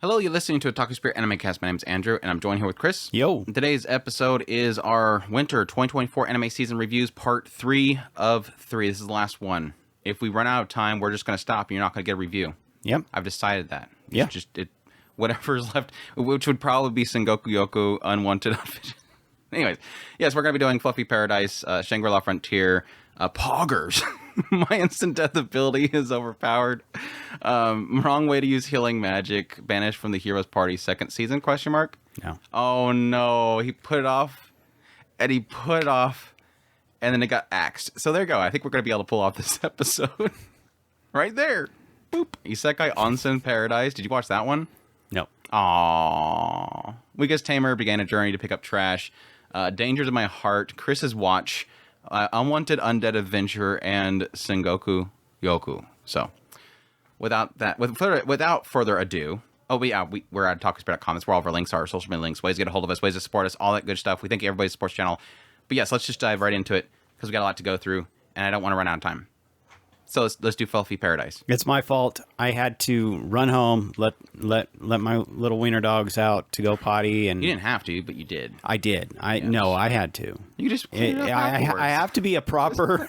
Hello, you're listening to a Talking Spirit Anime Cast. My name is Andrew, and I'm joined here with Chris. Yo. Today's episode is our Winter 2024 Anime Season Reviews, Part 3 of 3. This is the last one. If we run out of time, we're just going to stop, and you're not going to get a review. Yep. I've decided that. Yeah. Whatever's left, which would probably be Sengoku Youko, Unwanted. Anyways, yes, we're going to be doing Fluffy Paradise, Shangri La Frontier, Poggers. My instant death ability is overpowered. Wrong way to use healing magic. Banished from the Heroes Party second season, question mark? No. Oh no, he put it off, and then it got axed. So there you go. I think we're going to be able to pull off this episode. Right there. Boop. Isekai Onsen Paradise. Did you watch that one? No. Aww. Weakest Tamer began a journey to pick up trash. Dangers of My Heart. Chris's Watch. Unwanted, Undead Adventure, and Sengoku Youko. So, without further ado, we're at talkingspirit.com. That's where all of our links are, our social media links, ways to get a hold of us, ways to support us, all that good stuff. We thank everybody supports the channel. But yes, let's just dive right into it because we got a lot to go through, and I don't want to run out of time. So let's do Fluffy Paradise. It's my fault. I had to run home, let my little wiener dogs out to go potty, and You didn't have to, but you did. I did. Yes. No, I had to. You just clean it up I afterwards. have to be a proper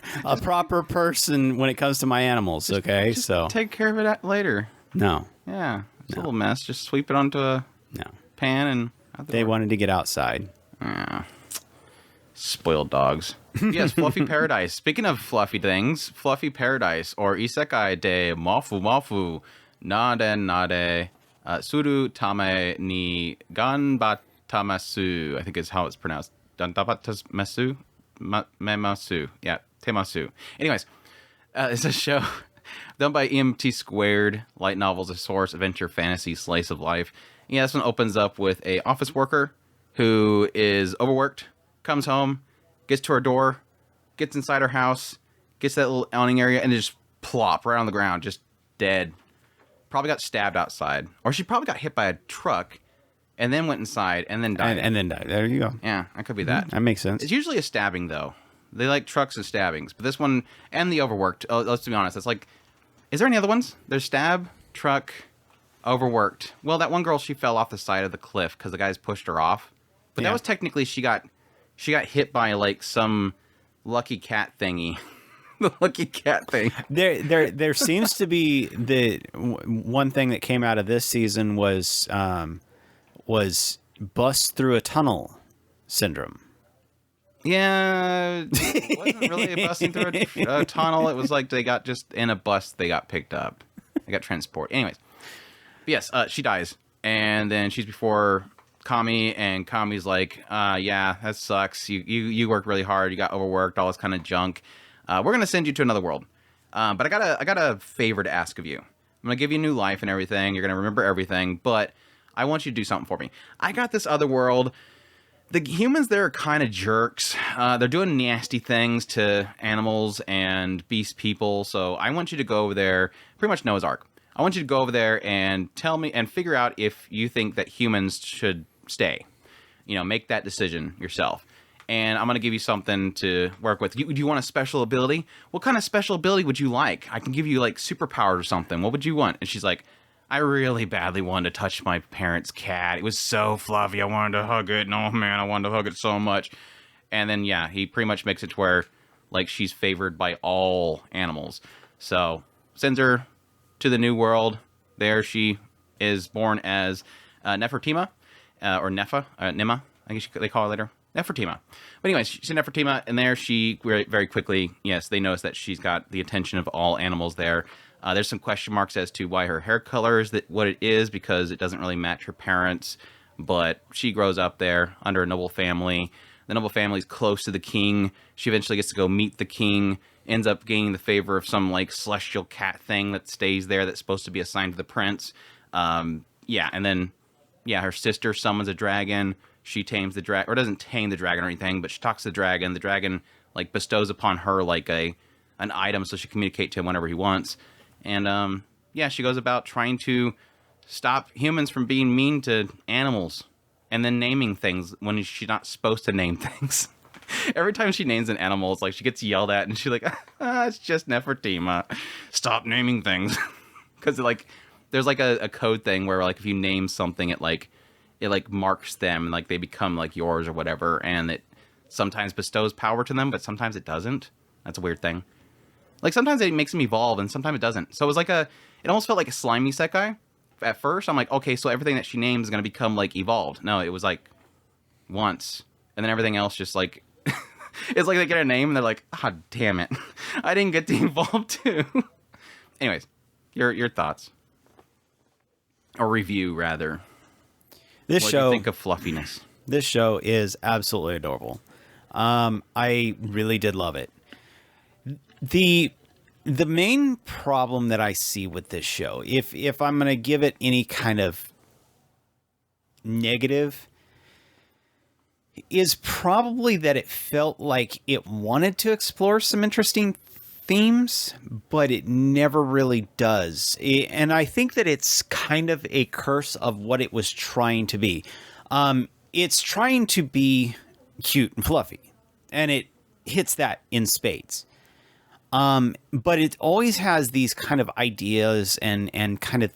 person when it comes to my animals. Okay, Just so take care of it later. no, Yeah, it's a little mess. Just sweep it onto a no. pan and out the They door. wanted to get outside. Spoiled dogs. Yes, Fluffy Paradise. Speaking of fluffy things, Fluffy Paradise, or Isekai de Mafu Mafu, Nade Nade, Suru Tame ni Ganbatamasu, I think is how it's pronounced. Ganbatamasu? Memasu. Yeah, Temasu. Anyways, it's a show done by EMT Squared. Light novels, a source, adventure, fantasy, slice of life. Yeah, this one opens up with a office worker who is overworked, comes home, gets to her door, gets inside her house, gets to that little awning area, and just plop right on the ground, just dead. Probably got stabbed outside. Or she probably got hit by a truck and then went inside and then died. And then died. There you go. Yeah, that could be that. That makes sense. It's usually a stabbing, though. They like trucks and stabbings. But this one, and the overworked, let's be honest, it's like, is there any other ones? There's stab, truck, overworked. Well, that one girl, she fell off the side of the cliff because the guys pushed her off. But that was technically, she got hit by like some lucky cat thingy. The lucky cat thing. There seems to be the one thing that came out of this season was bust through a tunnel syndrome. Yeah, it wasn't really a busting through a tunnel. It was like they got just in a bus. They got picked up. They got transported. Anyways, but yes, she dies, and then she's before Kami, and Kami's like, yeah, that sucks. You worked really hard. You got overworked, all this kind of junk. We're going to send you to another world. But I got a favor to ask of you. I'm going to give you new life and everything. You're going to remember everything, but I want you to do something for me. I got this other world. The humans there are kind of jerks. They're doing nasty things to animals and beast people. So I want you to go over there, pretty much Noah's Ark. I want you to go over there and tell me and figure out if you think that humans should stay. You know, make that decision yourself. And I'm going to give you something to work with. Do you want a special ability? What kind of special ability would you like? I can give you like superpowers or something. What would you want? And she's like, I really badly wanted to touch my parents' cat. It was so fluffy. I wanted to hug it. No, man, I wanted to hug it so much. And then, yeah, he pretty much makes it to where like she's favored by all animals. So sends her to the new world. There she is born as Nefertima. Or Nima, I guess they call her later. Nefertima. But anyways, she's a Nefertima, and there she very quickly, yes, they notice that she's got the attention of all animals there. There's some question marks as to why her hair color is what it is, because it doesn't really match her parents, but she grows up there under a noble family. The noble family's close to the king. She eventually gets to go meet the king, ends up gaining the favor of some like celestial cat thing that stays there that's supposed to be assigned to the prince. Yeah, and then her sister summons a dragon. She tames the dragon, or doesn't tame the dragon or anything, but she talks to the dragon. The dragon like bestows upon her like an item so she can communicate to him whenever he wants. And she goes about trying to stop humans from being mean to animals, and then naming things when she's not supposed to name things. Every time she names an animal, it's like she gets yelled at, and she's like, it's just Nefertima. Stop naming things. Because like there's like a code thing where like if you name something, it like marks them and like they become like yours or whatever, and it sometimes bestows power to them, but sometimes it doesn't. That's a weird thing. Like sometimes it makes them evolve and sometimes it doesn't. So it was like it almost felt like a slimy isekai. At first, I'm like, okay, so everything that she names is gonna become like evolved. No, it was like once, and then everything else just like it's like they get a name and they're like, ah, oh, damn it, I didn't get to evolve too. Anyways, your thoughts or review rather. What do you think of fluffiness? This show is absolutely adorable. I really did love it. The main problem that I see with this show, if I'm going to give it any kind of negative, is probably that it felt like it wanted to explore some interesting themes, but it never really does. And I think that it's kind of a curse of what it was trying to be. It's trying to be cute and fluffy, and it hits that in spades. But it always has these kind of ideas and kind of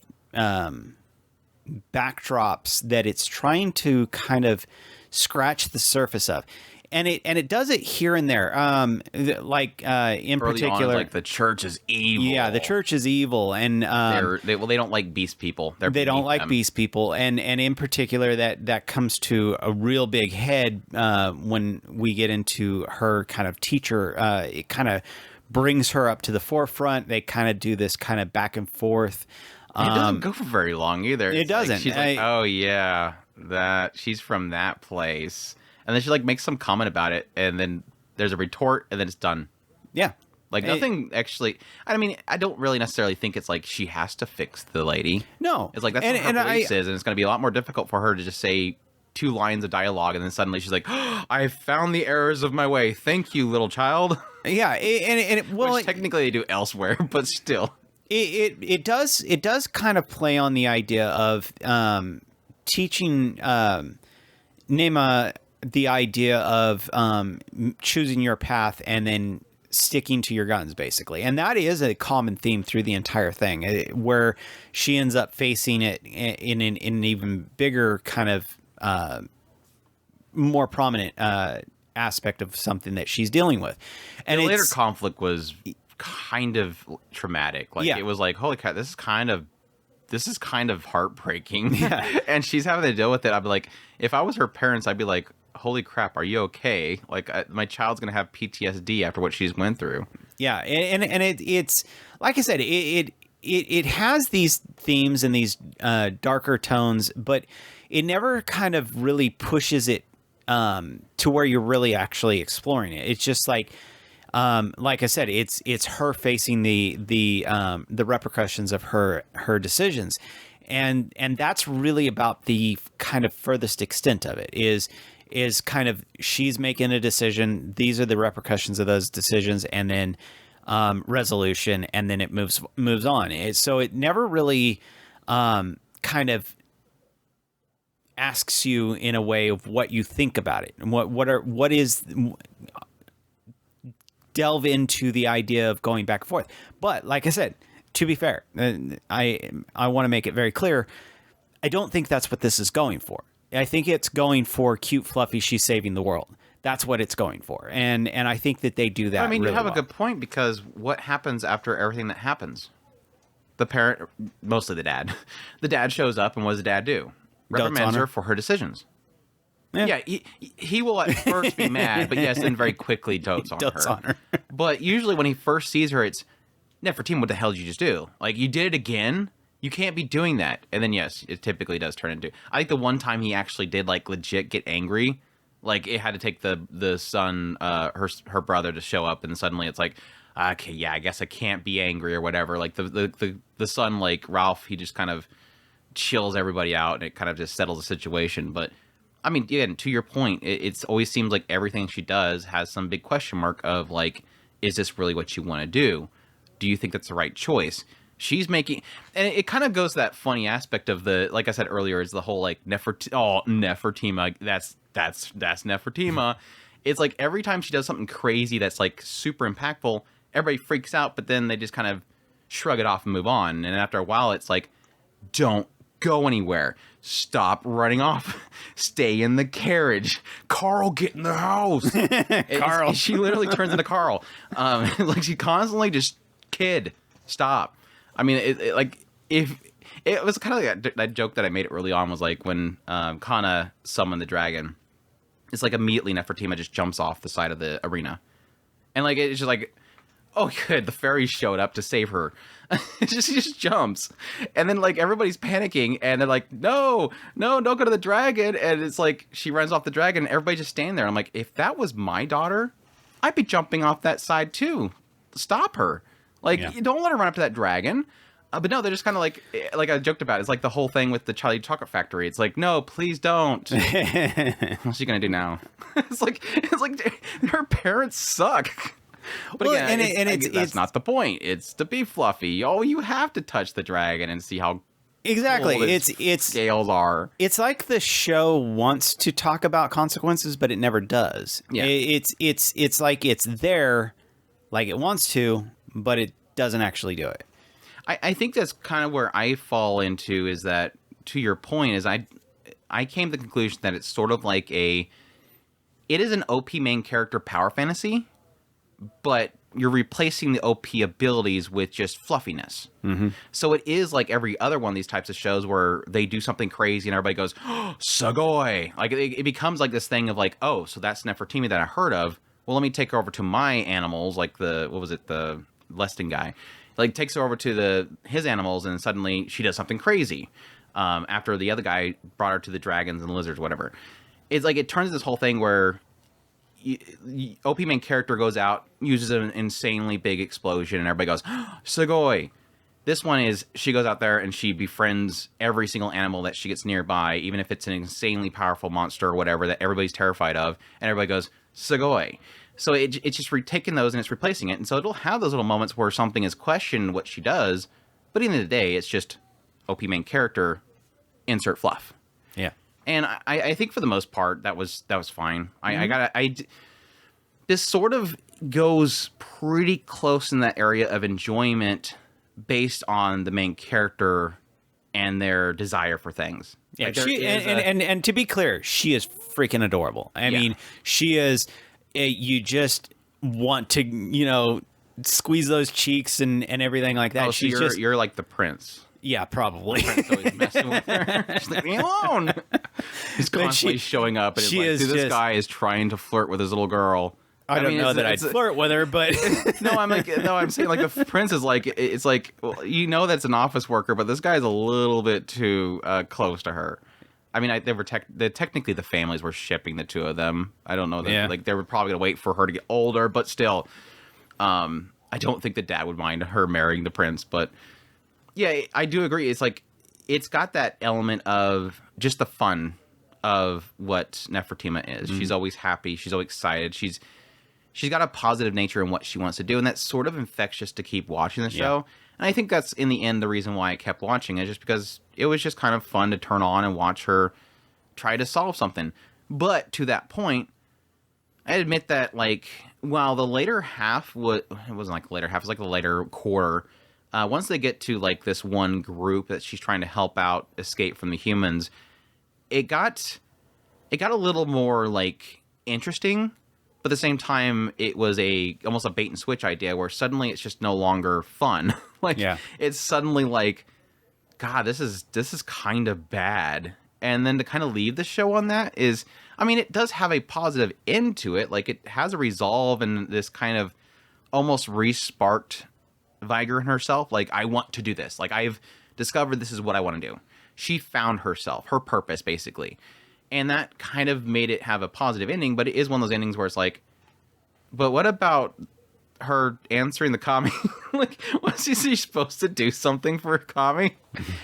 backdrops that it's trying to kind of scratch the surface of. And it does it here and there. Like in early particular, on, like the church is evil. Yeah, the church is evil, and they don't like beast people. They don't like beast people, and in particular that comes to a real big head when we get into her kind of teacher. It kind of brings her up to the forefront. They kind of do this kind of back and forth. It doesn't go for very long either. It doesn't. Like, she's like, oh yeah, that she's from that place. And then she like makes some comment about it, and then there's a retort, and then it's done. Yeah, like nothing actually. I mean, I don't really necessarily think it's like she has to fix the lady. No, it's like that's what her beliefs is, and it's going to be a lot more difficult for her to just say 2 lines of dialogue, and then suddenly she's like, oh, "I found the errors of my way. Thank you, little child." Yeah, which technically they do elsewhere, but still, it does kind of play on the idea of teaching Nema the idea of choosing your path and then sticking to your guns, basically. And that is a common theme through the entire thing, where she ends up facing it in an even bigger kind of more prominent aspect of something that she's dealing with. And the later conflict was kind of traumatic. Like, it was like, holy crap, this is kind of heartbreaking. Yeah. And she's having to deal with it. I'd be like, if I was her parents, I'd be like, holy crap, are you okay? Like, my child's gonna have PTSD after what she's went through. Yeah, and it's like I said, it has these themes and these darker tones, but it never kind of really pushes it to where you're really actually exploring it. It's just like I said, it's her facing the repercussions of her decisions, and that's really about the kind of furthest extent of it is kind of she's making a decision. These are the repercussions of those decisions, and then resolution, and then it moves on. So it never really kind of asks you in a way of what you think about it and what is delve into the idea of going back and forth. But like I said, to be fair, I want to make it very clear, I don't think that's what this is going for. I think it's going for cute, fluffy, she's saving the world. That's what it's going for. And I think that they do that. I mean, really you have well. a good point, because what happens after everything that happens? The parent, mostly the dad shows up, and what does the dad do? Reprimands her for her decisions. Yeah, he will at first be mad, but yes, then very quickly dotes on her. But usually when he first sees her, it's, Nefertiti, what the hell did you just do? Like, you did it again? You can't be doing that. And then, yes, it typically does turn into... I think the one time he actually did, like, legit get angry, like, it had to take the son, her brother, to show up, and suddenly it's like, okay, yeah, I guess I can't be angry or whatever. Like, the son, like, Ralph, he just kind of chills everybody out, and it kind of just settles the situation. But, I mean, again, to your point, it always seems like everything she does has some big question mark of, like, is this really what you want to do? Do you think that's the right choice? She's making, and it kind of goes to that funny aspect of the, like I said earlier, is the whole like Nefertima. That's Nefertima. It's like every time she does something crazy that's like super impactful, everybody freaks out, but then they just kind of shrug it off and move on. And after a while, it's like, don't go anywhere. Stop running off. Stay in the carriage. Carl, get in the house. Carl. She literally turns into Carl. Like she constantly just, kid, stop. I mean, if it was kind of like that joke that I made early on was like when Kana summoned the dragon. It's like immediately Nefertima just jumps off the side of the arena. And like it's just like, oh good, the fairy showed up to save her. She just jumps. And then like everybody's panicking and they're like, no, don't go to the dragon. And it's like she runs off the dragon and everybody just standing there. I'm like, if that was my daughter, I'd be jumping off that side too. Stop her. Like, don't let her run up to that dragon. But no, they're just kind of like I joked about it. It's like the whole thing with the Charlie Chocolate Factory. It's like, no, please don't. What's she gonna do now? It's like her parents suck. But well, again, that's not the point. It's to be fluffy. Oh, you have to touch the dragon and see how exactly cool its scales are. It's like the show wants to talk about consequences, but it never does. Yeah, it's like it's there, like it wants to, but it doesn't actually do it. I think that's kind of where I fall into is that, to your point, is I came to the conclusion that it's sort of like it is an OP main character power fantasy, but you're replacing the OP abilities with just fluffiness. Mm-hmm. So it is like every other one of these types of shows where they do something crazy and everybody goes, oh, Sugoi! Like it becomes like this thing of like, oh, so that's Nefertiti that I heard of. Well, let me take her over to my animals, like the Leston guy. Like takes her over to his animals and suddenly she does something crazy. After the other guy brought her to the dragons and lizards, whatever. It's like it turns into this whole thing where OP main character goes out, uses an insanely big explosion, and everybody goes, oh, Sugoi. This one is, she goes out there and she befriends every single animal that she gets nearby, even if it's an insanely powerful monster or whatever that everybody's terrified of, and everybody goes, Sugoi. So it's just taking those and it's replacing it, and so it'll have those little moments where something is questioned what she does, but at the end of the day, it's just OP main character, insert fluff. Yeah. And I think for the most part that was fine. This sort of goes pretty close in that area of enjoyment based on the main character and their desire for things. Yeah, like and to be clear, she is freaking adorable. I mean, she is. You just want to squeeze those cheeks and everything like that. Oh, so you're like the prince. Yeah, probably. Always messing with her. She's like, leave me alone. He's constantly showing up, and this guy is trying to flirt with his little girl. I don't know that I'd flirt with her, but I'm saying like the prince is like, it's like, well, that's an office worker, but this guy is a little bit too close to her. I mean, they were technically the families were shipping the two of them. I don't know that like they were probably gonna wait for her to get older, but still, I don't think the dad would mind her marrying the prince, but. Yeah, I do agree. It's like, it's got that element of just the fun of what Nefertima is. Mm-hmm. She's always happy. She's always excited. She's got a positive nature in what she wants to do, and that's sort of infectious to keep watching the show. Yeah. And I think that's, in the end, the reason why I kept watching it, just because it was just kind of fun to turn on and watch her try to solve something. But to that point, I admit that, like, while the later half it wasn't like the later half, it was like the later quarter. Once they get to like this one group that she's trying to help out escape from the humans, it got a little more like interesting, but at the same time it was almost a bait and switch idea where suddenly it's just no longer fun. It's suddenly like, God, this is kind of bad. And then to kind of leave the show on that is, I mean, it does have a positive end to it. Like it has a resolve and this kind of almost re-sparked Vigor in herself, like, I want to do this. Like, I've discovered this is what I want to do. She found herself, her purpose, basically. And that kind of made it have a positive ending, but it is one of those endings where it's like, but what about her answering the Kami? Like, was she supposed to do something for Kami?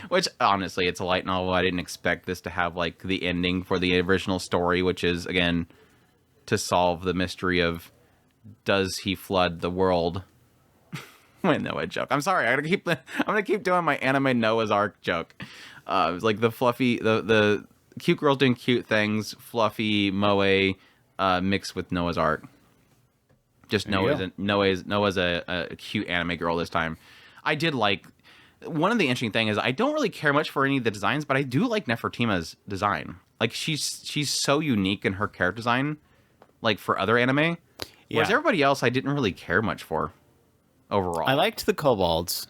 Which, honestly, it's a light novel. I didn't expect this to have, like, the ending for the original story, which is, again, to solve the mystery of, does he flood the world? My Noah joke. I'm sorry. I'm gonna keep doing my anime Noah's Ark joke. It's like the fluffy, the cute girls doing cute things, fluffy moe mixed with Noah's Ark. Just Noah's a cute anime girl this time. I did like one of the interesting thing is I don't really care much for any of the designs, but I do like Nefertima's design. Like she's so unique in her character design, like for other anime. Whereas everybody else, I didn't really care much for overall. I liked the kobolds.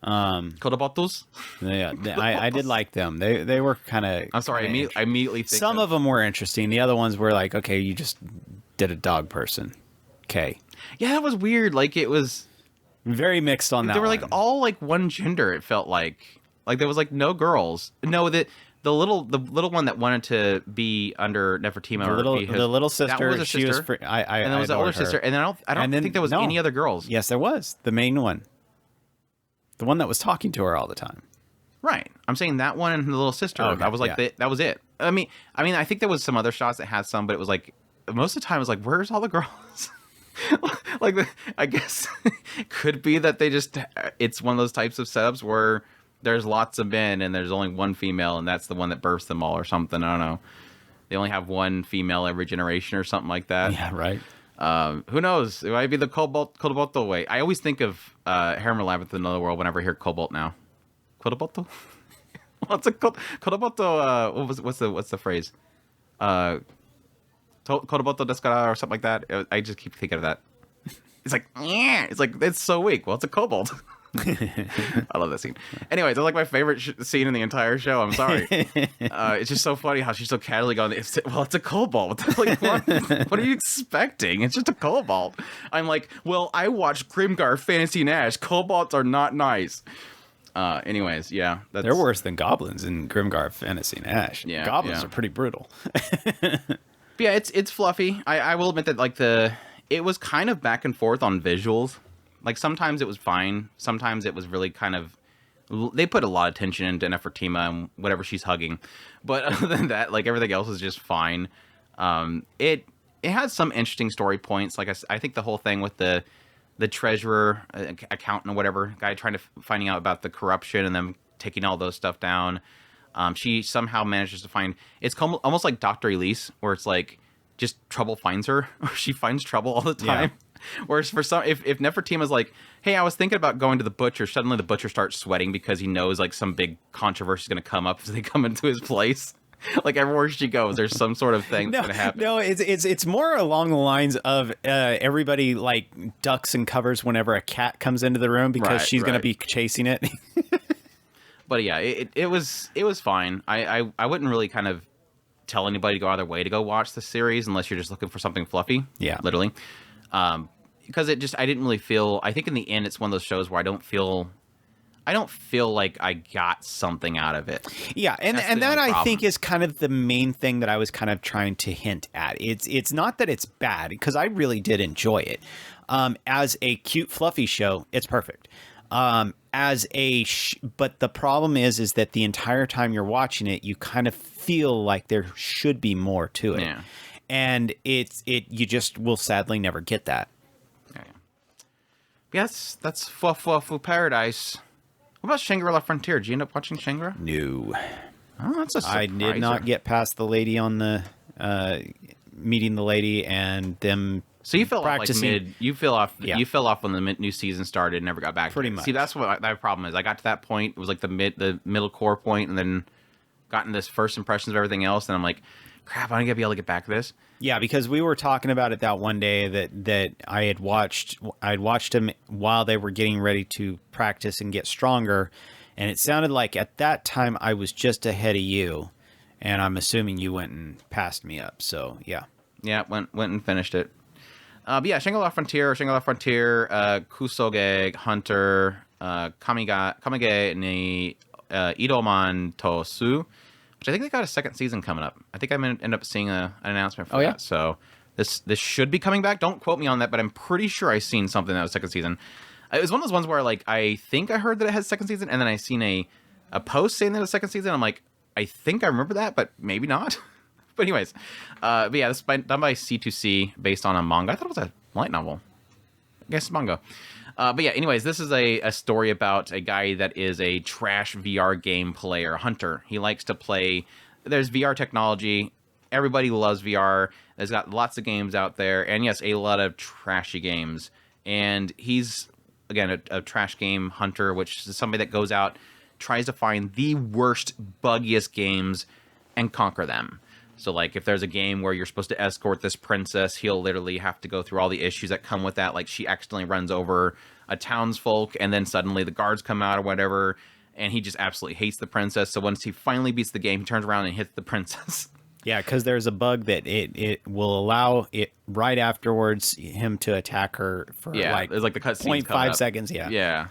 Kodobotos? Yeah, I did like them. They were kind of. I'm sorry, I immediately think some of them were interesting. The other ones were like, okay, you just did a dog person. Okay. Yeah, that was weird. Like it was very mixed on that. They were like all like one gender. It felt like there was like no girls. No, the little one that wanted to be under Nefertima. The little sister. That was a she sister. Was and then there was the older sister. And then I don't think there was any other girls. Yes, there was. The main one. The one that was talking to her all the time. Right. I'm saying that one and the little sister. Okay, that was like that was it. I mean, I think there was some other shots that had some, but it was like most of the time it was like, where's all the girls? Like I guess could be that they just it's one of those types of setups where there's lots of men and there's only one female and that's the one that births them all or something. I don't know. They only have one female every generation or something like that. Yeah, right. Who knows? It might be the Kodoboto way. I always think of Harem Labyrinth in Another World whenever I hear Cobalt now. Kodoboto? What's a Kodoboto? What's the phrase? Kodoboto desu kara or something like that. I just keep thinking of that. It's like, yeah. It's like, it's so weak. Well, it's a kobold. I love that scene. Anyways, it's like my favorite scene in the entire show. I'm sorry. It's just so funny how she's so casually going, it's a kobold. Like, what are you expecting? It's just a kobold. I'm like, well, I watched Grimgar Fantasy and Ash. Kobolds are not nice. Anyways, yeah. They're worse than goblins in Grimgar Fantasy and Ash. Yeah, goblins are pretty brutal. But yeah, it's fluffy. I will admit that like it was kind of back and forth on visuals. Like sometimes it was fine. Sometimes it was really kind of they put a lot of attention into Nefertima and whatever she's hugging. But other than that, like everything else is just fine. It has some interesting story points. Like I think the whole thing with the treasurer, accountant or whatever guy trying to finding out about the corruption and them taking all those stuff down. She somehow manages to find it's almost like Dr. Elise, where it's like just trouble finds her, or she finds trouble all the time. Yeah. Whereas for some, if Nefertima's like, hey, I was thinking about going to the butcher, suddenly the butcher starts sweating because he knows like some big controversy is going to come up as they come into his place. Like everywhere she goes, there's some sort of thing that's going to happen. No, it's more along the lines of everybody like ducks and covers whenever a cat comes into the room because she's going to be chasing it. But yeah, it was fine. I wouldn't really kind of tell anybody to go out of their way to go watch the series unless you're just looking for something fluffy. Yeah, literally. Because I didn't really feel. I think in the end, it's one of those shows where I don't feel like I got something out of it. Yeah, and that I think is kind of the main thing that I was kind of trying to hint at. It's not that it's bad, because I really did enjoy it. As a cute, fluffy show, it's perfect. But the problem is that the entire time you're watching it, you kind of feel like there should be more to it. Yeah. And you just will sadly never get that. Yeah. Yes, that's Fu Paradise. What about Shangri La Frontier? Did you end up watching Shangri-La? No. Oh, that's a surprise. I did not get past the lady on the meeting the lady and them. So you fell practicing. Off like mid. You fell off. Yeah. You fell off when the new season started and never got back. Pretty much. See, that's what my problem is. I got to that point. It was like the middle core point, and then gotten this first impressions of everything else, and I'm like, crap, I'm gonna be able to get back to this. Yeah, because we were talking about it that one day that I had watched them while they were getting ready to practice and get stronger, and it sounded like at that time I was just ahead of you, and I'm assuming you went and passed me up. So yeah, went and finished it. But yeah, Shangri La Frontier, Kusoge, Hunter, Kamige ni Idoman to Su, which I think they got a second season coming up. I think I'm going to end up seeing an announcement for that. So this should be coming back. Don't quote me on that, but I'm pretty sure I've seen something that was second season. It was one of those ones where like I think I heard that it has second season, and then I seen a post saying that it's second season. I'm like, I think I remember that, but maybe not. But anyways, but yeah, this is done by C2C based on a manga. I thought it was a light novel. I guess it's manga. But yeah, anyways, this is a story about a guy that is a trash VR game player, Hunter. He likes to play. There's VR technology. Everybody loves VR. There's got lots of games out there. And yes, a lot of trashy games. And he's again, a trash game hunter, which is somebody that goes out, tries to find the worst, buggiest games and conquer them. So, like, if there's a game where you're supposed to escort this princess, he'll literally have to go through all the issues that come with that. Like, she accidentally runs over a townsfolk, and then suddenly the guards come out or whatever, and he just absolutely hates the princess. So once he finally beats the game, he turns around and hits the princess. Yeah, because there's a bug that it will allow it right afterwards him to attack her for there's like the cutscenes 0.5 seconds. Yeah.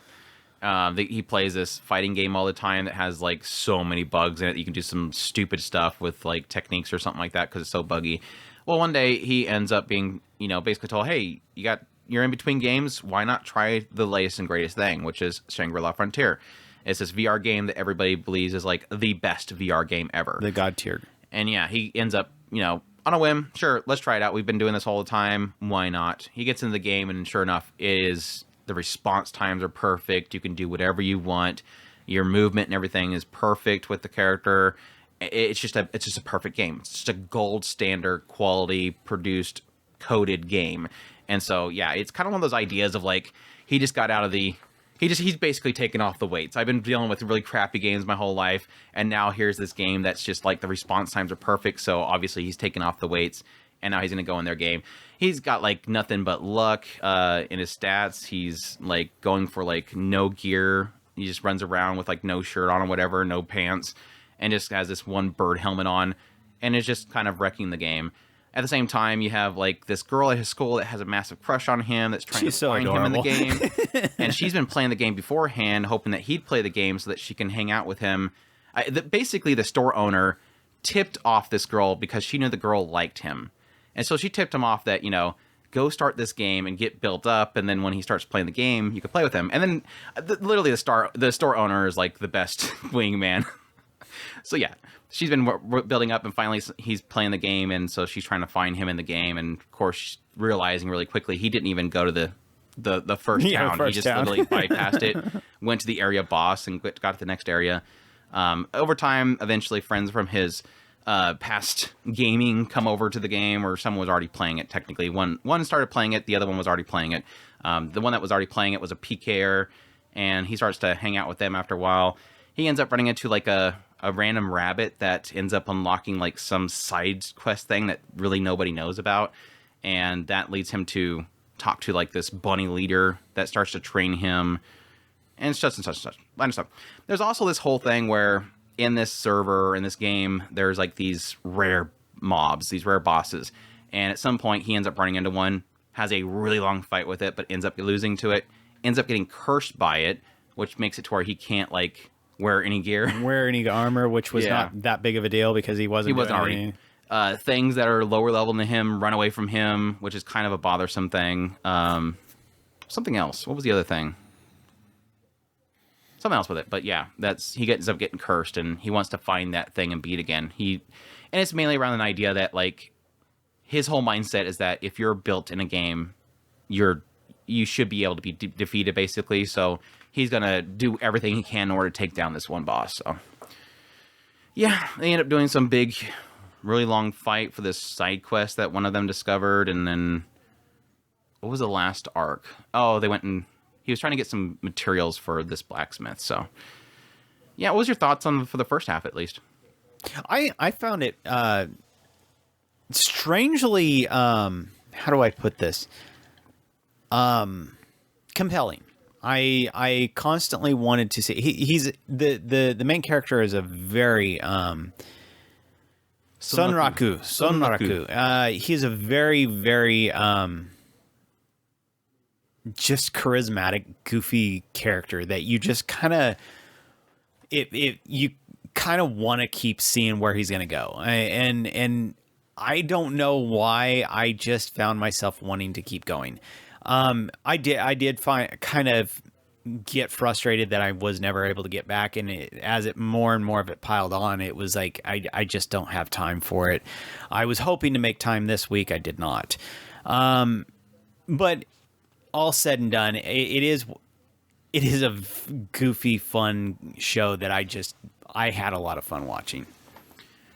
He plays this fighting game all the time that has like so many bugs in it. You can do some stupid stuff with like techniques or something like that because it's so buggy. Well, one day he ends up being, basically told, hey, you're in between games. Why not try the latest and greatest thing, which is Shangri La Frontier. It's this VR game that everybody believes is like the best VR game ever. The God tier. And yeah, he ends up, on a whim, sure, let's try it out. We've been doing this all the time. Why not? He gets into the game, and sure enough, the response times are perfect. You can do whatever you want. Your movement and everything is perfect with the character. It's just a perfect game. It's just a gold standard quality produced coded game. And so, yeah, it's kind of one of those ideas of like, he just got out of he's basically taken off the weights. I've been dealing with really crappy games my whole life, and now here's this game that's just like the response times are perfect, so obviously he's taken off the weights, and now he's going to go in their game. He's got like nothing but luck in his stats. He's like going for like no gear. He just runs around with like no shirt on or whatever, no pants, and just has this one bird helmet on, and is just kind of wrecking the game. At the same time, you have like this girl at his school that has a massive crush on him that's trying to find him in the game. And she's been playing the game beforehand, hoping that he'd play the game so that she can hang out with him. Basically, the store owner tipped off this girl because she knew the girl liked him. And so she tipped him off that, go start this game and get built up. And then when he starts playing the game, you can play with him. And then literally the store owner is like the best wingman. So yeah. She's been building up, and finally he's playing the game, and so she's trying to find him in the game, and of course realizing really quickly he didn't even go to the first town. He just literally bypassed it, went to the area boss, and got to the next area. Over time, eventually friends from his past gaming come over to the game, or someone was already playing it technically. One started playing it, the other one was already playing it. The one that was already playing it was a PKer, and he starts to hang out with them after a while. He ends up running into like a random rabbit that ends up unlocking like some side quest thing that really nobody knows about, and that leads him to talk to like this bunny leader that starts to train him, and such and such and such. Line of stuff. There's also this whole thing where in this server, in this game, there's like these rare mobs, these rare bosses, and at some point he ends up running into one, has a really long fight with it, but ends up losing to it, ends up getting cursed by it, which makes it to where he can't like wear any gear, wear any armor, which was not that big of a deal because he wasn't already. Things that are lower level than him run away from him, which is kind of a bothersome thing. Something else. What was the other thing? Something else with it, but yeah, he ends up getting cursed, and he wants to find that thing and beat again. And it's mainly around an idea that like his whole mindset is that if you're built in a game, you should be able to be defeated basically. So he's gonna do everything he can in order to take down this one boss. So yeah, they end up doing some big, really long fight for this side quest that one of them discovered, and then what was the last arc? Oh, he was trying to get some materials for this blacksmith. So yeah, what was your thoughts for the first half at least? I found it strangely how do I put this? Compelling. I constantly wanted to see. He's the main character is a very Sonraku. He's a very very just charismatic, goofy character that you just kind of you kind of want to keep seeing where he's gonna go. And I don't know why I just found myself wanting to keep going. I did kind of get frustrated that I was never able to get back, and as more and more of it piled on, it was like I just don't have time for it. I was hoping to make time this week, I did not. But all said and done, it is a goofy, fun show that I had a lot of fun watching.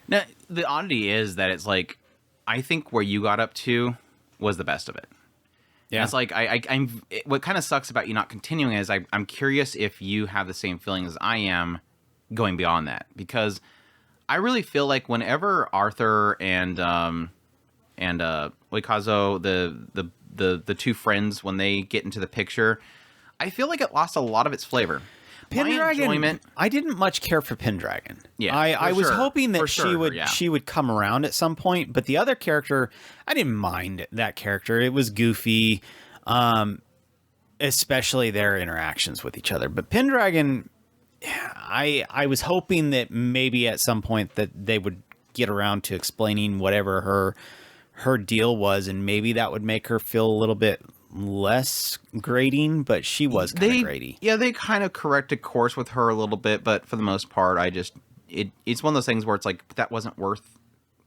Now, the oddity is that it's like I think where you got up to was the best of it. Yeah. And it's like what kind of sucks about you not continuing is I'm curious if you have the same feelings as I am going beyond that, because I really feel like whenever Arthur and Oikazo, the two friends, when they get into the picture, I feel like it lost a lot of its flavor. Pendragon, I didn't much care for Pendragon. Yeah, I was hoping that she she would come around at some point, but the other character, I didn't mind that character. It was goofy, especially their interactions with each other. But Pendragon, I was hoping that maybe at some point that they would get around to explaining whatever her deal was, and maybe that would make her feel a little bit less grating, but she was kind of grating. Yeah, they kind of corrected course with her a little bit, but for the most part, it's one of those things where it's like, that wasn't worth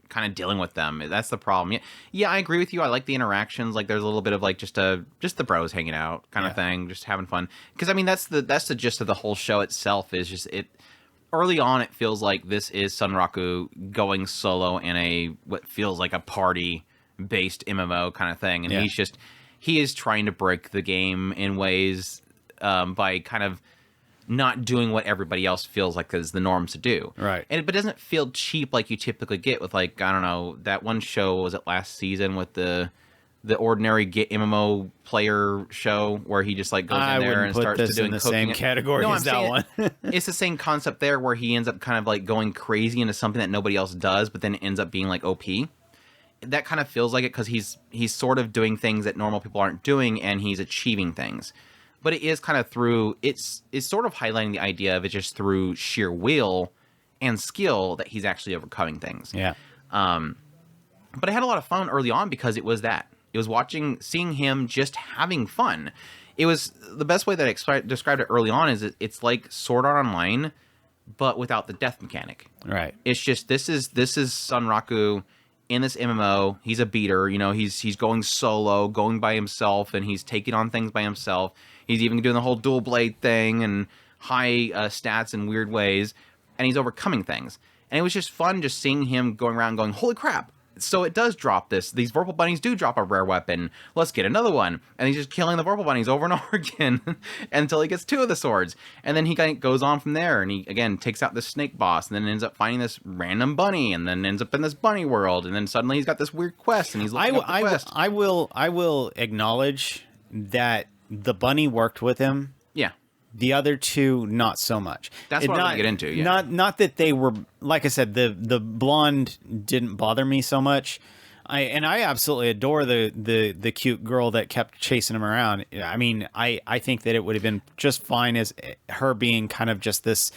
kind of dealing with them. That's the problem. Yeah, I agree with you. I like the interactions. Like, there's a little bit of like just the bros hanging out kind of thing, just having fun. Because I mean, that's the gist of the whole show itself. Is just it. Early on, it feels like this is Sunraku going solo in what feels like a party-based MMO kind of thing, and he is trying to break the game in ways by kind of not doing what everybody else feels like is the norm to do. Right. But it doesn't feel cheap like you typically get with, like, I don't know, that one show, was it last season with the ordinary MMO player show where he just like goes in there and starts to doing the cooking. Same category as that one. It's the same concept there, where he ends up kind of like going crazy into something that nobody else does, but then it ends up being like OP. That kind of feels like it, because he's sort of doing things that normal people aren't doing, and he's achieving things. But it is kind of through, it's sort of highlighting the idea of it just through sheer will and skill that he's actually overcoming things. Yeah. But I had a lot of fun early on because it was that. It was seeing him just having fun. It was the best way that I described it early on. Is it's like Sword Art Online, but without the death mechanic. Right. It's just this is Sunraku in this MMO. He's a beater. You know, he's going solo, going by himself, and he's taking on things by himself. He's even doing the whole dual blade thing and high stats in weird ways, and he's overcoming things. And it was just fun just seeing him going around going, holy crap. So it does drop this. These Vorpal Bunnies do drop a rare weapon. Let's get another one. And he's just killing the Vorpal Bunnies over and over again until he gets 2 of the swords. And then he kind of goes on from there, and he, again, takes out this snake boss, and then ends up finding this random bunny, and then ends up in this bunny world. And then suddenly he's got this weird quest, and he's looking up the quest. I will acknowledge that the bunny worked with him. Yeah. The other two, not so much. That's what I'm going to get into, yeah. Not that they were, like I said, the blonde didn't bother me so much. I absolutely adore the cute girl that kept chasing him around. I mean, I think that it would have been just fine as her being kind of just this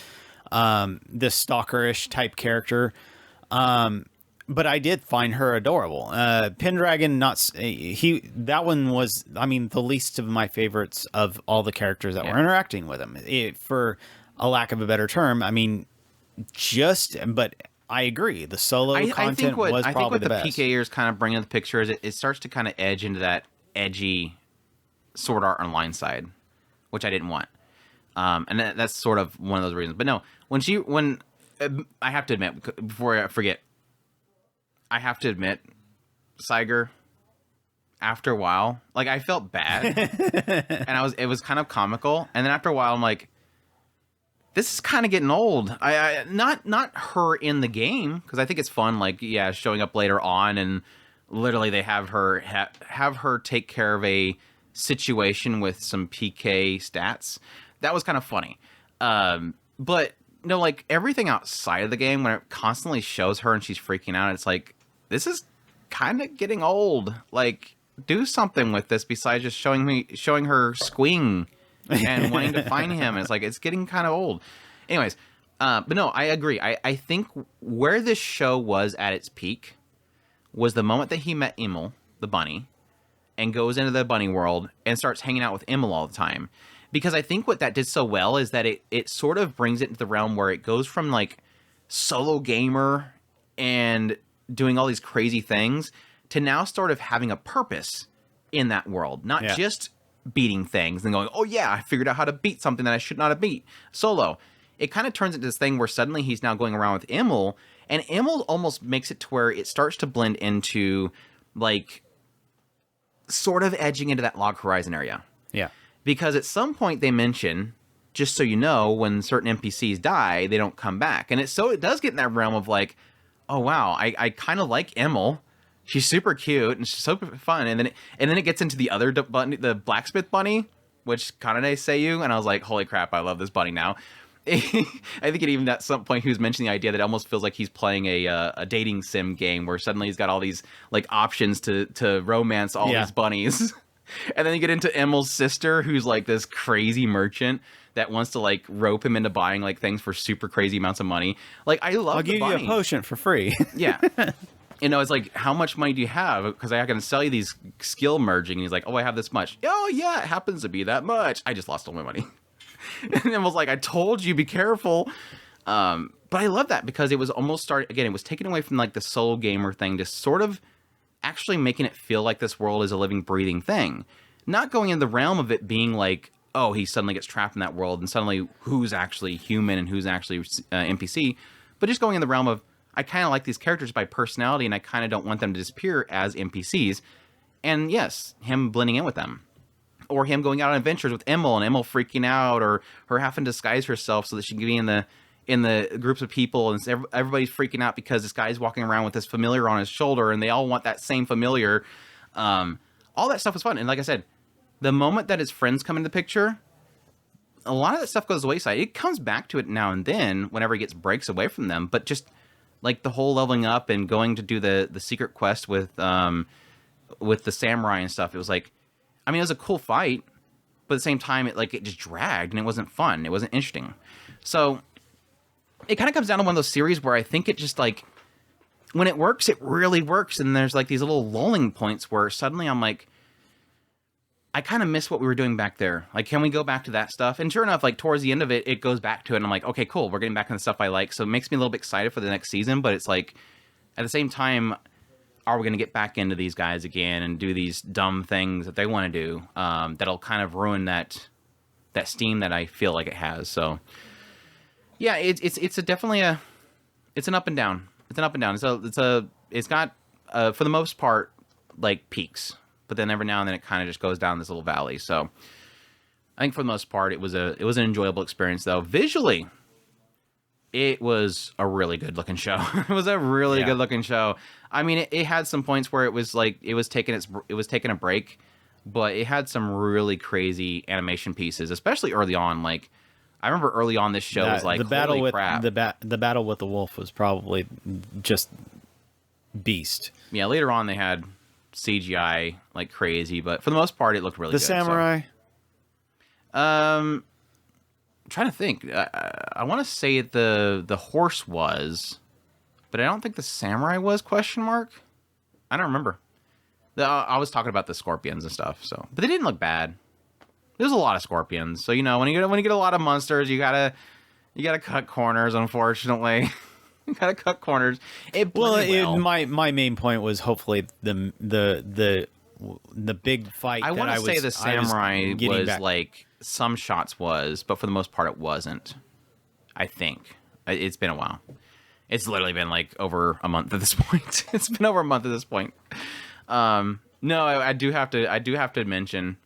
stalkerish type character. But I did find her adorable. Pendragon, that one was, I mean, the least of my favorites of all the characters that were interacting with him. For a lack of a better term, I mean, but I agree. The solo content was probably the best. I think what the PKers kind of bring in the picture is it starts to kind of edge into that edgy Sword Art Online side, which I didn't want. And that's sort of one of those reasons. But no, when I have to admit, before I forget, Saiger, after a while, like, I felt bad, and it was kind of comical. And then after a while, I'm like, this is kind of getting old. I not her in the game, because I think it's fun, like, yeah, showing up later on, and literally they have her have her take care of a situation with some PK stats. That was kind of funny. But no, like, everything outside of the game, when it constantly shows her and she's freaking out, it's like, this is kind of getting old. Like, do something with this besides just showing her squeeing and wanting to find him. It's like, it's getting kind of old. Anyways, but no, I agree. I think where this show was at its peak was the moment that he met Emil, the bunny, and goes into the bunny world and starts hanging out with Emil all the time. Because I think what that did so well is that it sort of brings it into the realm where it goes from, like, solo gamer and doing all these crazy things to now sort of having a purpose in that world, not just beating things and going, oh yeah, I figured out how to beat something that I should not have beat solo. It kind of turns into this thing where suddenly he's now going around with Emil, and Emil almost makes it to where it starts to blend into, like, sort of edging into that Log Horizon area. Yeah. Because at some point they mention, just so you know, when certain NPCs die, they don't come back. And it does get in that realm of like, oh wow, I kind of like Emil. She's super cute and she's super fun. And then it gets into the other bunny, the blacksmith bunny, which Kanade Seiyu, and I was like, holy crap, I love this bunny now. I think it even at some point he was mentioning the idea that it almost feels like he's playing a dating sim game where suddenly he's got all these like options to romance all these bunnies. And then you get into Emil's sister, who's like this crazy merchant that wants to like rope him into buying like things for super crazy amounts of money. Like I love. I'll give you a potion for free. Yeah. You know, it's like, how much money do you have? Because I can sell you these skill merging. And he's like, oh, I have this much. Oh, yeah, it happens to be that much. I just lost all my money. And it was like, I told you, be careful. But I love that because it was almost again, it was taken away from like the solo gamer thing to sort of actually making it feel like this world is a living, breathing thing. Not going in the realm of it being like, oh, he suddenly gets trapped in that world and suddenly who's actually human and who's actually NPC. But just going in the realm of, I kind of like these characters by personality and I kind of don't want them to disappear as NPCs. And yes, him blending in with them. Or him going out on adventures with Emil and Emil freaking out, or her having to disguise herself so that she can be in the groups of people, and everybody's freaking out because this guy's walking around with this familiar on his shoulder and they all want that same familiar. All that stuff was fun. And like I said, the moment that his friends come into the picture, a lot of that stuff goes wayside. It comes back to it now and then whenever he gets breaks away from them, but just like the whole leveling up and going to do the secret quest with the samurai and stuff, it was like, I mean, it was a cool fight, but at the same time, it just dragged and it wasn't fun. It wasn't interesting. So it kind of comes down to one of those series where I think it just like, when it works, it really works. And there's like these little lulling points where suddenly I'm like, I kind of miss what we were doing back there. Like, can we go back to that stuff? And sure enough, like towards the end of it, it goes back to it. And I'm like, okay, cool. We're getting back into the stuff I like. So it makes me a little bit excited for the next season. But it's like, at the same time, are we going to get back into these guys again and do these dumb things that they want to do that'll kind of ruin that steam that I feel like it has. So yeah, it's definitely it's an up and down. It's an up and down. It's got for the most part like peaks, but then every now and then it kind of just goes down this little valley. So I think for the most part it was an enjoyable experience though. Visually, it was a really good looking show. It was a really good looking show. I mean, it had some points where it was like it was taking a break, but it had some really crazy animation pieces, especially early on. Like I remember early on this show was like the battle holy with crap. the battle with the wolf was probably just beast. Yeah, later on they had CGI like crazy, but for the most part it looked really good. The samurai. So. Trying to think. I want to say the horse was, but I don't think the samurai was, question mark. I don't remember. I was talking about the scorpions and stuff, so, but they didn't look bad. There's a lot of scorpions, so you know when you get a lot of monsters, you gotta cut corners. Unfortunately, you gotta cut corners. My main point was hopefully the big fight. I want to say the samurai was like. Some shots was, but for the most part it wasn't. I think it's been a while. It's literally been like over a month at this point. It's been over a month at this point. No, I do have to mention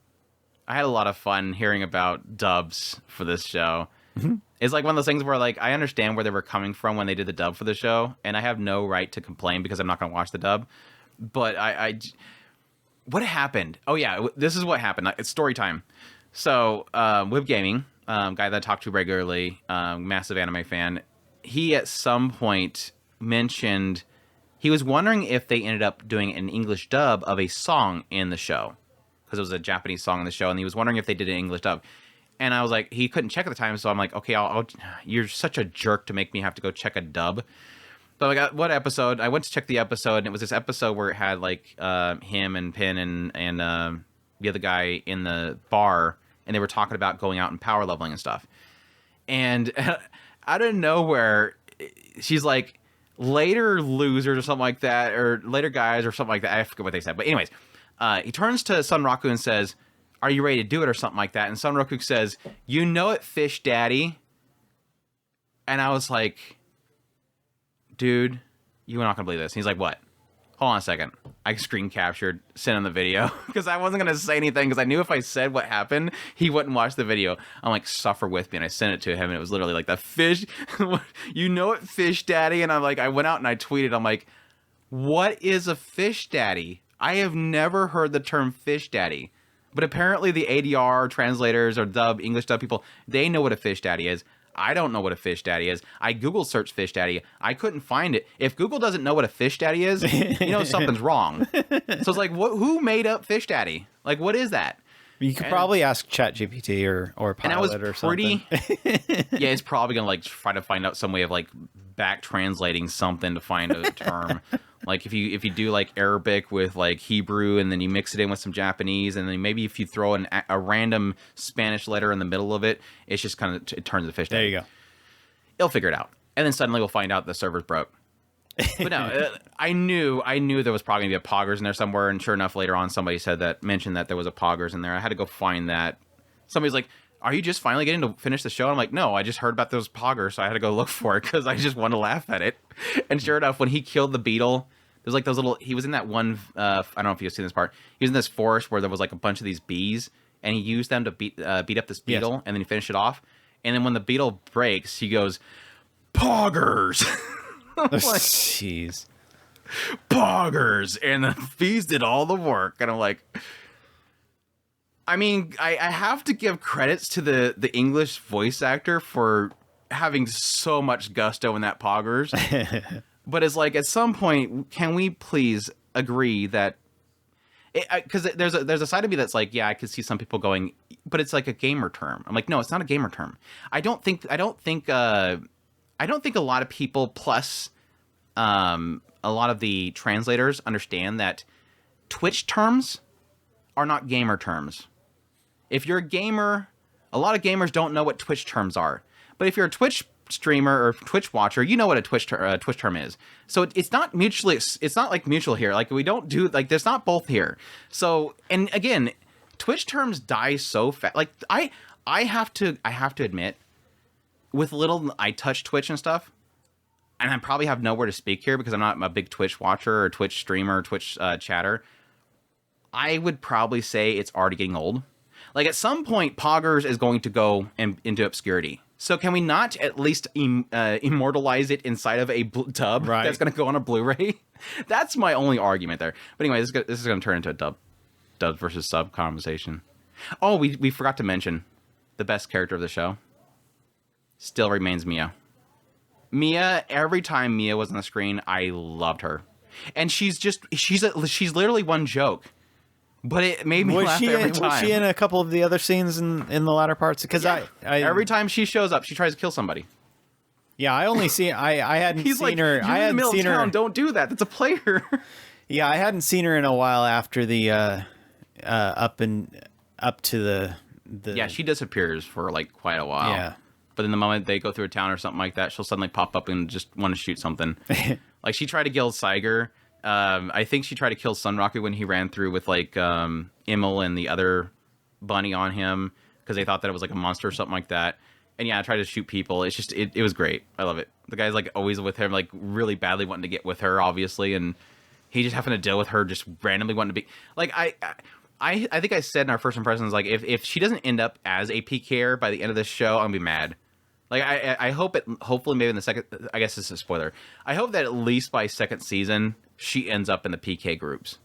I had a lot of fun hearing about dubs for this show. Mm-hmm. It's like one of those things where like I understand where they were coming from when they did the dub for the show, and I have no right to complain because I'm not going to watch the dub. But what happened? Oh yeah, this is what happened. It's story time. So, Wib Gaming, guy that I talk to regularly, massive anime fan, he at some point mentioned he was wondering if they ended up doing an English dub of a song in the show, because it was a Japanese song in the show, and he was wondering if they did an English dub. And I was like, he couldn't check at the time, so I'm like, okay, you're such a jerk to make me have to go check a dub. So I got what episode? I went to check the episode, and it was this episode where it had like him and Pin and the other guy in the bar. And they were talking about going out and power leveling and stuff. And out of nowhere, she's like, later losers or something like that, or later guys or something like that. I forget what they said. But anyways, he turns to Sunroku and says, are you ready to do it or something like that? And Sunroku says, you know it, fish daddy. And I was like, dude, you're not going to believe this. And he's like, what? Hold on a second. I screen captured, sent him the video because I wasn't gonna say anything because I knew if I said what happened, he wouldn't watch the video. I'm like, suffer with me, and I sent it to him, and it was literally like the fish. You know it, fish daddy, and I'm like, I went out and I tweeted. I'm like, what is a fish daddy? I have never heard the term fish daddy, but apparently the ADR translators or English dub people, they know what a fish daddy is. I don't know what a fish daddy is. I Google searched fish daddy. I couldn't find it. If Google doesn't know what a fish daddy is, you know something's wrong. So it's like, who made up fish daddy? Like, what is that? You could probably ask ChatGPT or Pilot or something. Yeah, it's probably gonna like try to find out some way of like back translating something to find a term. Like if you do like Arabic with like Hebrew and then you mix it in with some Japanese and then maybe if you throw a random Spanish letter in the middle of it, it's just kind of it turns the fish down. There you go. It'll figure it out, and then suddenly we'll find out the server's broke. But no, I knew there was probably gonna be a Poggers in there somewhere, and sure enough, later on somebody mentioned that there was a Poggers in there. I had to go find that. Somebody's like, "Are you just finally getting to finish the show?" I'm like, "No, I just heard about those Poggers, so I had to go look for it because I just wanted to laugh at it." And sure enough, when he killed the beetle, there's like those little. He was in that one. I don't know if you've seen this part. He was in this forest where there was like a bunch of these bees, and he used them to beat up this beetle, yes. And then he finished it off. And then when the beetle breaks, he goes, "Poggers." Like, jeez. Poggers, and the bees did all the work, and I'm like, I mean, I have to give credits to the English voice actor for having so much gusto in that Poggers, but it's like at some point, can we please agree that? Because there's a side of me that's like, yeah, I could see some people going, but it's like a gamer term. I'm like, no, it's not a gamer term. I don't think a lot of people, plus a lot of the translators, understand that Twitch terms are not gamer terms. If you're a gamer, a lot of gamers don't know what Twitch terms are. But if you're a Twitch streamer or Twitch watcher, you know what a Twitch term is. So it's not mutually. It's not like mutual here. Like we don't do like there's not both here. So and again, Twitch terms die so fast. Like I have to admit, with little I touch Twitch and stuff, and I probably have nowhere to speak here because I'm not a big Twitch watcher or Twitch streamer or Twitch chatter. I would probably say it's already getting old. Like at some point, Poggers is going to go into obscurity. So can we not at least immortalize it inside of a dub that's going to go on a Blu-ray? That's my only argument there. But anyway, this is going to turn into a dub versus sub conversation. Oh, we forgot to mention the best character of the show. Still remains Mia. Mia, every time Mia was on the screen, I loved her. And she's literally one joke. But it made me laugh every time. Was she in a couple of the other scenes in the latter parts? Because yeah. Every time she shows up, she tries to kill somebody. Yeah, I only see. I hadn't He's seen like, her. You're I hadn't in the seen middle of her. town. Don't do that. That's a player. Yeah, I hadn't seen her in a while after the up to the. Yeah, she disappears for like quite a while. Yeah. But in the moment they go through a town or something like that, she'll suddenly pop up and just want to shoot something. Like she tried to kill Saiger. I think she tried to kill Sunraku when he ran through with like Immel and the other bunny on him because they thought that it was like a monster or something like that. And yeah, I tried to shoot people. It's just it was great. I love it. The guy's like always with her, like really badly wanting to get with her, obviously, and he just having to deal with her just randomly wanting to be like I think I said in our first impressions, like if she doesn't end up as a PKer by the end of this show, I'm gonna be mad. Like I hope it. Hopefully, maybe in the second. I guess this is a spoiler. I hope that at least by second season, she ends up in the PK groups.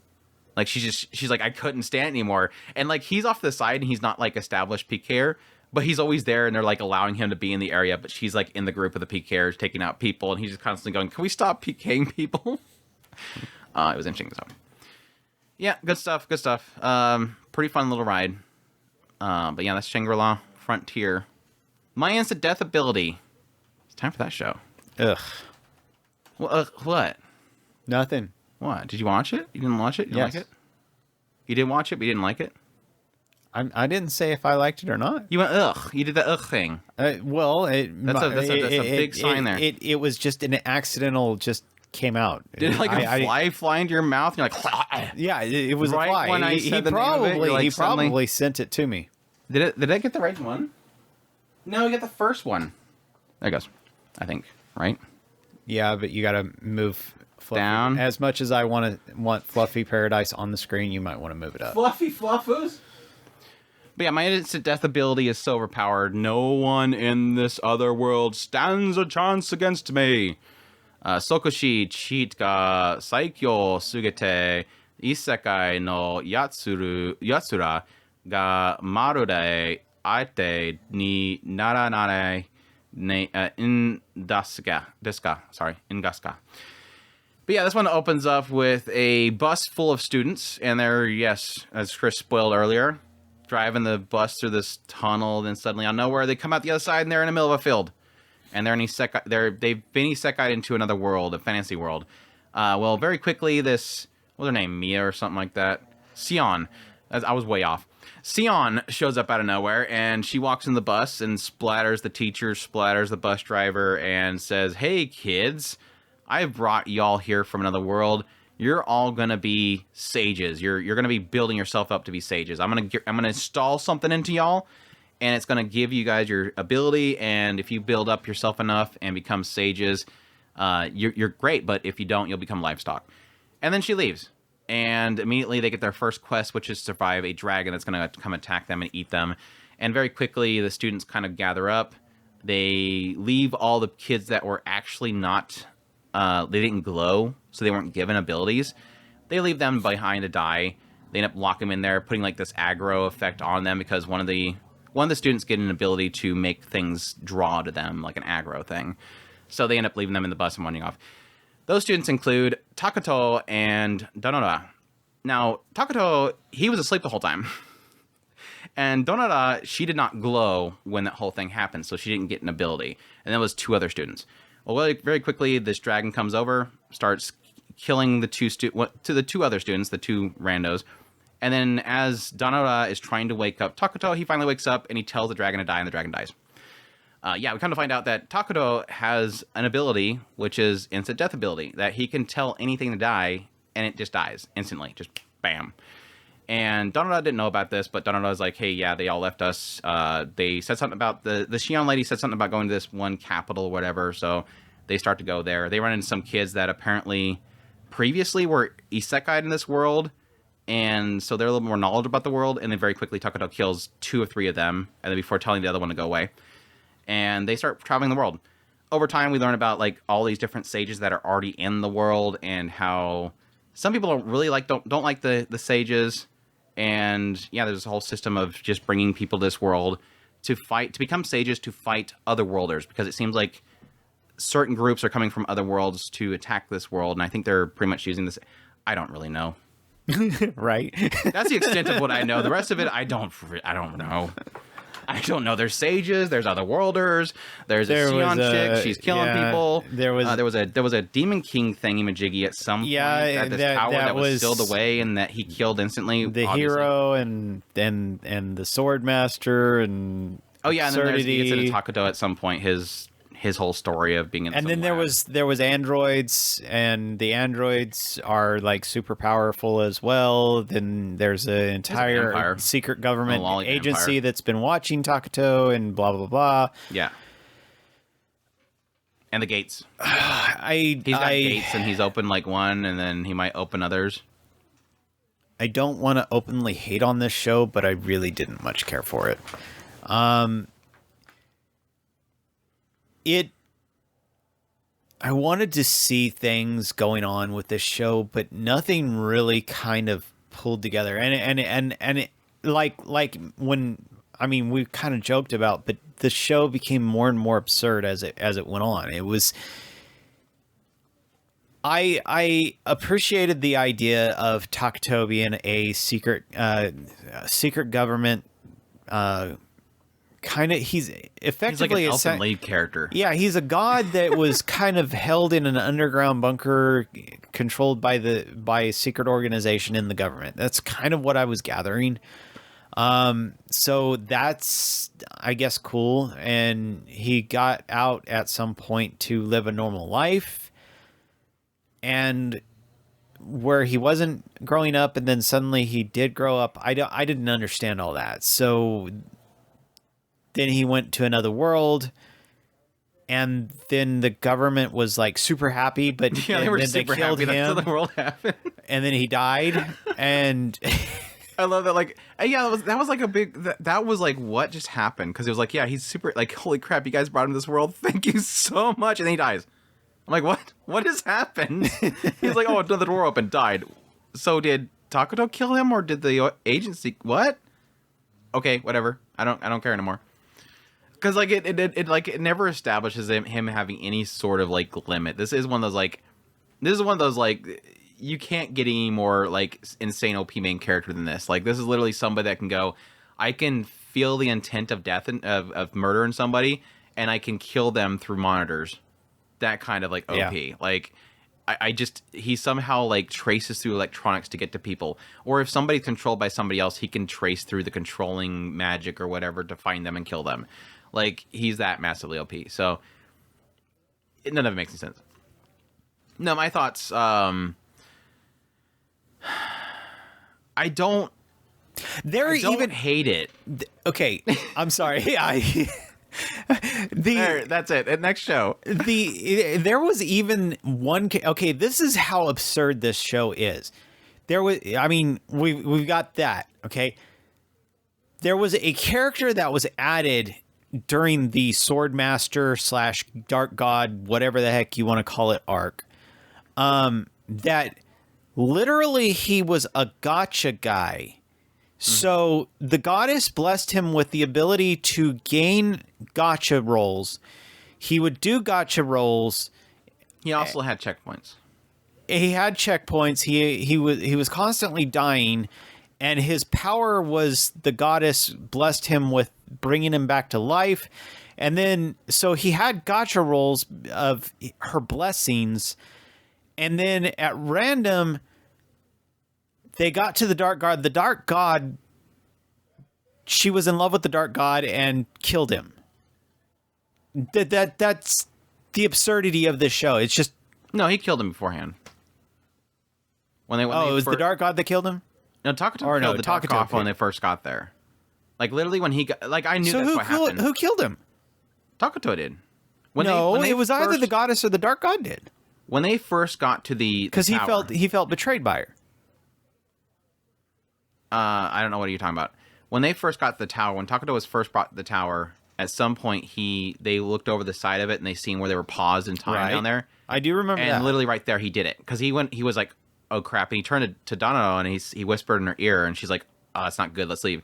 Like she's like I couldn't stand anymore, and like he's off to the side and he's not like established PKer, but he's always there and they're like allowing him to be in the area. But she's like in the group of the PKers taking out people, and he's just constantly going, "Can we stop PKing people?" It was interesting. So yeah, good stuff. Good stuff. Pretty fun little ride. But yeah, that's Shangri La Frontier. My instant death ability. It's time for that show. Ugh. Well, what? Nothing. What? Did you watch it? You didn't watch it? You didn't like it? You did watch it, but you didn't like it? I didn't say if I liked it or not. You went ugh. You did the ugh thing. Well, that's a big sign there. It was just an accidental. Just came out. Did like a fly fly into your mouth? And you're like, yeah, it was right a fly. When I said the probably name of it, like, he probably sent it to me. Did I get the right one? No, you got the first one. There it goes. I think, right? Yeah, but you got to move Fluffy. Down. As much as I want Fluffy Paradise on the screen, you might want to move it up. Fluffy Fluffos? But yeah, my instant death ability is so overpowered. No one in this other world stands a chance against me. Sokoshi cheat ga saikyo sugete isekai no yatsura ga marudai aite ni naranare in deska. Sorry, in gaska. But yeah, this one opens up with a bus full of students, and they're, yes, as Chris spoiled earlier, driving the bus through this tunnel, then suddenly out of nowhere, they come out the other side, and they're in the middle of a field. And they've been isekai'd into another world, a fantasy world. Well, very quickly, this, what's her name, Mia or something like that? Sion. I was way off. Sion shows up out of nowhere, and she walks in the bus and splatters the teacher, splatters the bus driver, and says, "Hey, kids, I've brought y'all here from another world. You're all gonna be sages. You're gonna be building yourself up to be sages. I'm gonna install something into y'all, and it's gonna give you guys your ability. And if you build up yourself enough and become sages, you're great. But if you don't, you'll become livestock." And then she leaves. And immediately they get their first quest, which is survive a dragon that's going to come attack them and eat them. And very quickly, the students kind of gather up. They leave all the kids that were actually not, they didn't glow, so they weren't given abilities. They leave them behind to die. They end up locking them in there, putting like this aggro effect on them because one of the students get an ability to make things draw to them, like an aggro thing. So they end up leaving them in the bus and running off. Those students include Takuto and Donora. Now, Takuto, he was asleep the whole time. And Donora, she did not glow when that whole thing happened, so she didn't get an ability. And that was two other students. Well, very quickly, this dragon comes over, starts killing the two other students, the two randos. And then as Donora is trying to wake up Takuto, he finally wakes up and he tells the dragon to die, and the dragon dies. We come to find out that Takuto has an ability, which is instant death ability, that he can tell anything to die, and it just dies instantly, just bam. And Donora didn't know about this, but Donora was like, "Hey, yeah, they all left us. They said something about the Shion lady said something about going to this one capital or whatever, so they start to go there. They run into some kids that apparently previously were isekai'd in this world, and so they're a little more knowledgeable about the world, and then very quickly Takuto kills 2 or 3 of them, and then before telling the other one to go away. And they start traveling the world. Over time, we learn about like all these different sages that are already in the world, and how some people don't really don't like the sages. And yeah, there's a whole system of just bringing people to this world to become sages, to fight other worlders, because it seems like certain groups are coming from other worlds to attack this world, and I think they're pretty much using this. I don't really know. Right. That's the extent of what I know. The rest of it, I don't know. I don't know. There's sages. There's other worlders. There's a Sion chick. She's killing people. There was a Demon King thingy-majiggy at some point. At this tower that was sealed away and that he killed instantly. The obviously. Hero and the Sword Master and oh yeah, and then he gets into Takuto at some point. His whole story of being in. And then lab. there was androids, and the androids are like super powerful as well. Then there's an entire secret government agency that's been watching Takuto and blah blah blah. Yeah. And the gates. He's got gates, and he's opened like one, and then he might open others. I don't want to openly hate on this show, but I really didn't much care for it. I wanted to see things going on with this show, but nothing really kind of pulled together. And it, like when, I mean, we kind of joked about, but the show became more and more absurd as it went on. It was, I appreciated the idea of Takuto being a secret government, he's effectively like an elfin lead character. Yeah, he's a god that was kind of held in an underground bunker controlled by a secret organization in the government. That's kind of what I was gathering. So that's, I guess, cool. And he got out at some point to live a normal life, and where he wasn't growing up, and then suddenly he did grow up. I didn't understand all that. So then he went to another world, and then the government was like super happy, but Yeah, they were then super killed happy that's him, how the world happened. and then he died, and I love that. Like, yeah, that was like a big. That was like what just happened, because it was like, yeah, he's super. Like, holy crap, you guys brought him to this world. Thank you so much, and then he dies. I'm like, what? What has happened? He's like, oh, another door opened, died. So did Takuto kill him, or did the agency? What? Okay, whatever. I don't care anymore. Because like it never establishes him having any sort of like limit. This is one of those like you can't get any more like insane OP main character than this. Like, this is literally somebody that can go, I can feel the intent of death and of murder in somebody, and I can kill them through monitors. That kind of like OP. Yeah. Like, I just, he somehow like traces through electronics to get to people. Or if somebody's controlled by somebody else, he can trace through the controlling magic or whatever to find them and kill them. Like, he's that massively OP. So none of it makes any sense. No, my thoughts. I don't even hate it. Okay, I'm sorry. That's it. Next show. There was even one. Okay, this is how absurd this show is. We've got that. Okay, there was a character that was added during the Swordmaster / Dark God, whatever the heck you want to call it, arc. That literally he was a gacha guy. So the goddess blessed him with the ability to gain gacha rolls. He would do gacha rolls. He also had checkpoints. He had checkpoints. He was constantly dying, and his power was the goddess blessed him with bringing him back to life. And then so he had gacha rolls of her blessings, and then at random they got to the Dark God. The Dark God, she was in love with the Dark God and killed him. That's the absurdity of this show. It's just... No, he killed him beforehand. When it was the Dark God that killed him? No, Takuto killed the Dark God when they first got there. Like, literally when he got... Like, I knew that's what happened. Who killed him? Takuto did. It was either the goddess or the Dark God did. When they first got to the Because he felt betrayed by her. I don't know what you're talking about. When they first got to the tower, when Takuto was first brought to the tower, at some point they looked over the side of it and they seen where they were paused in time down there. I do remember that. And literally right there he did it. Because he was like, oh crap, and he turned to Dono and he whispered in her ear and she's like, oh, it's not good, let's leave.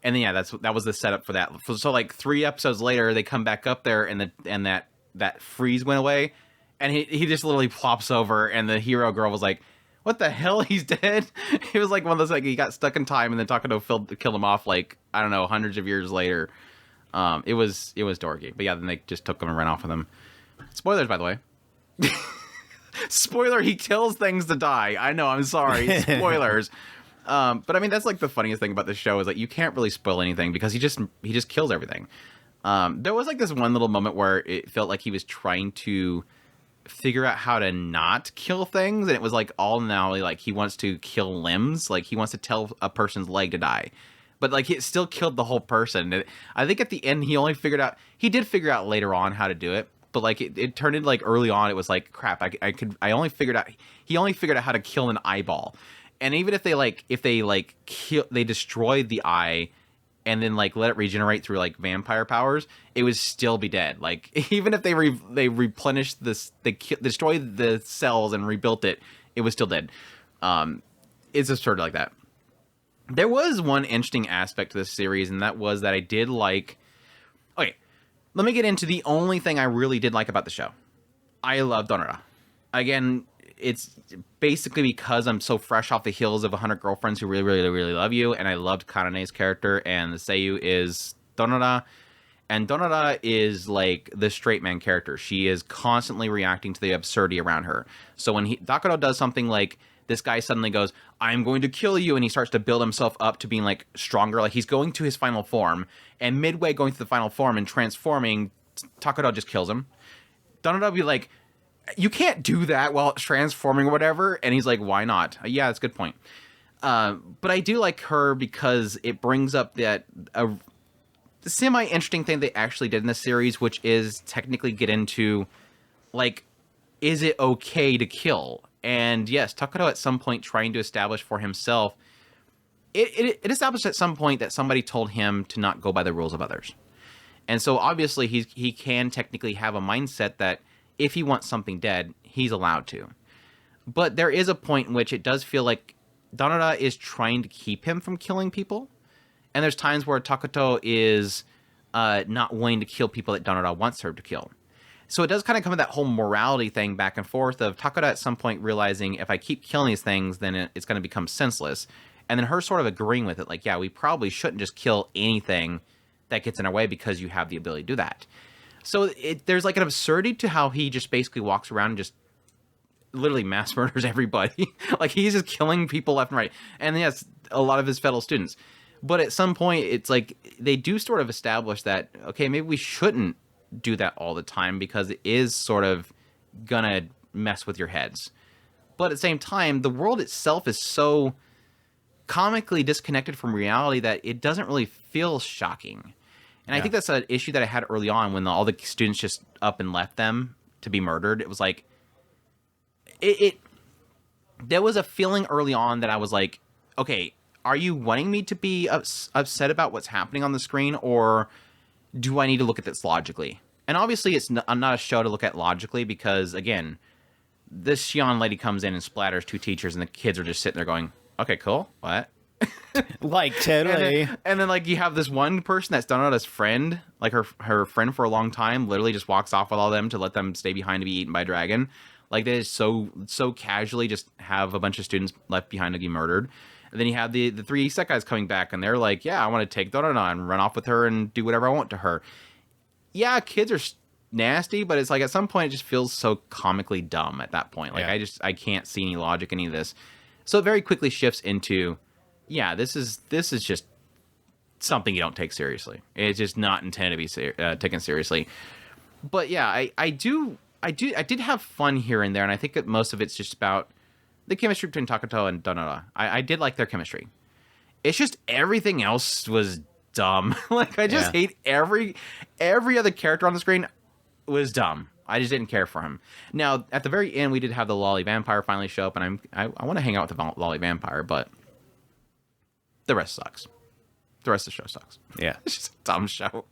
And then yeah, that was the setup for that. So like 3 episodes later they come back up there and that freeze went away and he just literally plops over and the hero girl was like, what the hell? He's dead. It was like one of those, like, he got stuck in time and then Takuto killed him off, like, I don't know, hundreds of years later. It was dorky. But yeah, then they just took him and ran off with him. Spoilers, by the way. Spoiler, he kills things to die. I know, I'm sorry. Spoilers. But I mean, that's like the funniest thing about this show is like you can't really spoil anything because he just kills everything. There was like this one little moment where it felt like he was trying to figure out how to not kill things, and it was like all now like he wants to kill limbs, like he wants to tell a person's leg to die, but like he still killed the whole person. I think at the end he did figure out later on how to do it, but like it turned into like early on it was like crap, he only figured out how to kill an eyeball. And even if they destroyed the eye and then like let it regenerate through like vampire powers, it would still be dead. Like even if they replenished this, they destroyed the cells and rebuilt it, it was still dead. It's absurd like that. There was one interesting aspect to this series, and that was that I did like... Okay, let me get into the only thing I really did like about the show. I love Donora. Again, it's basically because I'm so fresh off the heels of 100 Girlfriends Who Really, Really, Really Love You, and I loved Kanane's character, and the Seiyu is Donora. And Donora is like the straight man character. She is constantly reacting to the absurdity around her. So when Takuto does something like, this guy suddenly goes, I'm going to kill you, and he starts to build himself up to being like stronger, like he's going to his final form, and midway going to the final form and transforming, Takuto just kills him. Donora will be like, you can't do that while it's transforming or whatever. And he's like, why not? Yeah, that's a good point. But I do like her because it brings up that semi-interesting thing they actually did in this series, which is technically get into, like, is it okay to kill? And yes, Takato at some point trying to establish for himself, it established at some point that somebody told him to not go by the rules of others. And so obviously he can technically have a mindset that if he wants something dead, he's allowed to. But there is a point in which it does feel like Danora is trying to keep him from killing people. And there's times where Takato is not willing to kill people that Danora wants her to kill. So it does kind of come to that whole morality thing back and forth of Takato at some point realizing if I keep killing these things, then it's going to become senseless. And then her sort of agreeing with it, like, yeah, we probably shouldn't just kill anything that gets in our way because you have the ability to do that. So there's like an absurdity to how he just basically walks around and just literally mass murders everybody. Like, he's just killing people left and right. And yes, a lot of his fellow students. But at some point, it's like they do sort of establish that, okay, maybe we shouldn't do that all the time because it is sort of gonna mess with your heads. But at the same time, the world itself is so comically disconnected from reality that it doesn't really feel shocking. And I think that's an issue that I had early on when all the students just up and left them to be murdered. It was like, there was a feeling early on that I was like, okay, are you wanting me to be upset about what's happening on the screen, or do I need to look at this logically? And obviously, I'm not a show to look at logically because, again, this Shion lady comes in and splatters 2 teachers, and the kids are just sitting there going, okay, cool, what? Like, totally. And then, like, you have this one person that's done it as friend, like her friend for a long time, literally just walks off with all them to let them stay behind to be eaten by a dragon. Like, they just so casually just have a bunch of students left behind to be murdered. And then you have the 3 Isekais coming back, and they're like, yeah, I want to take Dorona and run off with her and do whatever I want to her. Yeah, kids are nasty, but it's like at some point it just feels so comically dumb at that point. Like, I can't see any logic in any of this. So it very quickly shifts into, yeah, this is just something you don't take seriously. It's just not intended to be taken seriously. But yeah, I did have fun here and there, and I think that most of it's just about the chemistry between Takato and Donora. I did like their chemistry. It's just everything else was dumb. Like, I just hate every other character on the screen was dumb. I just didn't care for him. Now, at the very end, we did have the Lolly Vampire finally show up, and I want to hang out with the Lolly Vampire, but the rest sucks. The rest of the show sucks. Yeah. It's just a dumb show.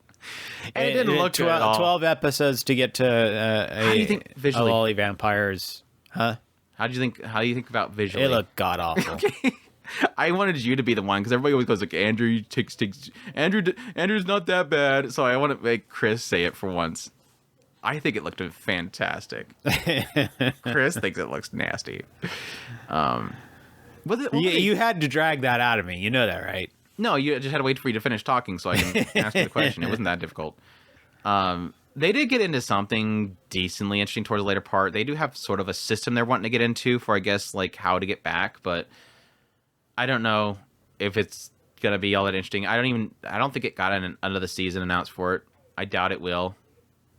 And it didn't look good at all. 12 episodes to get to How do you think visually? a Lolly Vampires. Huh? How do you think about visually? It looked god-awful. Okay. I wanted you to be the one, because everybody always goes like, Andrew takes Andrew's not that bad. So I want to make Chris say it for once. I think it looked fantastic. Chris thinks it looks nasty. You had to drag that out of me. You know that, right? No, you just had to wait for you to finish talking so I can ask you the question. It wasn't that difficult. They did get into something decently interesting towards the later part. They do have sort of a system they're wanting to get into for, I guess, like how to get back, but I don't know if it's gonna be all that interesting. I don't think it got an end of the season announced for it. I doubt it will.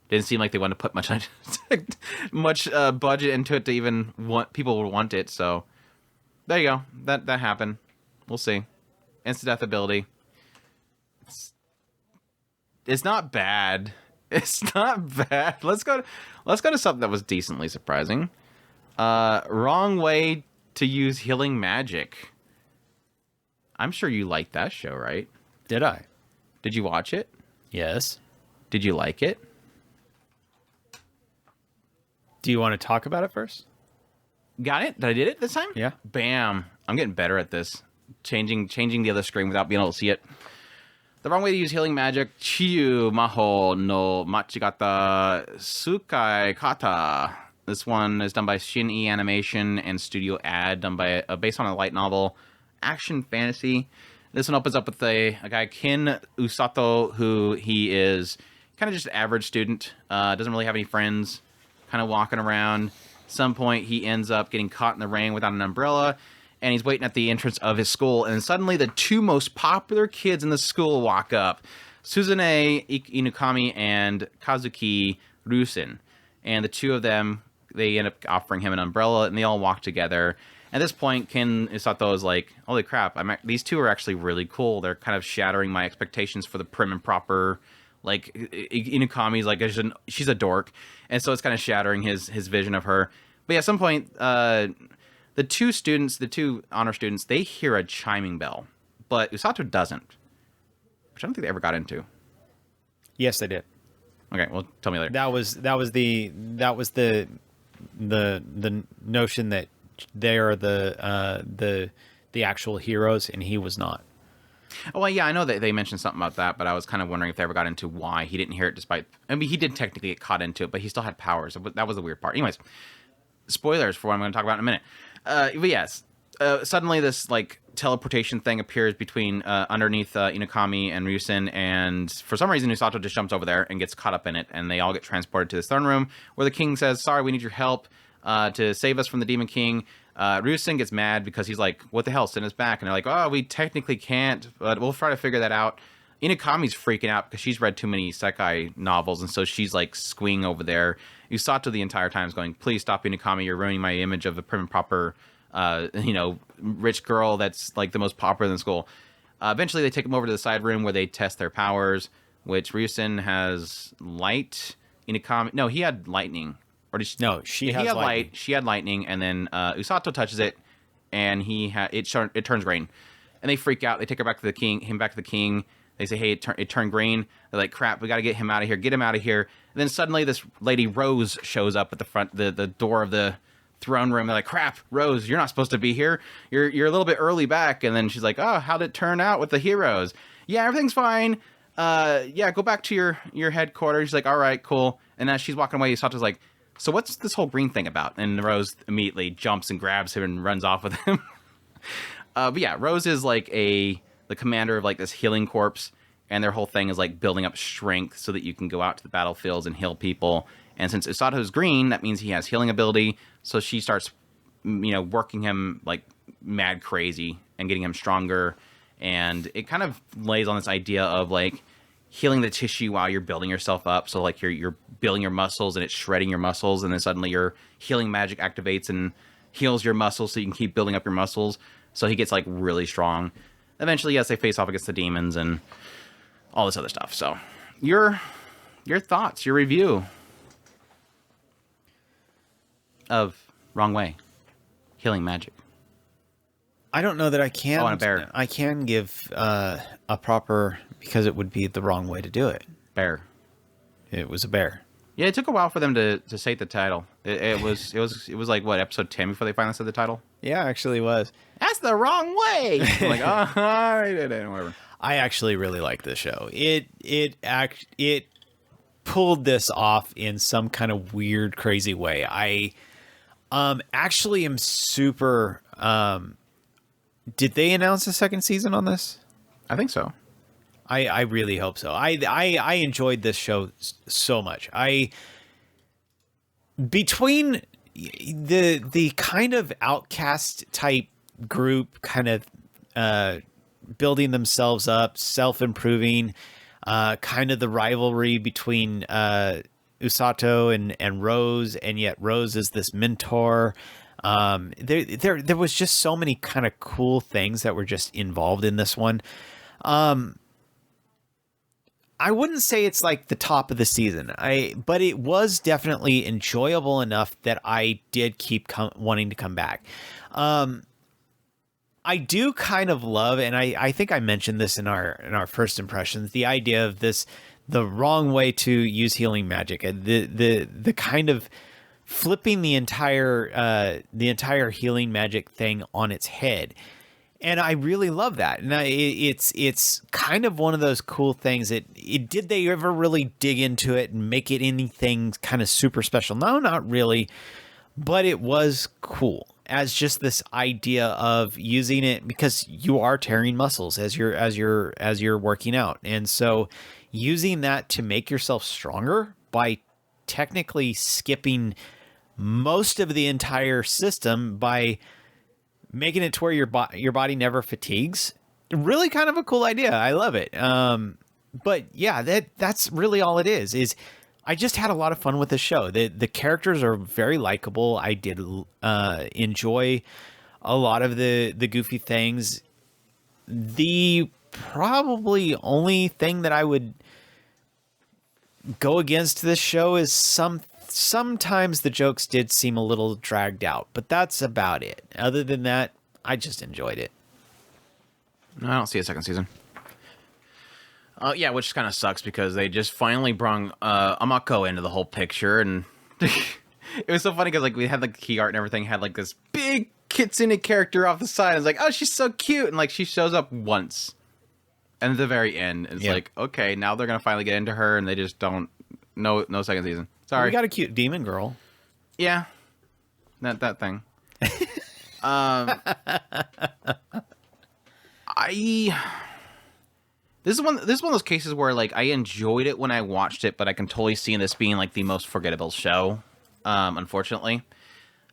Didn't seem like they wanted to put much budget into it to even want people would want it. So there you go. That happened. We'll see. Instant death ability. It's not bad. It's not bad. Let's go to something that was decently surprising. Wrong way to use healing magic. I'm sure you liked that show, right? Did I? Did you watch it? Yes. Did you like it? Do you want to talk about it first? Got it? Did I did it this time? Yeah. Bam. I'm getting better at this. Changing the other screen without being able to see it. The wrong way to use healing magic. Chiyu Maho no Machigata Sukai Kata. This one is done by Shin-E Animation and Studio Ad, done by based on a light novel, action fantasy. This one opens up with a guy, Kin Usato, who he is kind of just an average student. Doesn't really have any friends. Kind of walking around. At some point, he ends up getting caught in the rain without an umbrella, and he's waiting at the entrance of his school, and suddenly the 2 most popular kids in the school walk up. Suzune Inukami and Kazuki Rusin. And the 2 of them they end up offering him an umbrella, and they all walk together. At this point, Ken Isato is like, holy crap, these two are actually really cool. They're kind of shattering my expectations for the prim and proper. Like, Inukami's like, she's a dork. And so it's kind of shattering his vision of her. But yeah, at some point, the two honor students, they hear a chiming bell. But Usato doesn't. Which I don't think they ever got into. Yes, they did. Okay, well, tell me later. That was the notion that they are the actual heroes, and he was not. Oh, well, yeah, I know that they mentioned something about that, but I was kind of wondering if they ever got into why he didn't hear it despite... I mean, he did technically get caught into it, but he still had powers. That was the weird part. Anyways, spoilers for what I'm going to talk about in a minute. But yes, suddenly this, like, teleportation thing appears between underneath Inukami and Ryusen, and for some reason Usato just jumps over there and gets caught up in it, and they all get transported to this throne room where the king says, sorry, we need your help to save us from the Demon King. Ryusen gets mad because he's like, what the hell, send us back. And they're like, oh, we technically can't, but we'll try to figure that out. Inukami's freaking out because she's read too many Isekai novels, and so she's like squeeing over there. Usato the entire time is going, please stop, Inukami, you're ruining my image of a prim and proper rich girl that's like the most popular in the school. Eventually they take him over to the side room where they test their powers, which Ryusen has light. Inukami, no, he had lightning. Or did she, no, he had lightning. Light. She had lightning, and then Usato touches it, and it turns green, and they freak out. They take him back to the king. They say, hey, it turned green. They're like, crap, we got to get him out of here. Get him out of here. And then suddenly this lady Rose shows up at the front, the door of the throne room. They're like, crap, Rose, you're not supposed to be here. You're a little bit early back. And then she's like, oh, how'd it turn out with the heroes? Yeah, everything's fine. Yeah, go back to your headquarters. She's like, all right, cool. And as she's walking away, Usato's like, so what's this whole green thing about? And Rose immediately jumps and grabs him and runs off with him. But yeah, Rose is like the commander of like this healing corps, and their whole thing is like building up strength so that you can go out to the battlefields and heal people. And since Usato's green, that means he has healing ability. So she starts, working him like mad crazy and getting him stronger. And it kind of lays on this idea of like healing the tissue while you're building yourself up. So like you're building your muscles and it's shredding your muscles, and then suddenly your healing magic activates and heals your muscles so you can keep building up your muscles. So he gets like really strong. Eventually, yes, they face off against the demons and all this other stuff. So your thoughts, your review of Wrong Way, healing magic. I don't know that I can. Oh, and a bear. I can give a proper, because it would be the wrong way to do it. Bear. It was a bear. Yeah, it took a while for them to say the title. It was like what, episode 10 before they finally said the title. Yeah, actually was. That's the wrong way. I'm like, whatever. I actually really like this show. It pulled this off in some kind of weird, crazy way. I actually am super. Did they announce a second season on this? I think so. I really hope so. I enjoyed this show so much. Between the kind of outcast type group, kind of building themselves up, self-improving, kind of the rivalry between Usato and Rose, and yet Rose is this mentor. There was just so many kind of cool things that were just involved in this one. I wouldn't say it's like the top of the season, but it was definitely enjoyable enough that I did keep wanting to come back. I do kind of love, and I think I mentioned this in our first impressions, the idea of the wrong way to use healing magic, the kind of flipping the entire healing magic thing on its head. And I really love that. And it's kind of one of those cool things that did they ever really dig into it and make it anything kind of super special? No, not really. But it was cool as just this idea of using it, because you are tearing muscles as you're working out. And so using that to make yourself stronger by technically skipping most of the entire system by making it to where your body never fatigues. Really kind of a cool idea. I love it. But yeah, that's really all it is I just had a lot of fun with the show. The characters are very likable. I did enjoy a lot of the goofy things. The probably only thing that I would go against this show is sometimes the jokes did seem a little dragged out, but that's about it. Other than that, I just enjoyed it. No, I don't see a second season. Yeah, which kind of sucks because they just finally brung Amako into the whole picture, and it was so funny because like we had like key art and everything had like this big kitsune character off the side. It's like, oh, she's so cute, and like she shows up once, and at the very end, it's like, okay, now they're gonna finally get into her, and they just don't. No second season. Sorry, we got a cute demon girl. Yeah, that thing. This is one of those cases where like I enjoyed it when I watched it, but I can totally see this being like the most forgettable show, unfortunately.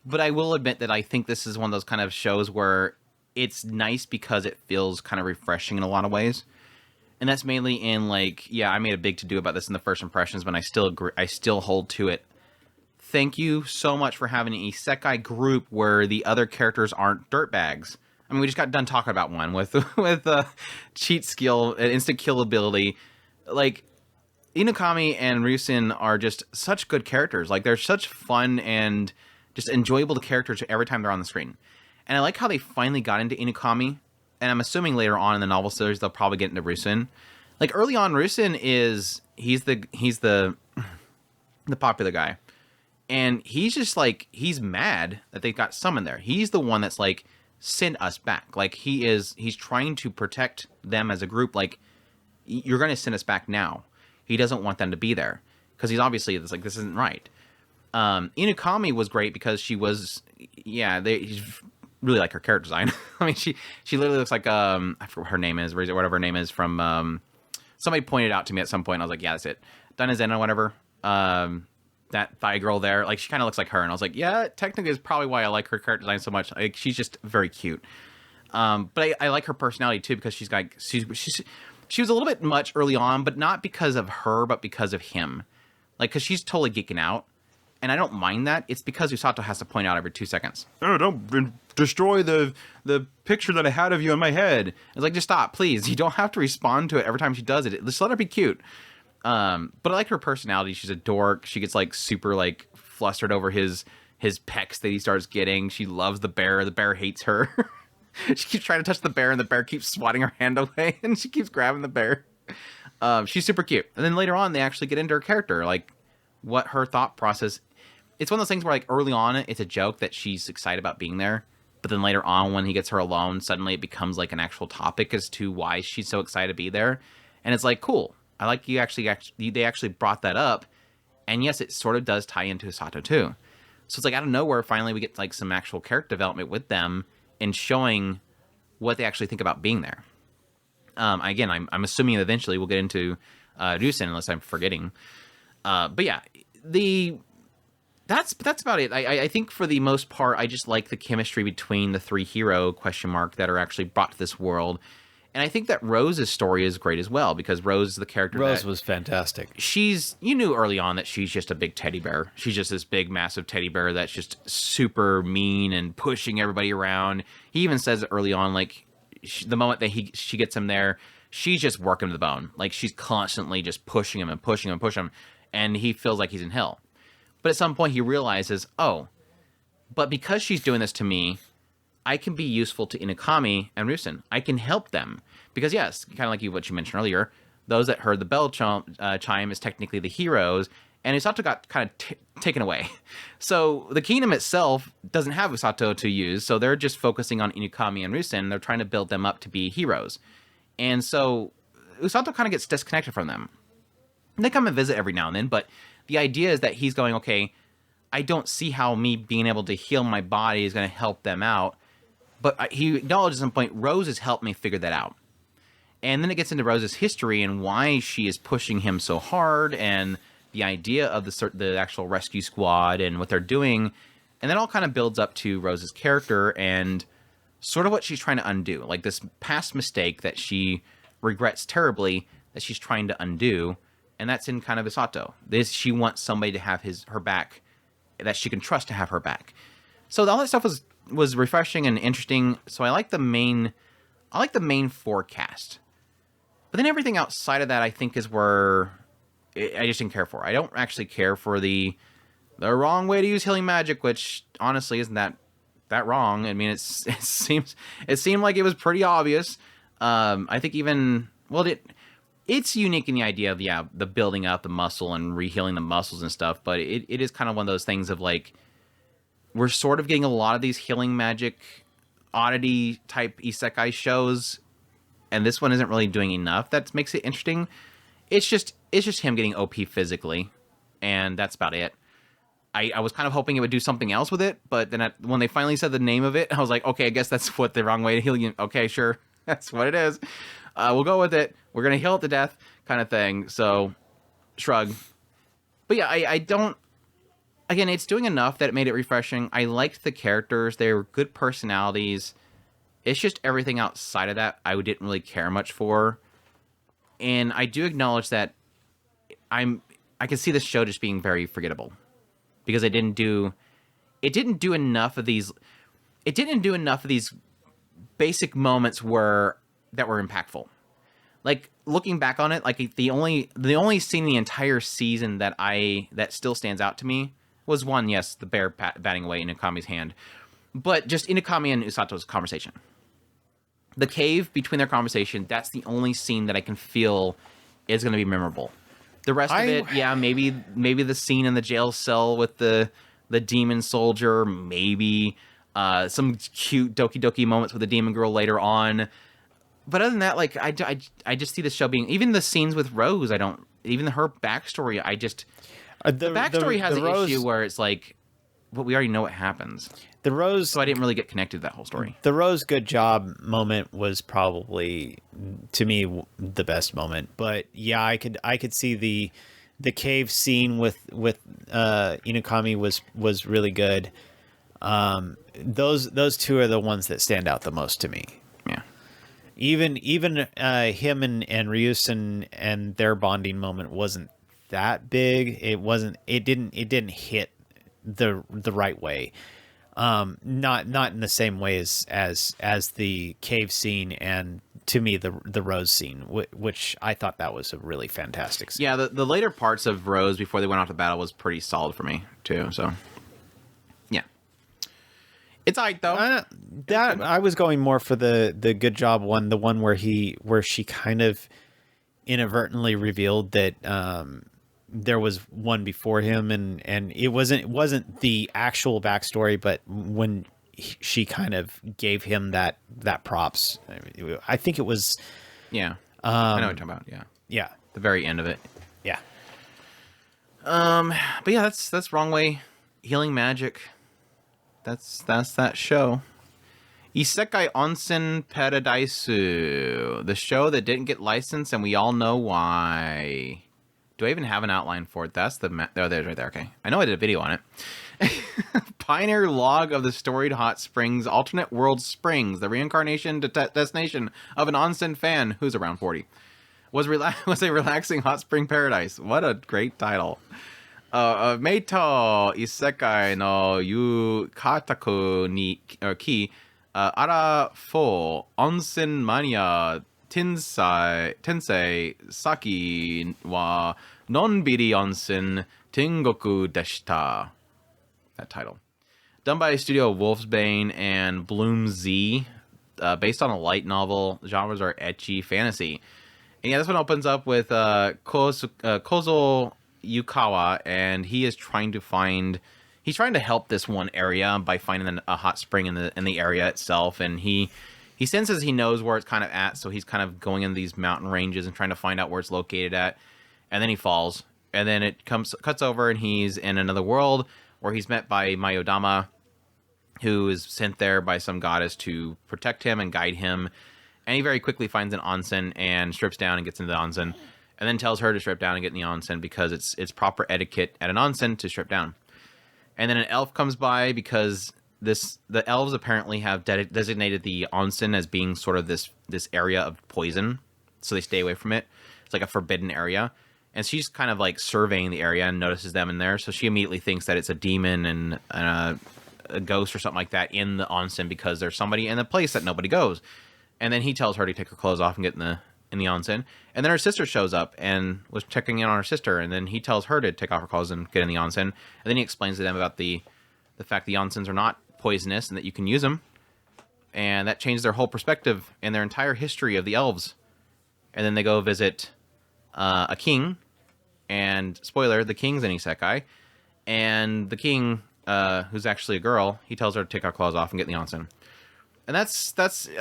But I will admit that I think this is one of those kind of shows where it's nice because it feels kind of refreshing in a lot of ways. And that's mainly in like, yeah, I made a big to-do about this in the first impressions, but I still agree, I still hold to it. Thank you so much for having an isekai group where the other characters aren't dirtbags. I mean, we just got done talking about one with cheat skill and instant kill ability. Like, Inukami and Ryusen are just such good characters. Like, they're such fun and just enjoyable characters every time they're on the screen. And I like how they finally got into Inukami. And I'm assuming later on in the novel series they'll probably get into Ryusen. Like, early on, Ryusen he's the popular guy. And he's just like, he's mad that they got summoned there. He's the one that's like, send us back. Like, he's trying to protect them as a group. Like, you're going to send us back now. He doesn't want them to be there because he's obviously it's like, this isn't right. Inukami was great because she was, he's really like her character design. I mean, she literally looks like I forget what her name is, or whatever her name is from somebody pointed out to me at some point. And I was like, yeah, that's it. Danazen or whatever. That thigh girl there, like, she kind of looks like her, and I was like, yeah, technically is probably why I like her character design so much. Like, she's just very cute. But I like her personality too because she's like she was a little bit much early on, but not because of her, but because of him. Like, because she's totally geeking out, and I don't mind that. It's because Usato has to point out every 2 seconds. Oh, don't destroy the picture that I had of you in my head. It's like, just stop, please. You don't have to respond to it every time she does it. Just let her be cute. But I like her personality. She's a dork. She gets like super like flustered over his pecs that he starts getting. She loves the bear. The bear hates her. She keeps trying to touch the bear, and the bear keeps swatting her hand away, and she keeps grabbing the bear. She's super cute. And then later on, they actually get into her character, like what her thought process. It's one of those things where like early on, it's a joke that she's excited about being there. But then later on, when he gets her alone, suddenly it becomes like an actual topic as to why she's so excited to be there. And it's like, cool. I like they actually brought that up, and yes, it sort of does tie into Hisato too. So it's like out of nowhere, finally we get like some actual character development with them and showing what they actually think about being there. Again, I'm assuming eventually we'll get into Ryusen unless I'm forgetting. But yeah, that's about it. I think for the most part, I just like the chemistry between the three hero ? That are actually brought to this world. And I think that Rose's story is great as well, because Rose is the character Rose was fantastic. You knew early on that she's just a big teddy bear. She's just this big, massive teddy bear that's just super mean and pushing everybody around. He even says early on, like, the moment that she gets him there, she's just working to the bone. Like, she's constantly just pushing him and pushing him and pushing him, and he feels like he's in hell. But at some point he realizes, oh, but because she's doing this to me, I can be useful to Inukami and Ryusen. I can help them. Because yes, kind of like what you mentioned earlier, those that heard the bell chime is technically the heroes, and Usato got kind of taken away. So the kingdom itself doesn't have Usato to use, so they're just focusing on Inukami and Ryusen. They're trying to build them up to be heroes. And so Usato kind of gets disconnected from them. And they come and visit every now and then, but the idea is that he's going, okay, I don't see how me being able to heal my body is going to help them out. But he acknowledges at some point, Rose has helped me figure that out. And then it gets into Rose's history and why she is pushing him so hard, and the idea of the actual rescue squad and what they're doing. And that all kind of builds up to Rose's character and sort of what she's trying to undo. Like this past mistake that she regrets terribly that she's trying to undo. and that's in kind of Isato. She wants somebody to have her back, that she can trust to have her back. So all that stuff was refreshing and interesting. So I like the main forecast. But then everything outside of that, I think, is where I just didn't care for. I don't actually care for the wrong way to use healing magic, which honestly isn't that wrong. I mean, it seemed like it was pretty obvious. I think it's unique in the idea of the building out the muscle and rehealing the muscles and stuff. But it is kind of one of those things of like, we're sort of getting a lot of these healing magic oddity type isekai shows, and this one isn't really doing enough. That makes it interesting. It's just him getting OP physically, and that's about it. I was kind of hoping it would do something else with it, but then when they finally said the name of it, I was like, okay, I guess that's what the wrong way to heal you. Okay, sure, that's what it is. We'll go with it. We're gonna heal it to death, kind of thing. So, shrug. But yeah, I don't. Again, it's doing enough that it made it refreshing. I liked the characters; they were good personalities. It's just everything outside of that I didn't really care much for. And I do acknowledge that I can see this show just being very forgettable because it didn't do enough of these basic moments that were impactful. Like looking back on it, like the only scene in the entire season that still stands out to me was one, yes, the bear batting away Inukami's hand, but just Inukami and Usato's conversation. The cave between their conversation, that's the only scene that I can feel is going to be memorable. The rest of it, yeah, maybe the scene in the jail cell with the demon soldier, maybe some cute Doki Doki moments with the demon girl later on. But other than that, like I just see the show being, even the scenes with Rose, even her backstory, the backstory has an issue where it's like, well, we already know what happens. So I didn't really get connected to that whole story. The Rose good job moment was probably, to me, the best moment. But yeah, I could see the cave scene with Inukami was really good. Those two are the ones that stand out the most to me. Yeah. Even him and Ryusen and their bonding moment wasn't that big. It didn't hit the right way. Not in the same way as the cave scene, and to me the Rose scene, which I thought that was a really fantastic scene. Yeah, the later parts of Rose before they went off to battle was pretty solid for me too. So yeah, it's alright though. I was going more for the good job one, the one where she kind of inadvertently revealed that there was one before him, and it wasn't the actual backstory, but when she kind of gave him that props, I think it was. Yeah, I know what you're talking about. Yeah, the very end of it. Yeah. But yeah, that's wrong way healing magic. That's that show. Isekai Onsen Paradaisu, the show that didn't get licensed, and we all know why. Do I even have an outline for it? That's there's right there. Okay. I know I did a video on it. Pioneer log of the storied hot springs, alternate world springs, the reincarnation destination of an onsen fan who's around 40. Was a relaxing hot spring paradise. What a great title. Meito isekai no yukataku ni ki ara fo onsen mania Tensei Saki wa Nonbiri Onsen Tengoku deshita. That title. Done by Studio Wolfsbane and Bloom Z. Based on a light novel. Genres are ecchi fantasy. And yeah, this one opens up with Kozo Yukawa, and he is trying to help this one area by finding a hot spring in the area itself, and he senses he knows where it's kind of at, so he's kind of going in these mountain ranges and trying to find out where it's located at. And then he falls. And then it cuts over, and he's in another world where he's met by Mayodama, who is sent there by some goddess to protect him and guide him. And he very quickly finds an onsen and strips down and gets into the onsen. And then tells her to strip down and get in the onsen because it's proper etiquette at an onsen to strip down. And then an elf comes by because the elves apparently have designated the onsen as being sort of this area of poison, so they stay away from it. It's like a forbidden area, And she's kind of like surveying the area and notices them in there. So she immediately thinks that it's a demon and a ghost or something like that in the onsen because there's somebody in the place that nobody goes. And then he tells her to take her clothes off and get in the onsen. And then her sister shows up and was checking in on her sister. And then he tells her to take off her clothes and get in the onsen. And then he explains to them about the fact the onsens are not poisonous and that you can use them. And that changed their whole perspective and their entire history of the elves. And then they go visit a king. And spoiler, the king's an isekai. And the king, who's actually a girl, he tells her to take her clothes off and get in the onsen. And that's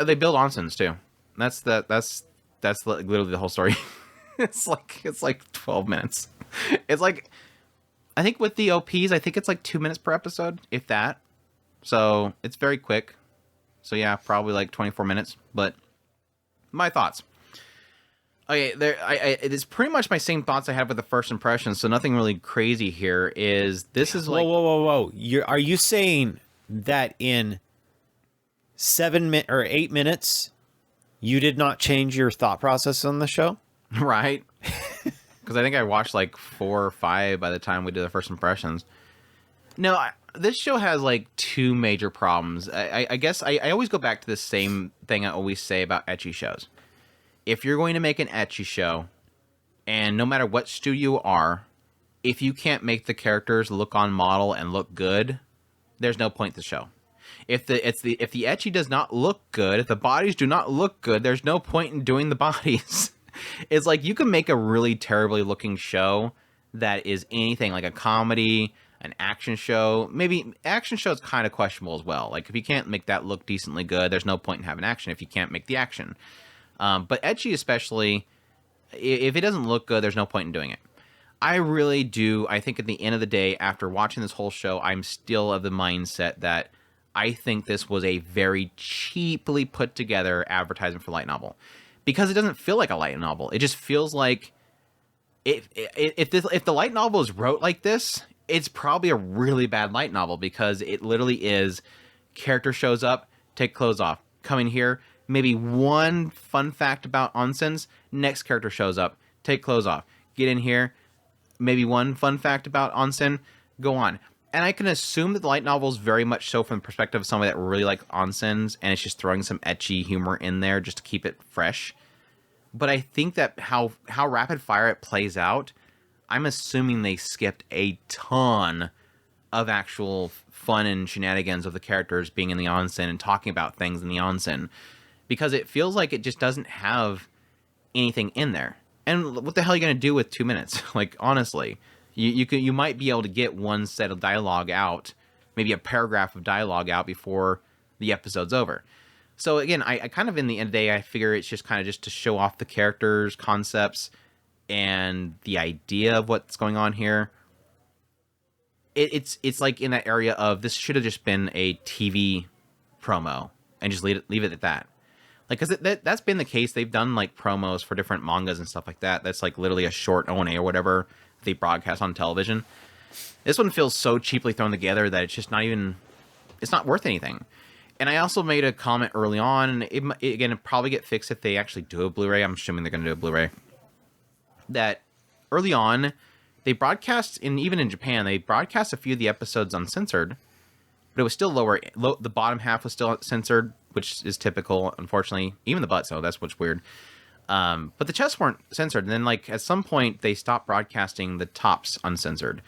they build onsens too. That's literally the whole story. it's like 12 minutes. It's like, I think with the OPs, I think it's like 2 minutes per episode, if that. So it's very quick. So yeah, probably like 24 minutes. But my thoughts. Okay, it's pretty much my same thoughts I had with the first impression. So nothing really crazy here. This is like whoa. Are you saying that in 8 minutes you did not change your thought process on the show? Right. Because I think I watched like 4 or 5 by the time we did the first impressions. No, this show has like 2 major problems. I guess I always go back to the same thing I always say about ecchi shows. If you're going to make an ecchi show, and no matter what studio you are, if you can't make the characters look on model and look good, there's no point to the show. If the ecchi does not look good, if the bodies do not look good, there's no point in doing the bodies. It's like you can make a really terribly looking show that is anything like a comedy, an action show. Maybe action show is kind of questionable as well. Like if you can't make that look decently good, there's no point in having action if you can't make the action. But ecchi especially, if it doesn't look good, there's no point in doing it. I really do. I think at the end of the day, after watching this whole show, I'm still of the mindset that I think this was a very cheaply put together advertisement for light novel. Because it doesn't feel like a light novel. It just feels like if the light novel is wrote like this, it's probably a really bad light novel because it literally is character shows up, take clothes off, come in here, maybe one fun fact about onsens, next character shows up, take clothes off, get in here, maybe one fun fact about onsen, go on. And I can assume that the light novel is very much so from the perspective of somebody that really likes onsens, and it's just throwing some ecchi humor in there just to keep it fresh. But I think that how rapid fire it plays out, I'm assuming they skipped a ton of actual fun and shenanigans of the characters being in the onsen and talking about things in the onsen. Because it feels like it just doesn't have anything in there. And what the hell are you going to do with 2 minutes? Like, honestly, you might be able to get one set of dialogue out, maybe a paragraph of dialogue out before the episode's over. So again, I kind of, in the end of the day, I figure it's just kind of just to show off the characters, concepts, and the idea of what's going on here. It's like in that area of this should have just been a TV promo and just leave it at that. Like, because that's been the case. They've done, like, promos for different mangas and stuff like that. That's, like, literally a short ONA or whatever they broadcast on television. This one feels so cheaply thrown together that it's just not even... It's not worth anything. And I also made a comment early on, and it'll probably get fixed if they actually do a Blu-ray. I'm assuming they're going to do a Blu-ray. That early on, they broadcast, even in Japan, they broadcast a few of the episodes uncensored, but it was still lower. The bottom half was still censored, which is typical, unfortunately. Even the butt, so that's what's weird. But the chests weren't censored. And then, like, at some point, they stopped broadcasting the tops uncensored.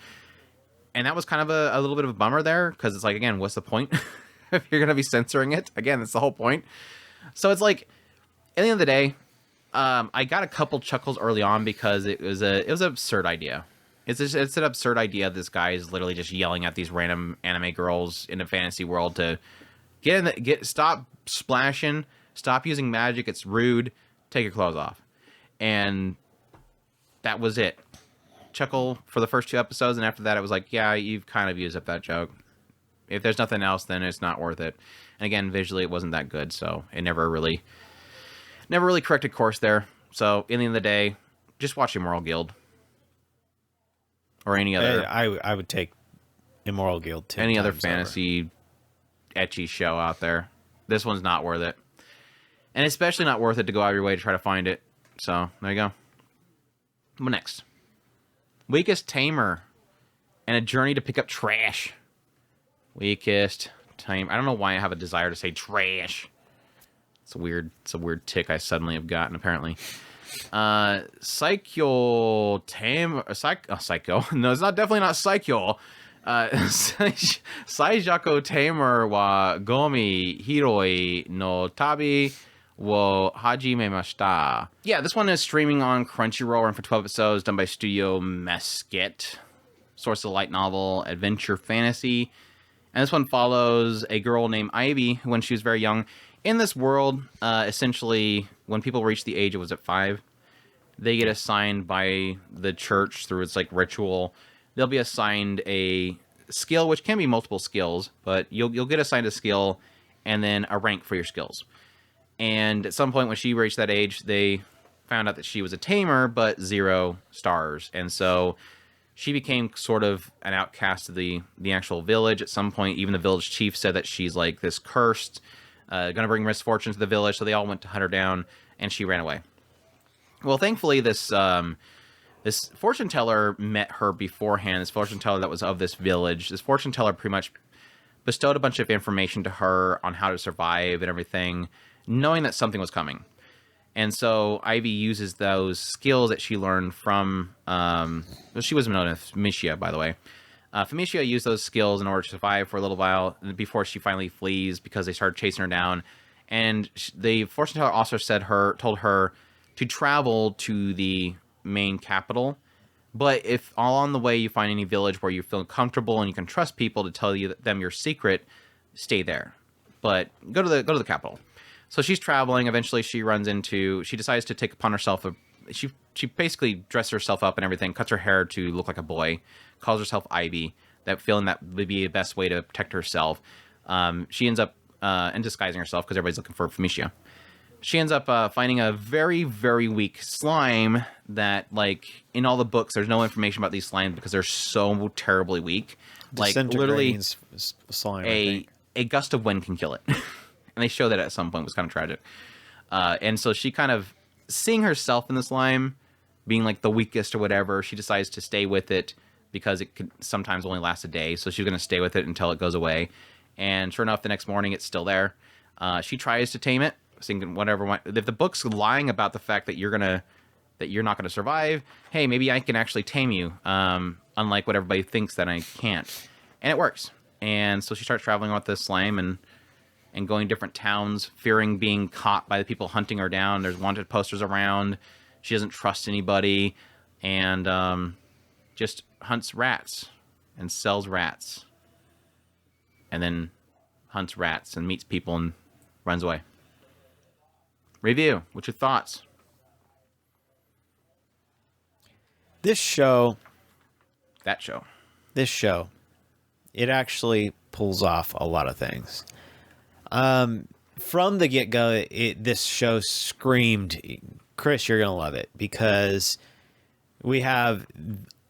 And that was kind of a little bit of a bummer there, because it's like, again, what's the point? If you're going to be censoring it? Again, that's the whole point. So it's like, at the end of the day, I got a couple chuckles early on because it was an absurd idea. It's an absurd idea. This guy is literally just yelling at these random anime girls in a fantasy world to stop splashing, stop using magic. It's rude. Take your clothes off. And that was it. Chuckle for the first 2 episodes, and after that, it was like, yeah, you've kind of used up that joke. If there's nothing else, then it's not worth it. And again, visually, it wasn't that good, so it never really corrected course there. So, in the end of the day, just watch Immoral Guild. Or any other... I would take Immoral Guild 10 any other times fantasy ecchi show out there. This one's not worth it. And especially not worth it to go out of your way to try to find it. So, there you go. What next? Weakest Tamer and a journey to pick up trash. Weakest Tamer. I don't know why I have a desire to say trash. It's a weird tick I suddenly have gotten, apparently. Psycho Tamer. Psycho. No, it's definitely not Psycho. Saijako Tamer wa Gomi Hiroi no Tabi wo hajimemashita. Yeah, this one is streaming on Crunchyroll, run for 12 episodes, done by Studio Mesquite. Source of light novel, adventure fantasy. And this one follows a girl named Ivy when she was very young. In this world, essentially, when people reach the age of, 5? They get assigned by the church through its, ritual. They'll be assigned a skill, which can be multiple skills, but you'll get assigned a skill and then a rank for your skills. And at some point when she reached that age, they found out that she was a tamer, but 0 stars. And so she became sort of an outcast of the actual village. At some point, even the village chief said that she's like this cursed, going to bring misfortune to the village. So they all went to hunt her down, and she ran away. Well, thankfully, this fortune teller met her beforehand. This fortune teller that was of this village. This fortune teller pretty much bestowed a bunch of information to her on how to survive and everything, knowing that something was coming. And so Ivy uses those skills that she learned from, she was known as Famicia, by the way. Famicia used those skills in order to survive for a little while before she finally flees because they started chasing her down. And the fortune teller also told her to travel to the main capital. But if along the way you find any village where you feel comfortable and you can trust people to tell them your secret, stay there. But go to the capital. So she's traveling. Eventually, she decides to take upon herself she basically dresses herself up and everything, cuts her hair to look like a boy, calls herself Ivy. Feeling that would be the best way to protect herself. She ends up disguising herself because everybody's looking for Famicia. She ends up finding a very, very weak slime that, in all the books, there's no information about these slimes because they're so terribly weak. Literally, slime, a gust of wind can kill it. And they show that at some point. It was kind of tragic. And so she kind of, seeing herself in the slime, being the weakest or whatever, she decides to stay with it because it could sometimes only last a day. So she's going to stay with it until it goes away. And sure enough, the next morning, it's still there. She tries to tame it, thinking whatever. If the book's lying about the fact that you're not going to survive, hey, maybe I can actually tame you, unlike what everybody thinks that I can't. And it works. And so she starts traveling with this slime and going different towns, fearing being caught by the people hunting her down. There's wanted posters around. She doesn't trust anybody, and just hunts rats and sells rats. And then hunts rats and meets people and runs away. Review. What's your thoughts? This show, it actually pulls off a lot of things. From the get-go, this show screamed, Chris, you're going to love it, because we have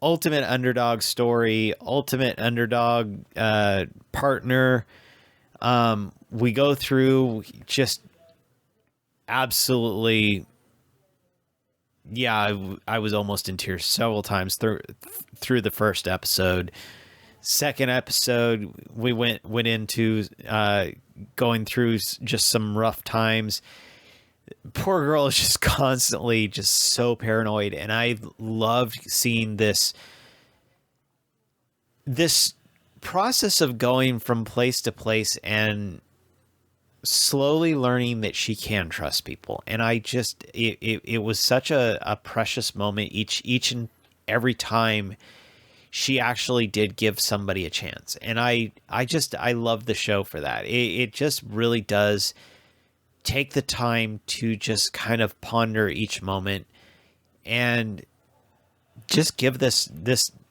ultimate underdog story, ultimate underdog partner. We go through just absolutely, I was almost in tears several times through the first episode. Second episode, we went into going through just some rough times. Poor girl is just constantly just so paranoid, and I loved seeing this process of going from place to place and slowly learning that she can trust people. And I just it was such a precious moment each and every time she actually did give somebody a chance. And I love the show for that. It just really does take the time to just kind of ponder each moment and just give this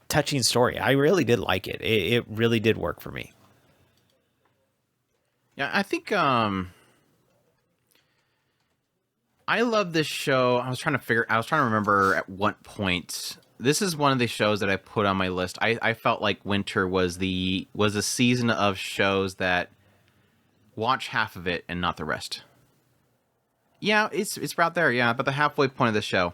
touching story. I really did like it. It really did work for me. Yeah, I think I love this show. I was trying to remember at what point. This is one of the shows that I put on my list. I felt like winter was a season of shows that watch half of it and not the rest. Yeah, it's about there. Yeah, about the halfway point of the show.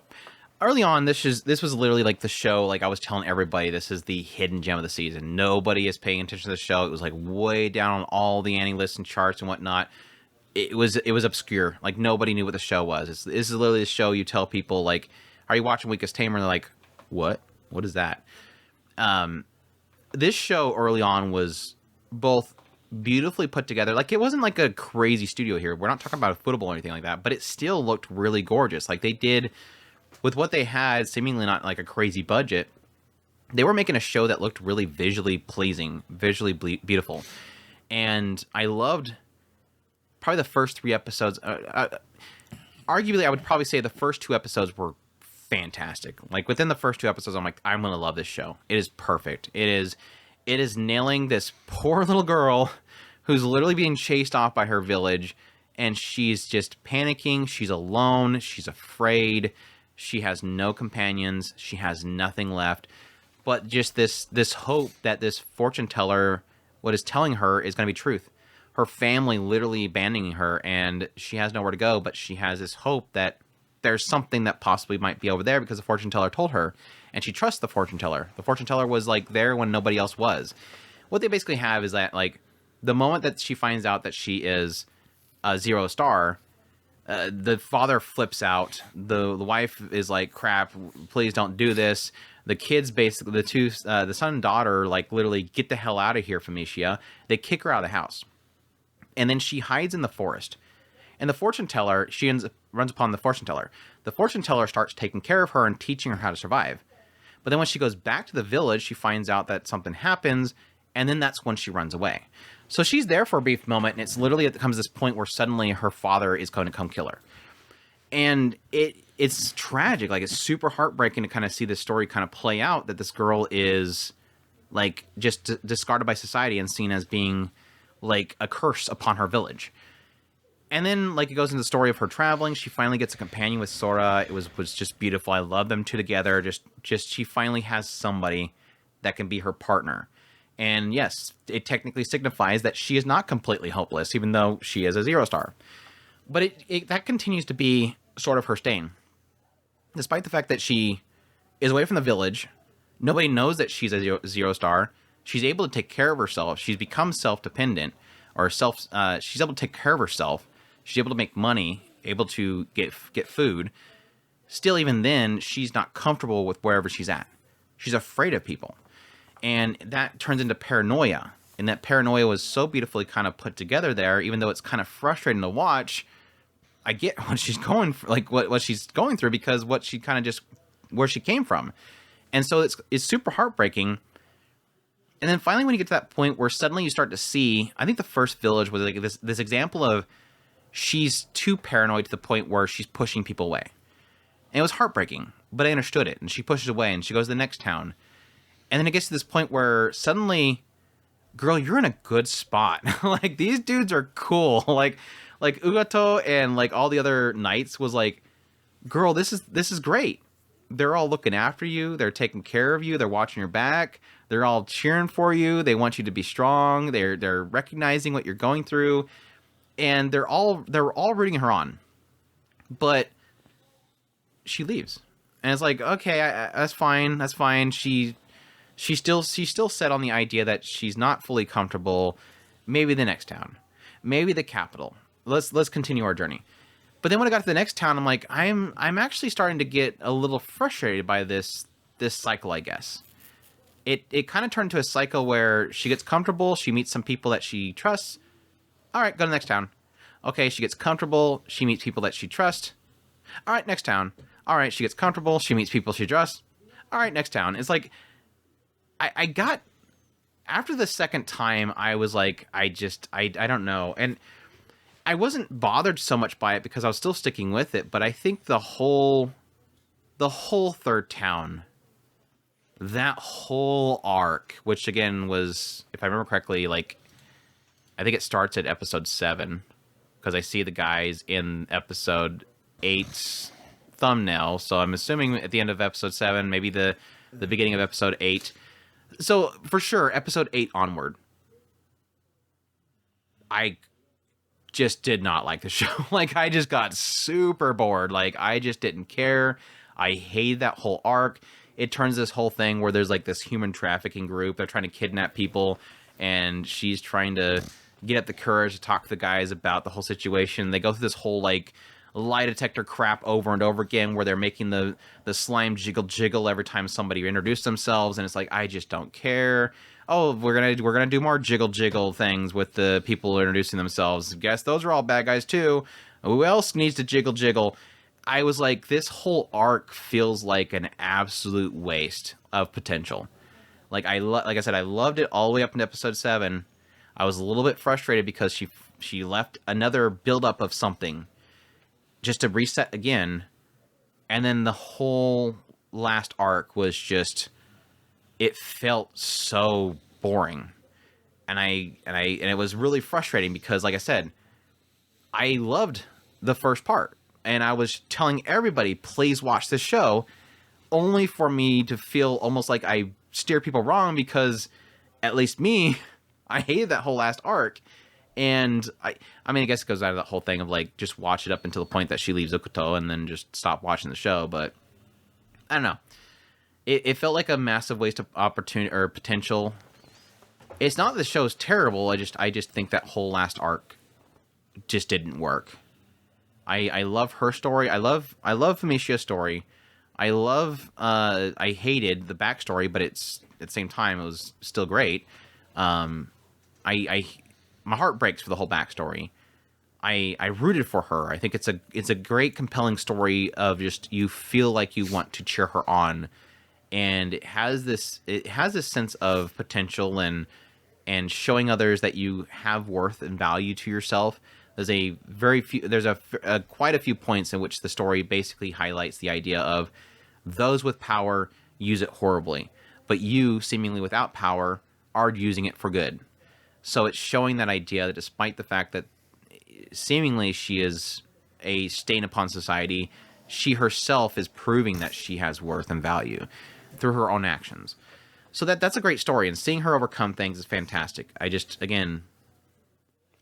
early on, this was literally like the show. Like I was telling everybody, this is the hidden gem of the season. Nobody is paying attention to the show. It was like way down on all the Annie list and charts and whatnot. It was obscure. Like nobody knew what the show was. This is literally the show you tell people like, "Are you watching Weakest Tamer?" And they're like, "What? What is that?" This show early on was both beautifully put together. Like it wasn't like a crazy studio here. We're not talking about a football or anything like that, but it still looked really gorgeous. Like they did with what they had, seemingly not like a crazy budget. They were making a show that looked really visually pleasing, visually beautiful. And I loved probably the first 3 episodes. Arguably, I would probably say the first 2 episodes were fantastic. Like within the first 2 episodes, I'm like, I'm gonna love this show. It is perfect. It is nailing this poor little girl who's literally being chased off by her village, and she's just panicking. She's alone. She's afraid. She has no companions. She has nothing left, but just this hope that this fortune teller, what is telling her, is going to be truth. Her family literally abandoning her, and she has nowhere to go. But she has this hope that there's something that possibly might be over there because the fortune teller told her, and she trusts the fortune teller. The fortune teller was like there when nobody else was. What they basically have is that like the moment that she finds out that she is a 0 star, the father flips out. The wife is like, "Crap! Please don't do this." The kids, basically, the son and daughter, like literally get the hell out of here, Felicia. They kick her out of the house, and then she hides in the forest. And the fortune teller, runs upon the fortune teller. The fortune teller starts taking care of her and teaching her how to survive. But then when she goes back to the village, she finds out that something happens, and then that's when she runs away. So she's there for a brief moment, and it's literally, it comes to this point where suddenly her father is going to come kill her. And it's tragic. Like, it's super heartbreaking to kind of see this story kind of play out, that this girl is, like, just discarded by society and seen as being, like, a curse upon her village. And then, like, it goes into the story of her traveling. She finally gets a companion with Sora. It was just beautiful. I love them two together. Just she finally has somebody that can be her partner. And yes, it technically signifies that she is not completely hopeless, even though she is a 0 star. But that continues to be sort of her stain. Despite the fact that she is away from the village, nobody knows that she's a 0 star. She's able to take care of herself. She's become self-dependent, or she's able to take care of herself. She's able to make money, able to get food. Still, even then, she's not comfortable with wherever she's at. She's afraid of people. And that turns into paranoia. And that paranoia was so beautifully kind of put together there, even though it's kind of frustrating to watch. I get what she's going for, like what she's going through, because what she kind of just, where she came from. And so it's super heartbreaking. And then finally, when you get to that point where suddenly you start to see, I think the first village was like this example of she's too paranoid to the point where she's pushing people away. And it was heartbreaking, but I understood it. And she pushes away and she goes to the next town. And then it gets to this point where suddenly, girl, you're in a good spot. Like, these dudes are cool. Like Ugato and like all the other knights was like, girl, this is great. They're all looking after you. They're taking care of you. They're watching your back. They're all cheering for you. They want you to be strong. They're recognizing what you're going through, and they're all rooting her on. But she leaves, and it's like, okay, that's fine. That's fine. She's still set on the idea that she's not fully comfortable. Maybe the next town, maybe the capital. Let's continue our journey. But then when I got to the next town, I'm like, I'm actually starting to get a little frustrated by this cycle, I guess. It kind of turned to a cycle where she gets comfortable, she meets some people that she trusts. All right, go to the next town. Okay, she gets comfortable, she meets people that she trusts. All right, next town. All right, she gets comfortable, she meets people she trusts. All right, next town. It's like, I got, after the second time, I was like, I don't know. And I wasn't bothered so much by it because I was still sticking with it, but I think the whole third town, that whole arc, which again was, if I remember correctly, like, I think it starts at episode 7, because I see the guys in episode 8's thumbnail, so I'm assuming at the end of episode 7, maybe the beginning of episode 8. So, for sure, episode 8 onward, I just did not like the show. Like, I just got super bored. Like, I just didn't care. I hate that whole arc. It turns this whole thing where there's like this human trafficking group. They're trying to kidnap people, and she's trying to get up the courage to talk to the guys about the whole situation. They go through this whole like lie detector crap over and over again, where they're making the slime jiggle every time somebody introduces themselves, and it's like, I just don't care. Oh, we're gonna do more jiggle things with the people introducing themselves. Guess those are all bad guys too. Who else needs to jiggle? I was like, this whole arc feels like an absolute waste of potential. Like like I said, I loved it all the way up into episode 7. I was a little bit frustrated because she left another buildup of something just to reset again, and then the whole last arc was just, it felt so boring, and it was really frustrating because, like I said, I loved the first part, and I was telling everybody, please watch this show, only for me to feel almost like I steered people wrong, because at least me, I hated that whole last arc. And I mean, I guess it goes out of that whole thing of like, just watch it up until the point that she leaves Okuto and then just stop watching the show. But I don't know. It felt like a massive waste of opportunity or potential. It's not that the show's terrible. I just think that whole last arc just didn't work. I love her story. I love Famicia's story. I hated the backstory, but it's at the same time, it was still great. My heart breaks for the whole backstory. I rooted for her. I think it's a great, compelling story of just, you feel like you want to cheer her on, and it has this sense of potential and showing others that you have worth and value to yourself. There's quite a few points in which the story basically highlights the idea of those with power use it horribly, but you, seemingly without power, are using it for good. So it's showing that idea that despite the fact that seemingly she is a stain upon society, she herself is proving that she has worth and value through her own actions. So that's a great story, and seeing her overcome things is fantastic.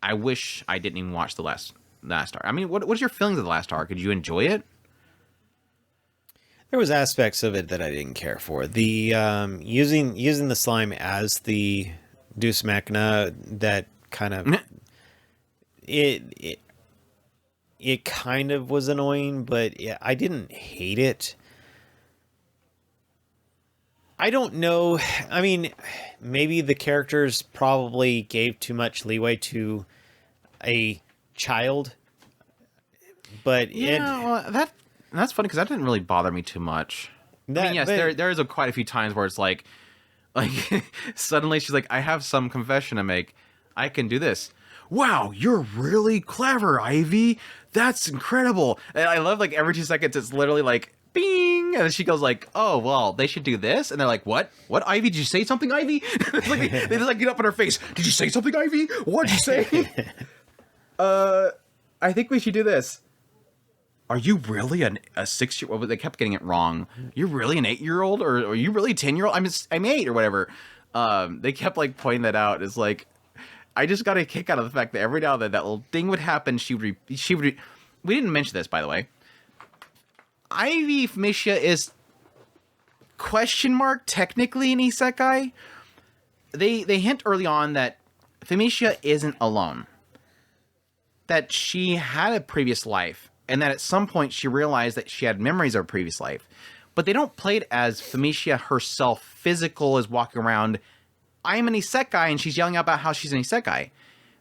I wish I didn't even watch the last arc. I mean, what's your feelings of the last arc? Did you enjoy it? There was aspects of it that I didn't care for. The using the slime as the Deus Machina, that kind of it kind of was annoying, but yeah, I didn't hate it. I don't know. I mean, maybe the characters probably gave too much leeway to a child, but that's funny because that didn't really bother me too much. Yes, there is quite a few times where it's like suddenly she's like, I have some confession to make. I can do this. Wow, you're really clever, Ivy. That's incredible. And I love, like, every 2 seconds it's literally like, bing, and then she goes like, oh, well, they should do this. And they're like, what, Ivy? Did you say something, Ivy? It's like, they just like get up in her face. Did you say something, Ivy? What'd you say? I think we should do this. Are you really a 6-year-old? They kept getting it wrong. You're really an 8-year-old, or are you really a 10-year-old? I'm 8 or whatever. They kept like pointing that out. It's like, I just got a kick out of the fact that every now and then that little thing would happen. She would. We didn't mention this, by the way. Ivy Famicia is technically an isekai. They hint early on that Famicia isn't alone. That she had a previous life, and that at some point she realized that she had memories of a previous life. But they don't play it as Famicia herself physical is walking around, I'm an isekai, and she's yelling out about how she's an isekai.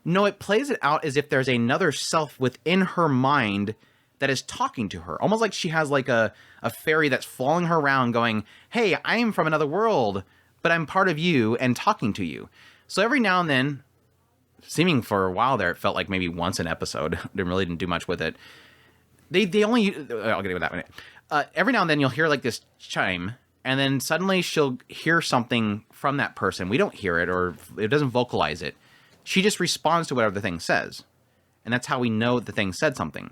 No, it plays it out as if there's another self within her mind that is talking to her. Almost like she has like a fairy that's following her around going, hey, I'm from another world, but I'm part of you and talking to you. So every now and then, seeming for a while there, it felt like maybe once an episode. Didn't do much with it. They only, I'll get into that one. Every now and then you'll hear like this chime, and then suddenly she'll hear something from that person. We don't hear it, or it doesn't vocalize it. She just responds to whatever the thing says. And that's how we know the thing said something.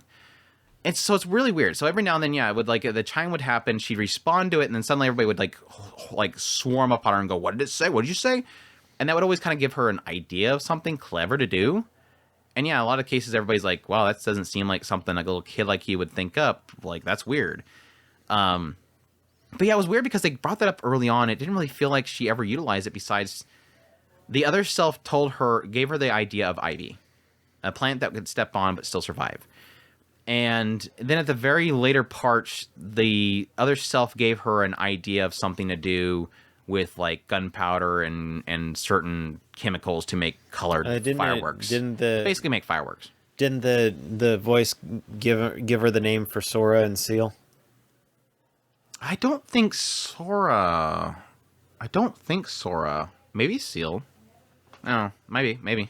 And so it's really weird. So every now and then, yeah, it would like, the chime would happen, she'd respond to it, and then suddenly everybody would like swarm up on her and go, what did it say? What did you say? And that would always kind of give her an idea of something clever to do. And yeah, a lot of cases, everybody's like, wow, that doesn't seem like something like a little kid like you would think up. Like, that's weird. But yeah, it was weird because they brought that up early on. It didn't really feel like she ever utilized it. Besides, the other self gave her the idea of Ivy, a plant that could step on but still survive. And then at the very later parts, the other self gave her an idea of something to do with like gunpowder and certain chemicals to make colored fireworks. Basically make fireworks. Didn't the voice give her the name for Sora and Seal? I don't think Sora. Maybe Seal. No, maybe.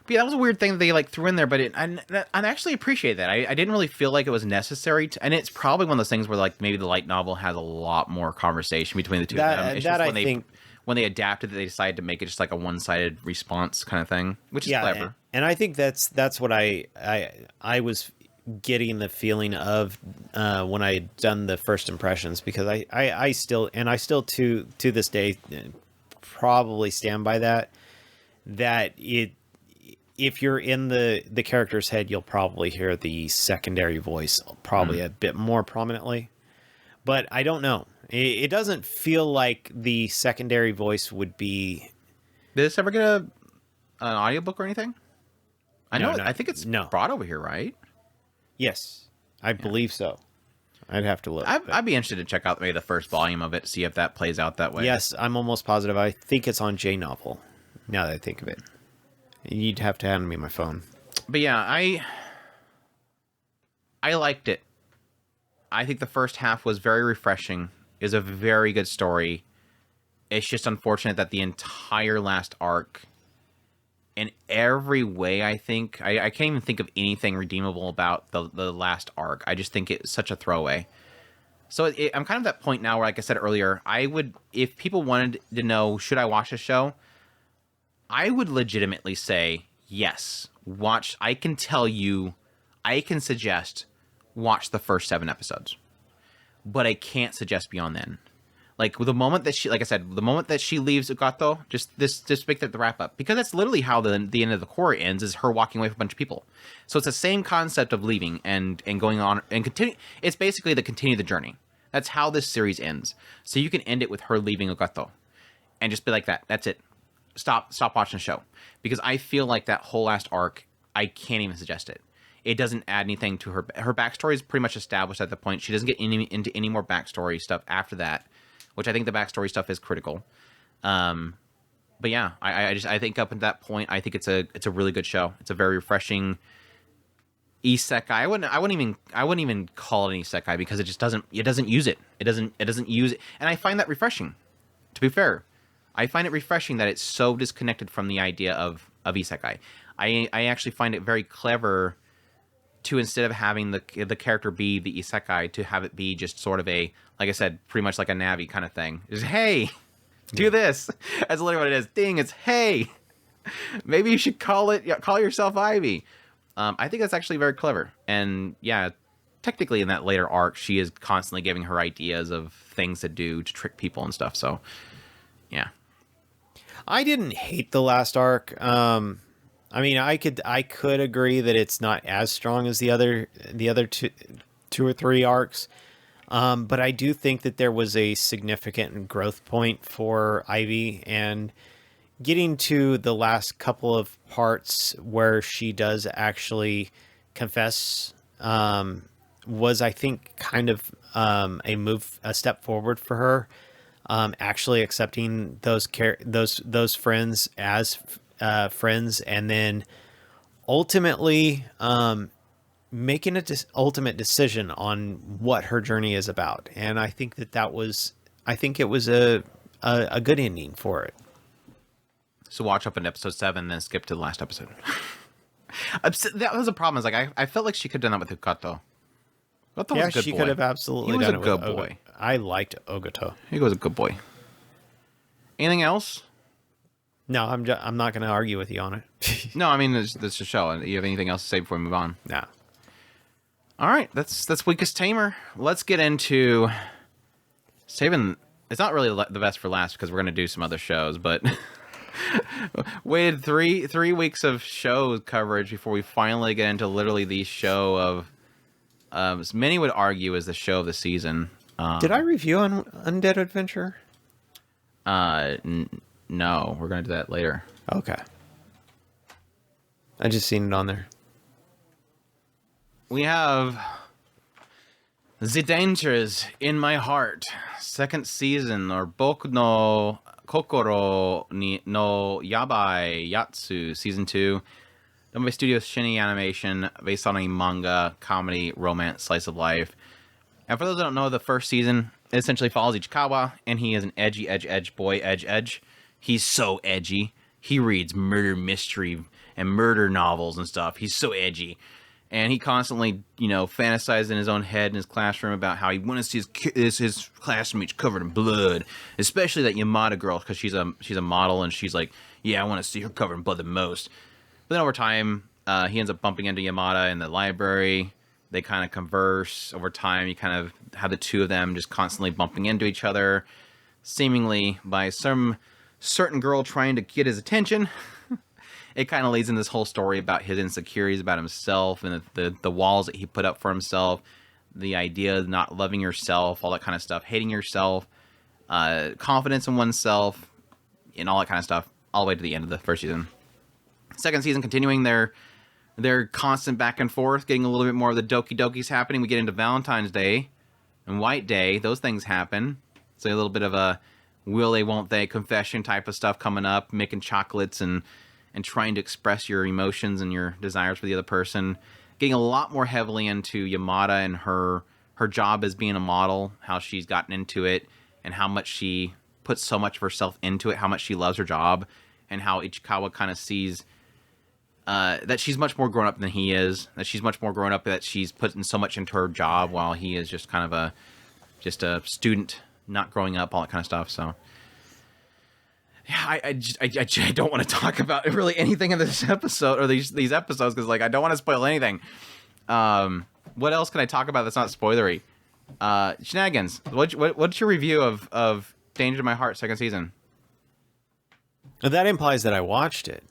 But yeah, that was a weird thing that they like threw in there, but I actually appreciate that. I didn't really feel like it was necessary, and it's probably one of those things where like maybe the light novel has a lot more conversation between the two of them. It's just when they adapted, they decided to make it just like a one-sided response kind of thing, which is clever. And I think that's what I was getting the feeling of when I had done the first impressions, because I still to this day probably stand by that if you're in the character's head, you'll probably hear the secondary voice probably a bit more prominently. But I don't know. It doesn't feel like the secondary voice would be... Did this ever get an audiobook or anything? I think it's brought over here, right? Yes, I believe so. I'd have to look. I'd be interested to check out maybe the first volume of it, see if that plays out that way. Yes, I'm almost positive. I think it's on J-Novel, now that I think of it. You'd have to hand me my phone. But yeah, I liked it. I think the first half was very refreshing. It was a very good story. It's just unfortunate that the entire last arc, in every way, I think... I can't even think of anything redeemable about the last arc. I just think it's such a throwaway. So I'm kind of at that point now where, like I said earlier, I would... If people wanted to know, should I watch the show... I would legitimately say, yes, watch. I can suggest, watch the first 7 episodes. But I can't suggest beyond then. Like, the moment that she leaves Ugato, just make that the wrap up. Because that's literally how the end of the core ends, is her walking away with a bunch of people. So it's the same concept of leaving and going on and continue. It's basically continue the journey. That's how this series ends. So you can end it with her leaving Ugato. And just be like that. That's it. Stop watching the show, because I feel like that whole last arc, I can't even suggest it. It doesn't add anything to her. Her backstory is pretty much established at the point. She doesn't get into any more backstory stuff after that, which I think the backstory stuff is critical. But yeah, I think up at that point, I think it's a really good show. It's a very refreshing isekai. I wouldn't even call it an isekai, because it doesn't use it. It doesn't use it, and I find that refreshing. To be fair. I find it refreshing that it's so disconnected from the idea of isekai. I actually find it very clever to, instead of having the character be the isekai, to have it be just sort of a, like I said, pretty much like a Navi kind of thing. Just, hey, do this. That's literally what it is. Ding, it's hey. Maybe you should call yourself Ivy. I think that's actually very clever. And yeah, technically in that later arc, she is constantly giving her ideas of things to do to trick people and stuff. So yeah. I didn't hate the last arc. I mean, I could agree that it's not as strong as the other two or three arcs. But I do think that there was a significant growth point for Ivy, and getting to the last couple of parts where she does actually confess, was, I think, kind of a step forward for her. Actually accepting those friends as friends, and then ultimately making an ultimate decision on what her journey is about. And I think it was a good ending for it. So watch up in episode 7, then skip to the last episode. That was a problem. Is like I felt like she could have done that with Ukato. Yeah, she could have absolutely done it. He was a good boy. I liked Ogato. He was a good boy. Anything else? No, I'm not going to argue with you on it. No, I mean, this is a show. You have anything else to say before we move on? Nah. All right, that's Weakest Tamer. Let's get into saving. It's not really the best for last, because we're going to do some other shows, but waited three weeks of show coverage before we finally get into literally the show of many would argue is the show of the season. Did I review on Undead Adventure? No, we're gonna do that later. Okay. I just seen it on there. We have The Dangers in My Heart, second season, or Boku no Kokoro ni no Yabai Yatsu, season 2. Done by Studio Shinny Animation, based on a manga, comedy, romance, slice of life. And for those that don't know, the first season essentially follows Ichikawa, and he is an edge boy, edge. He's so edgy. He reads murder mystery and murder novels and stuff. He's so edgy. And he constantly, fantasizes in his own head in his classroom about how he wants to see his classmates covered in blood. Especially that Yamada girl, because she's a model, and she's like, yeah, I want to see her covered in blood the most. But then over time, he ends up bumping into Yamada in the library. They kind of converse. Over time, you kind of have the two of them just constantly bumping into each other, seemingly by some certain girl trying to get his attention. It kind of leads in this whole story about his insecurities about himself and the walls that he put up for himself, the idea of not loving yourself, all that kind of stuff, hating yourself, confidence in oneself, and all that kind of stuff, all the way to the end of the first season. Second season, continuing their constant back and forth, getting a little bit more of the Doki Dokis happening. We get into Valentine's Day and White Day. Those things happen. So a little bit of a will they, won't they confession type of stuff coming up, making chocolates and trying to express your emotions and your desires for the other person. Getting a lot more heavily into Yamada and her job as being a model, how she's gotten into it, and how much she puts so much of herself into it, how much she loves her job, and how Ichikawa kind of sees that she's much more grown up than he is, that she's much more grown up, that she's putting so much into her job while he is just kind of a student, not growing up, all that kind of stuff. So yeah, I don't want to talk about really anything in this episode or these episodes because I don't want to spoil anything. What else can I talk about that's not spoilery? Shenanigans. What's your review of Danger to My Heart second season? That implies that I watched it.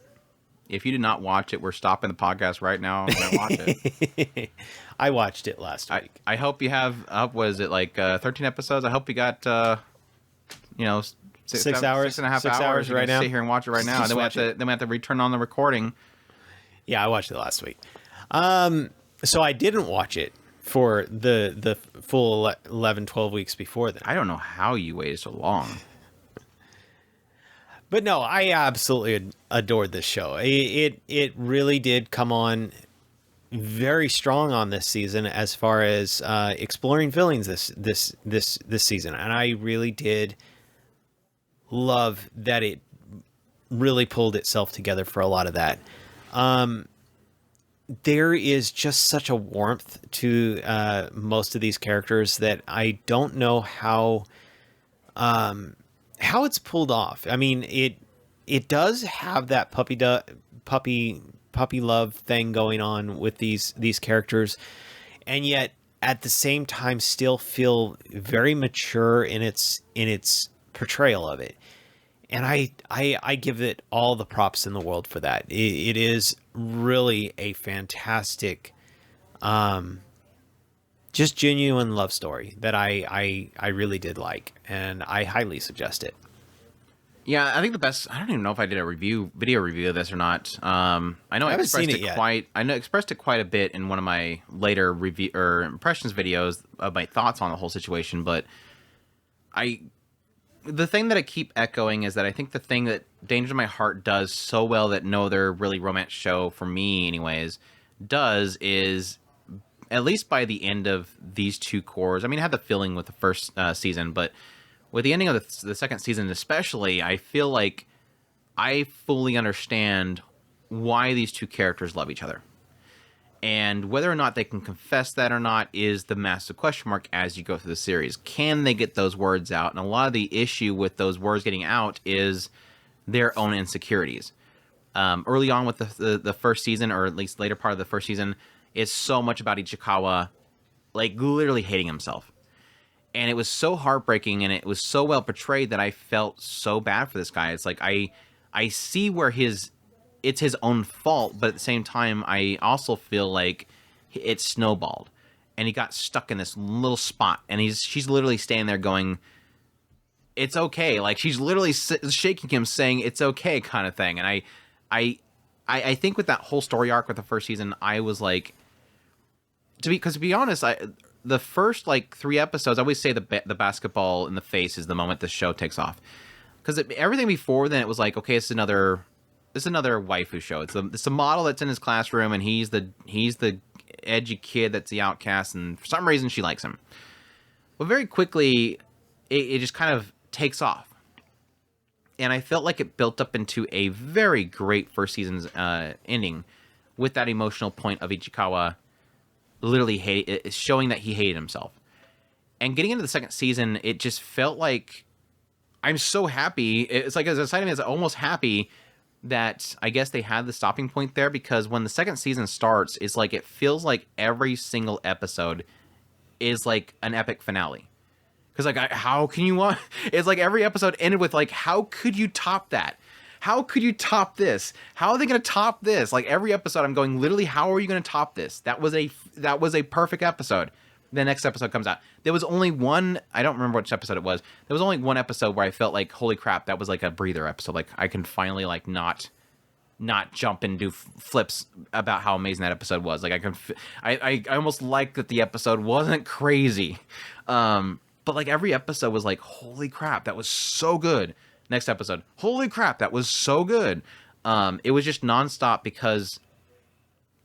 If you did not watch it, we're stopping the podcast right now and gonna watch it. I watched it last week. I hope you have. Was it 13 episodes? I hope you got 6 hours, 6.5 hours right now. Sit here and watch it right now. And then we have to return on the recording. Yeah, I watched it last week. So I didn't watch it for the full 11, 12 weeks before then. I don't know how you waited so long. But no, I absolutely adored this show. It really did come on very strong on this season as far as exploring villains this season, and I really did love that it really pulled itself together for a lot of that. There is just such a warmth to most of these characters that I don't know how it's pulled off. I mean, it does have that puppy love thing going on with these characters, and yet at the same time still feel very mature in its portrayal of it. And I give it all the props in the world for that. It is really a fantastic, just genuine love story that I really did like, and I highly suggest it. Yeah, I think the best. I don't even know if I did a video review of this or not. I know I expressed it quite a bit in one of my later review or impressions videos of my thoughts on the whole situation. But the thing that I keep echoing is that I think the thing that Danger to My Heart does so well that no other really romance show, for me anyways, does is, at least by the end of these two cores, I mean, I had the feeling with the first season, but with the ending of the second season especially, I feel like I fully understand why these two characters love each other. And whether or not they can confess that or not is the massive question mark as you go through the series. Can they get those words out? And a lot of the issue with those words getting out is their own insecurities. Early on with the first season, or at least later part of the first season, is so much about Ichikawa, literally hating himself. And it was so heartbreaking, and it was so well portrayed that I felt so bad for this guy. It's like I see where it's his own fault, but at the same time, I also feel like it snowballed. and he got stuck in this little spot, and she's literally standing there going, "It's okay." Like, she's literally shaking him, saying, "It's okay," kind of thing. And I think with that whole story arc with the first season, I was like, to be honest, the first like 3 episodes, I always say the basketball in the face is the moment the show takes off, because everything before then it was like, okay, it's another waifu show. It's a model that's in his classroom, and he's the edgy kid that's the outcast, and for some reason she likes him. But very quickly, it just kind of takes off, and I felt like it built up into a very great first season's ending, with that emotional point of Ichikawa literally showing that he hated himself. And getting into the second season, it just felt like, I'm so happy. It's like, as exciting as almost happy that I guess they had the stopping point there, because when the second season starts, it's like, it feels like every single episode is like an epic finale. Because like, how can you want? It's like every episode ended with like, how could you top that? How could you top this? How are they going to top this? Like, every episode, I'm going, literally, how are you going to top this? That was a perfect episode. The next episode comes out. There was only one. I don't remember which episode it was. There was only one episode where I felt like, holy crap, that was like a breather episode. Like, I can finally like not jump and do flips about how amazing that episode was. Like, I almost like that the episode wasn't crazy. But like, every episode was like, holy crap, that was so good. Next episode, holy crap, that was so good. It was just nonstop, because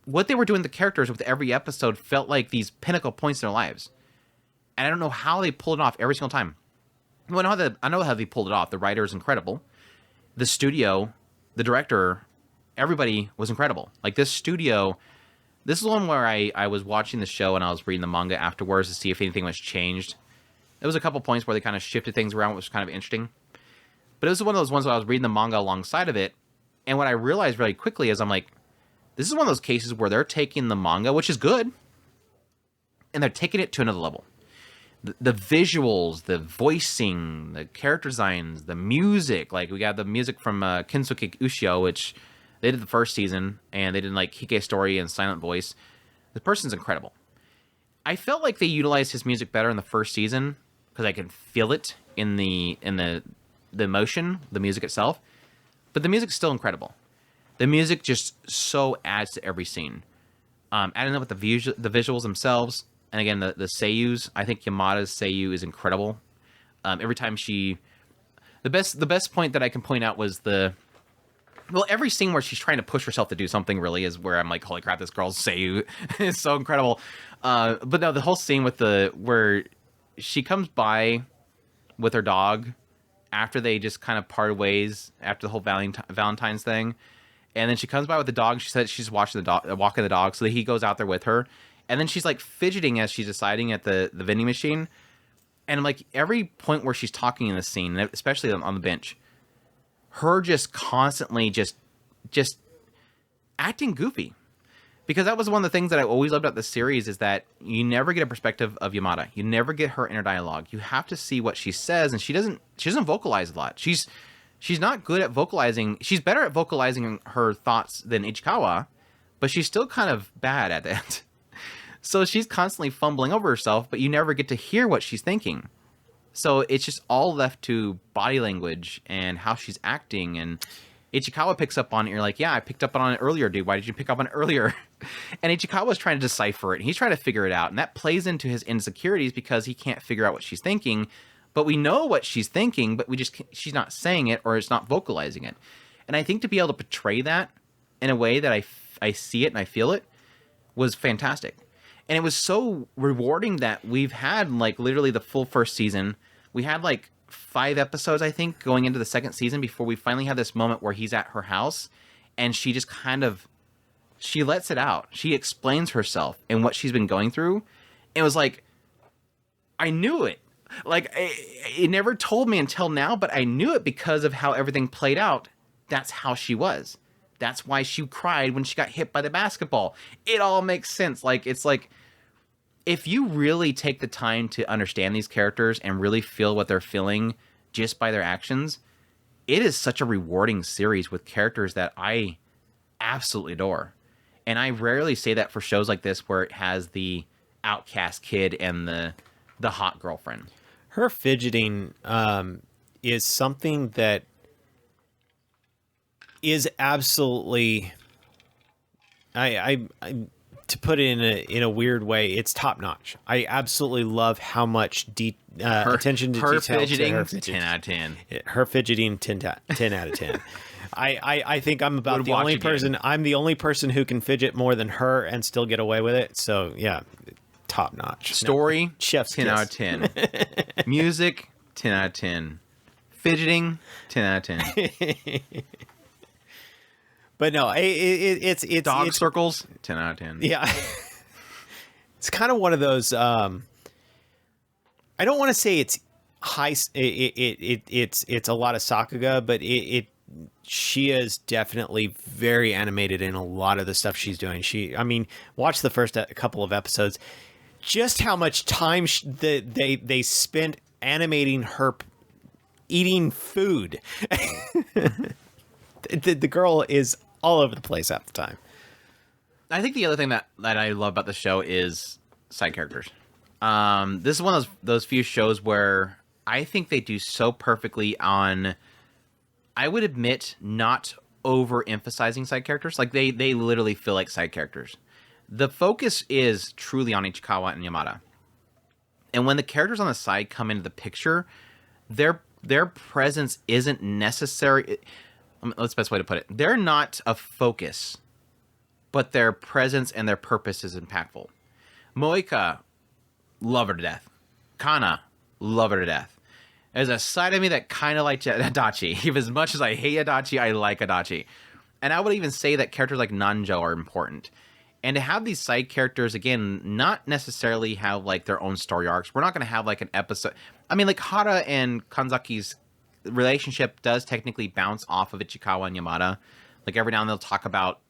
what they were doing, the characters with every episode, felt like these pinnacle points in their lives. And I don't know how they pulled it off every single time. Well, I know how they pulled it off. The writer is incredible. The studio, the director, everybody was incredible. Like, this studio, this is one where I was watching the show and I was reading the manga afterwards to see if anything was changed. There was a couple points where they kind of shifted things around, which was kind of interesting. But it was one of those ones where I was reading the manga alongside of it, and what I realized really quickly is, I'm like, this is one of those cases where they're taking the manga, which is good, and they're taking it to another level. The visuals, the voicing, the character designs, the music. Like, we got the music from Kensuke Ushio, which they did the first season, and they did like Hike Story and Silent Voice. The person's incredible. I felt like they utilized his music better in the first season, because I can feel it in the emotion, the music itself, but the music's still incredible. The music just so adds to every scene. Adding up with the visuals themselves, and again, the seiyus. I think Yamada's seiyu is incredible. Every time the best point that I can point out was every scene where she's trying to push herself to do something really is where I'm like, holy crap, this girl's seiyu is so incredible. But no, the whole scene with where she comes by with her dog after they just kind of parted ways after the whole Valentine's thing. And then she comes by with the dog. She said she's walking the dog. So he goes out there with her. And then she's like fidgeting as she's deciding at the vending machine. And I'm like, every point where she's talking in this scene, especially on the bench, her just constantly just acting goofy. Because that was one of the things that I always loved about this series, is that you never get a perspective of Yamada. You never get her inner dialogue. You have to see what she says, and she doesn't vocalize a lot. She's not good at vocalizing. She's better at vocalizing her thoughts than Ichikawa, but she's still kind of bad at it. So she's constantly fumbling over herself, but you never get to hear what she's thinking. So it's just all left to body language and how she's acting, and Ichikawa picks up on it. You're like, yeah, I picked up on it earlier, dude. Why did you pick up on it earlier? And Ichikawa's trying to decipher it, and he's trying to figure it out. And that plays into his insecurities, because he can't figure out what she's thinking. But we know what she's thinking, but she's not saying it, or it's not vocalizing it. And I think to be able to portray that in a way that I see it and I feel it was fantastic. And it was so rewarding that we've had like literally the full first season. We had like 5 episodes, I think, going into the second season before we finally had this moment where he's at her house and she just she lets it out. She explains herself and what she's been going through. It was like, I knew it. Like, it never told me until now, but I knew it because of how everything played out. That's how she was. That's why she cried when she got hit by the basketball. It all makes sense. Like, it's like, if you really take the time to understand these characters and really feel what they're feeling just by their actions, it is such a rewarding series with characters that I absolutely adore. And I rarely say that for shows like this where it has the outcast kid and the hot girlfriend. Her fidgeting is something that is absolutely, I to put it in a weird way, it's top notch. I absolutely love how much attention to detail fidgeting, to her 10 out of 10. Her fidgeting 10 out of 10. I think I'm about Would the watch only again. person. I'm the only person who can fidget more than her and still get away with it. So yeah, top notch. Story, Chef's 10 kiss. out of 10. Music, 10 out of 10. Fidgeting, 10 out of 10. But no, it's Dog circles, 10 out of 10. Yeah. It's kind of one of those. I don't want to say it's high. It's a lot of Sakuga, but she is definitely very animated in a lot of the stuff she's doing. Watch the first couple of episodes. Just how much time they spent animating her eating food. The girl is all over the place half the time. I think the other thing that I love about the show is side characters. This is one of those few shows where I think they do so perfectly on, I would admit, not overemphasizing side characters. Like they literally feel like side characters. The focus is truly on Ichikawa and Yamada. And when the characters on the side come into the picture, their presence isn't necessary. That's the best way to put it. They're not a focus, but their presence and their purpose is impactful. Moika, love her to death. Kana, love her to death. There's a side of me that kind of likes Adachi. Even as much as I hate Adachi, I like Adachi. And I would even say that characters like Nanjo are important. And to have these side characters, again, not necessarily have like their own story arcs. We're not going to have like an episode. I mean, like Hara and Kanzaki's relationship does technically bounce off of Ichikawa and Yamada. Like every now and then they'll talk about,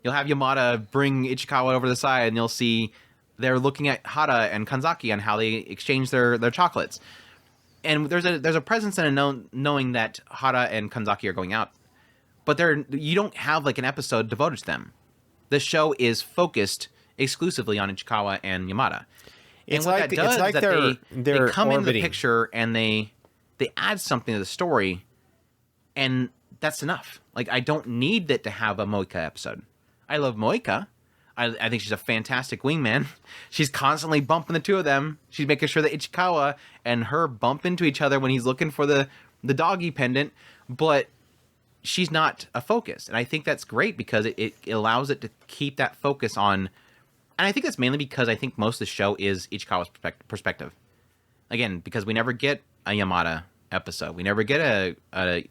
you'll have Yamada bring Ichikawa over to the side and you'll see they're looking at Hara and Kanzaki on how they exchange their chocolates. And there's a presence in knowing that Hara and Kanzaki are going out. But you don't have like an episode devoted to them. The show is focused exclusively on Ichikawa and Yamada. It's and what like, that does it's like is that they're they come into the orbiting. picture and they add something to the story, and that's enough. Like, I don't need that to have a Moika episode. I love Moika. I think she's a fantastic wingman. She's constantly bumping the two of them. She's making sure that Ichikawa and her bump into each other when he's looking for the doggy pendant, but she's not a focus. And I think that's great because it allows it to keep that focus on, and I think that's mainly because I think most of the show is Ichikawa's perspective. Again, because we never get a Yamada episode. We never get any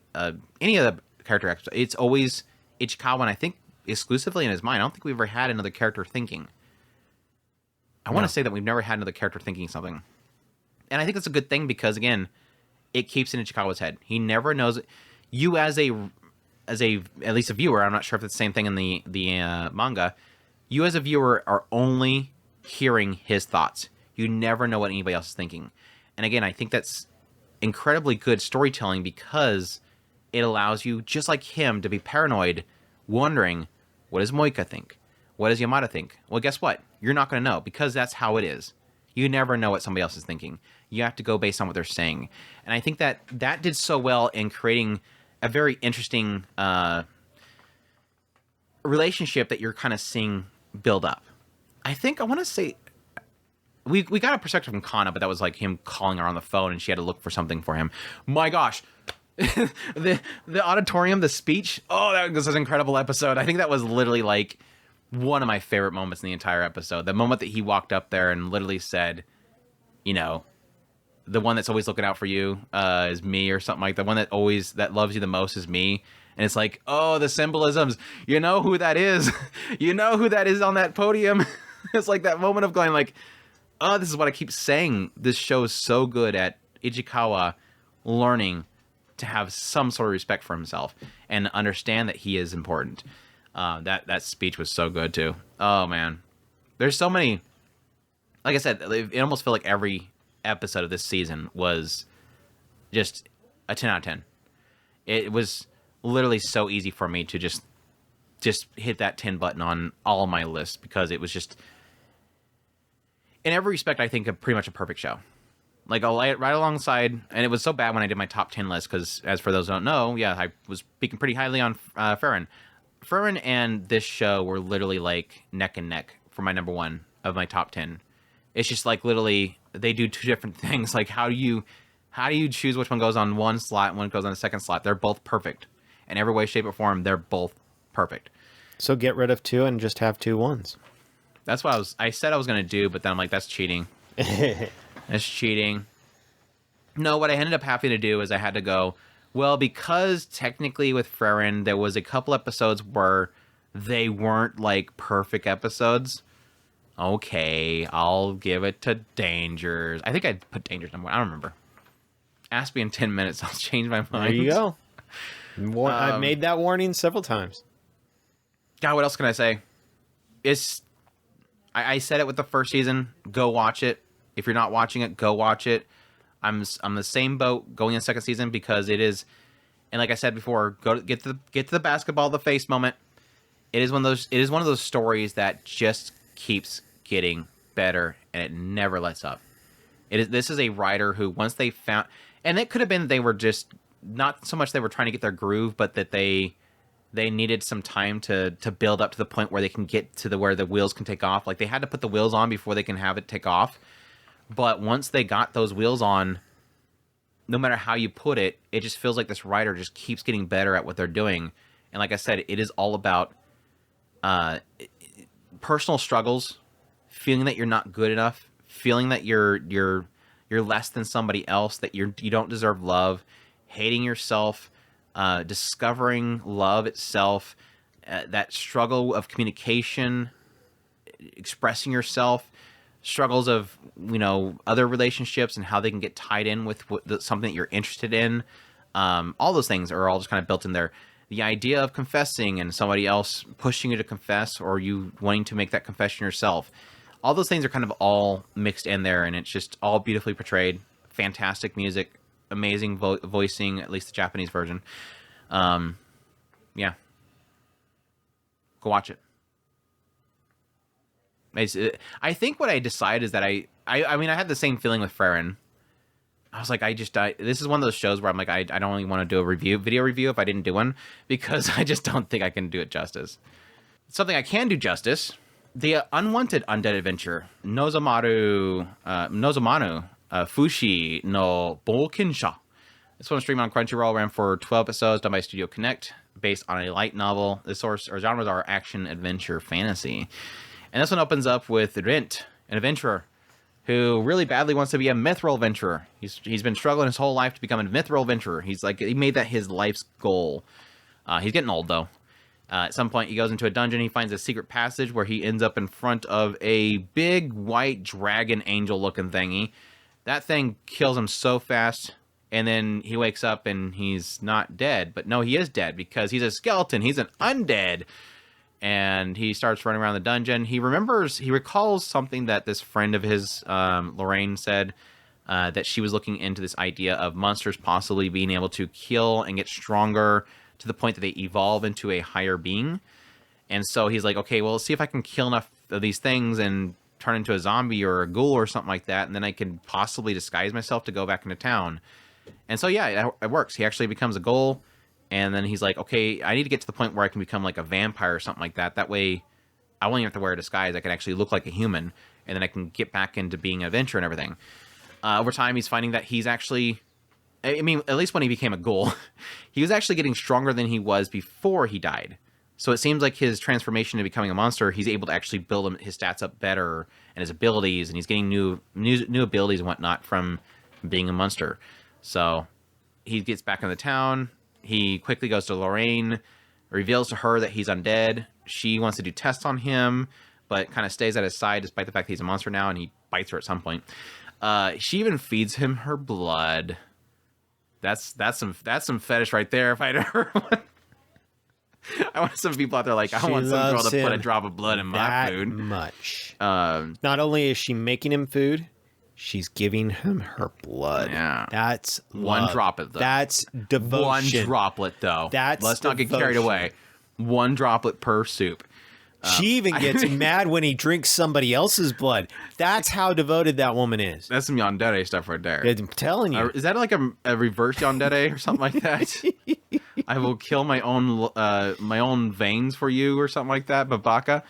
of the character episodes. It's always Ichikawa, and I think exclusively in his mind. I don't think we've ever had another character thinking. I want to say that we've never had another character thinking something. And I think that's a good thing because, again, it keeps in Ichikawa's head. He never knows it. You as a at least a viewer, I'm not sure if it's the same thing in the manga, you as a viewer are only hearing his thoughts. You never know what anybody else is thinking. And again, I think that's incredibly good storytelling because it allows you, just like him, to be paranoid, wondering, what does Moika think? What does Yamada think? Well, guess what? You're not going to know because that's how it is. You never know what somebody else is thinking. You have to go based on what they're saying. And I think that did so well in creating a very interesting relationship that you're kind of seeing build up. I think I want to say we got a perspective from Kana, but that was like him calling her on the phone and she had to look for something for him. My gosh. the auditorium, the speech. Oh, that was an incredible episode. I think that was literally like one of my favorite moments in the entire episode. The moment that he walked up there and literally said, you know, the one that's always looking out for you is me, or something like that. The one that loves you the most is me. And it's like, oh, the symbolisms. You know who that is. You know who that is on that podium. It's like that moment of going like, oh, this is what I keep saying. This show is so good at Ichikawa learning to have some sort of respect for himself and understand that he is important. That speech was so good too. Oh man, there's so many. Like I said, it almost felt like every episode of this season was just a 10 out of 10. It was literally so easy for me to just – just hit that 10 button on all of my lists because it was just, it was so good. And I think that that did so well in creating a very interesting relationship that you're kind of seeing build up. I think that that did so well in creating a very interesting relationship that you're kind of seeing build up. in every respect, I think pretty much a perfect show. Like right alongside, and it was so bad when I did my top 10 list because, as for those who don't know, yeah, I was speaking pretty highly on Farron. Farron and this show were literally like neck and neck for my number one of my top 10. It's just like literally they do two different things. Like how do you choose which one goes on one slot and one goes on the second slot? They're both perfect in every way, shape, or form. They're both perfect. So get rid of 2 and just have 2 1s. That's what I said I was going to do, but then I'm like, that's cheating. That's cheating. No, what I ended up having to do is I had to go, well, because technically with Farron, there was a couple episodes where they weren't like perfect episodes. Okay, I'll give it to Dangers. I think I put Dangers number 1. I don't remember. Ask me in 10 minutes. I'll change my mind. There you go. I've made that warning several times. God, what else can I say? I said it with the first season. Go watch it. If you're not watching it, go watch it. I'm the same boat going in the second season because it is, and like I said before, get to the basketball the face moment. It is one of those stories that just keeps getting better and it never lets up. This is a writer who once they found, and it could have been they were just not so much they were trying to get their groove, but that they needed some time to build up to the point where they can get to where the wheels can take off. Like they had to put the wheels on before they can have it take off. But once they got those wheels on, no matter how you put it, it just feels like this writer just keeps getting better at what they're doing. And like I said, it is all about personal struggles, feeling that you're not good enough, feeling that you're less than somebody else, that you don't deserve love, hating yourself, discovering love itself, that struggle of communication, expressing yourself, struggles of other relationships and how they can get tied in with something that you're interested in. All those things are all just kind of built in there. The idea of confessing and somebody else pushing you to confess, or you wanting to make that confession yourself, all those things are kind of all mixed in there, and it's just all beautifully portrayed. Fantastic music, amazing voicing, at least the Japanese version. Yeah, go watch it. I think what I decided is that I had the same feeling with Farron. I was like, this is one of those shows where I'm like, I don't really want to do a video review if I didn't do one, because I just don't think I can do it justice. Something I can do justice, the Unwanted Undead Adventure, Nozomanu Fushi no Bokinsha. This one was streamed on Crunchyroll, ran for 12 episodes, done by Studio Connect, based on a light novel. The source or genres are action, adventure, fantasy. And this one opens up with Rent, an adventurer who really badly wants to be a mithril adventurer. He's been struggling his whole life to become a mithril adventurer. He made that his life's goal. He's getting old though. At some point he goes into a dungeon, he finds a secret passage where he ends up in front of a big white dragon angel looking thingy. That thing kills him so fast, and then he wakes up and he's not dead. But no, he is dead because he's a skeleton. He's an undead. And he starts running around the dungeon. He recalls something that this friend of his, Lorraine, said, that she was looking into this idea of monsters possibly being able to kill and get stronger to the point that they evolve into a higher being. And so he's like, okay, well, let's see if I can kill enough of these things and turn into a zombie or a ghoul or something like that, and then I can possibly disguise myself to go back into town. And so, yeah, it works. He actually becomes a ghoul. And then he's like, okay, I need to get to the point where I can become like a vampire or something like that. That way, I won't even have to wear a disguise. I can actually look like a human. And then I can get back into being an adventurer and everything. Over time, he's finding that he's actually... I mean, at least when he became a ghoul, he was actually getting stronger than he was before he died. So it seems like his transformation to becoming a monster, he's able to actually build his stats up better and his abilities. And he's getting new abilities and whatnot from being a monster. So he gets back in the town. He quickly goes to Lorraine, reveals to her that he's undead. She wants to do tests on him, but kind of stays at his side despite the fact that he's a monster now, and he bites her at some point. She even feeds him her blood. That's some fetish right there. If I'd heard one. I want some people out there like, I want some girl to put a drop of blood in my food. Much. Not only is she making him food, she's giving him her blood. Yeah. That's one droplet, though. That's devotion. One droplet, though. Let's not get carried away. One droplet per soup. She even gets mad when he drinks somebody else's blood. That's how devoted that woman is. That's some yandere stuff right there. I'm telling you. Is that like a reverse yandere or something like that? I will kill my own veins for you or something like that, Babaka.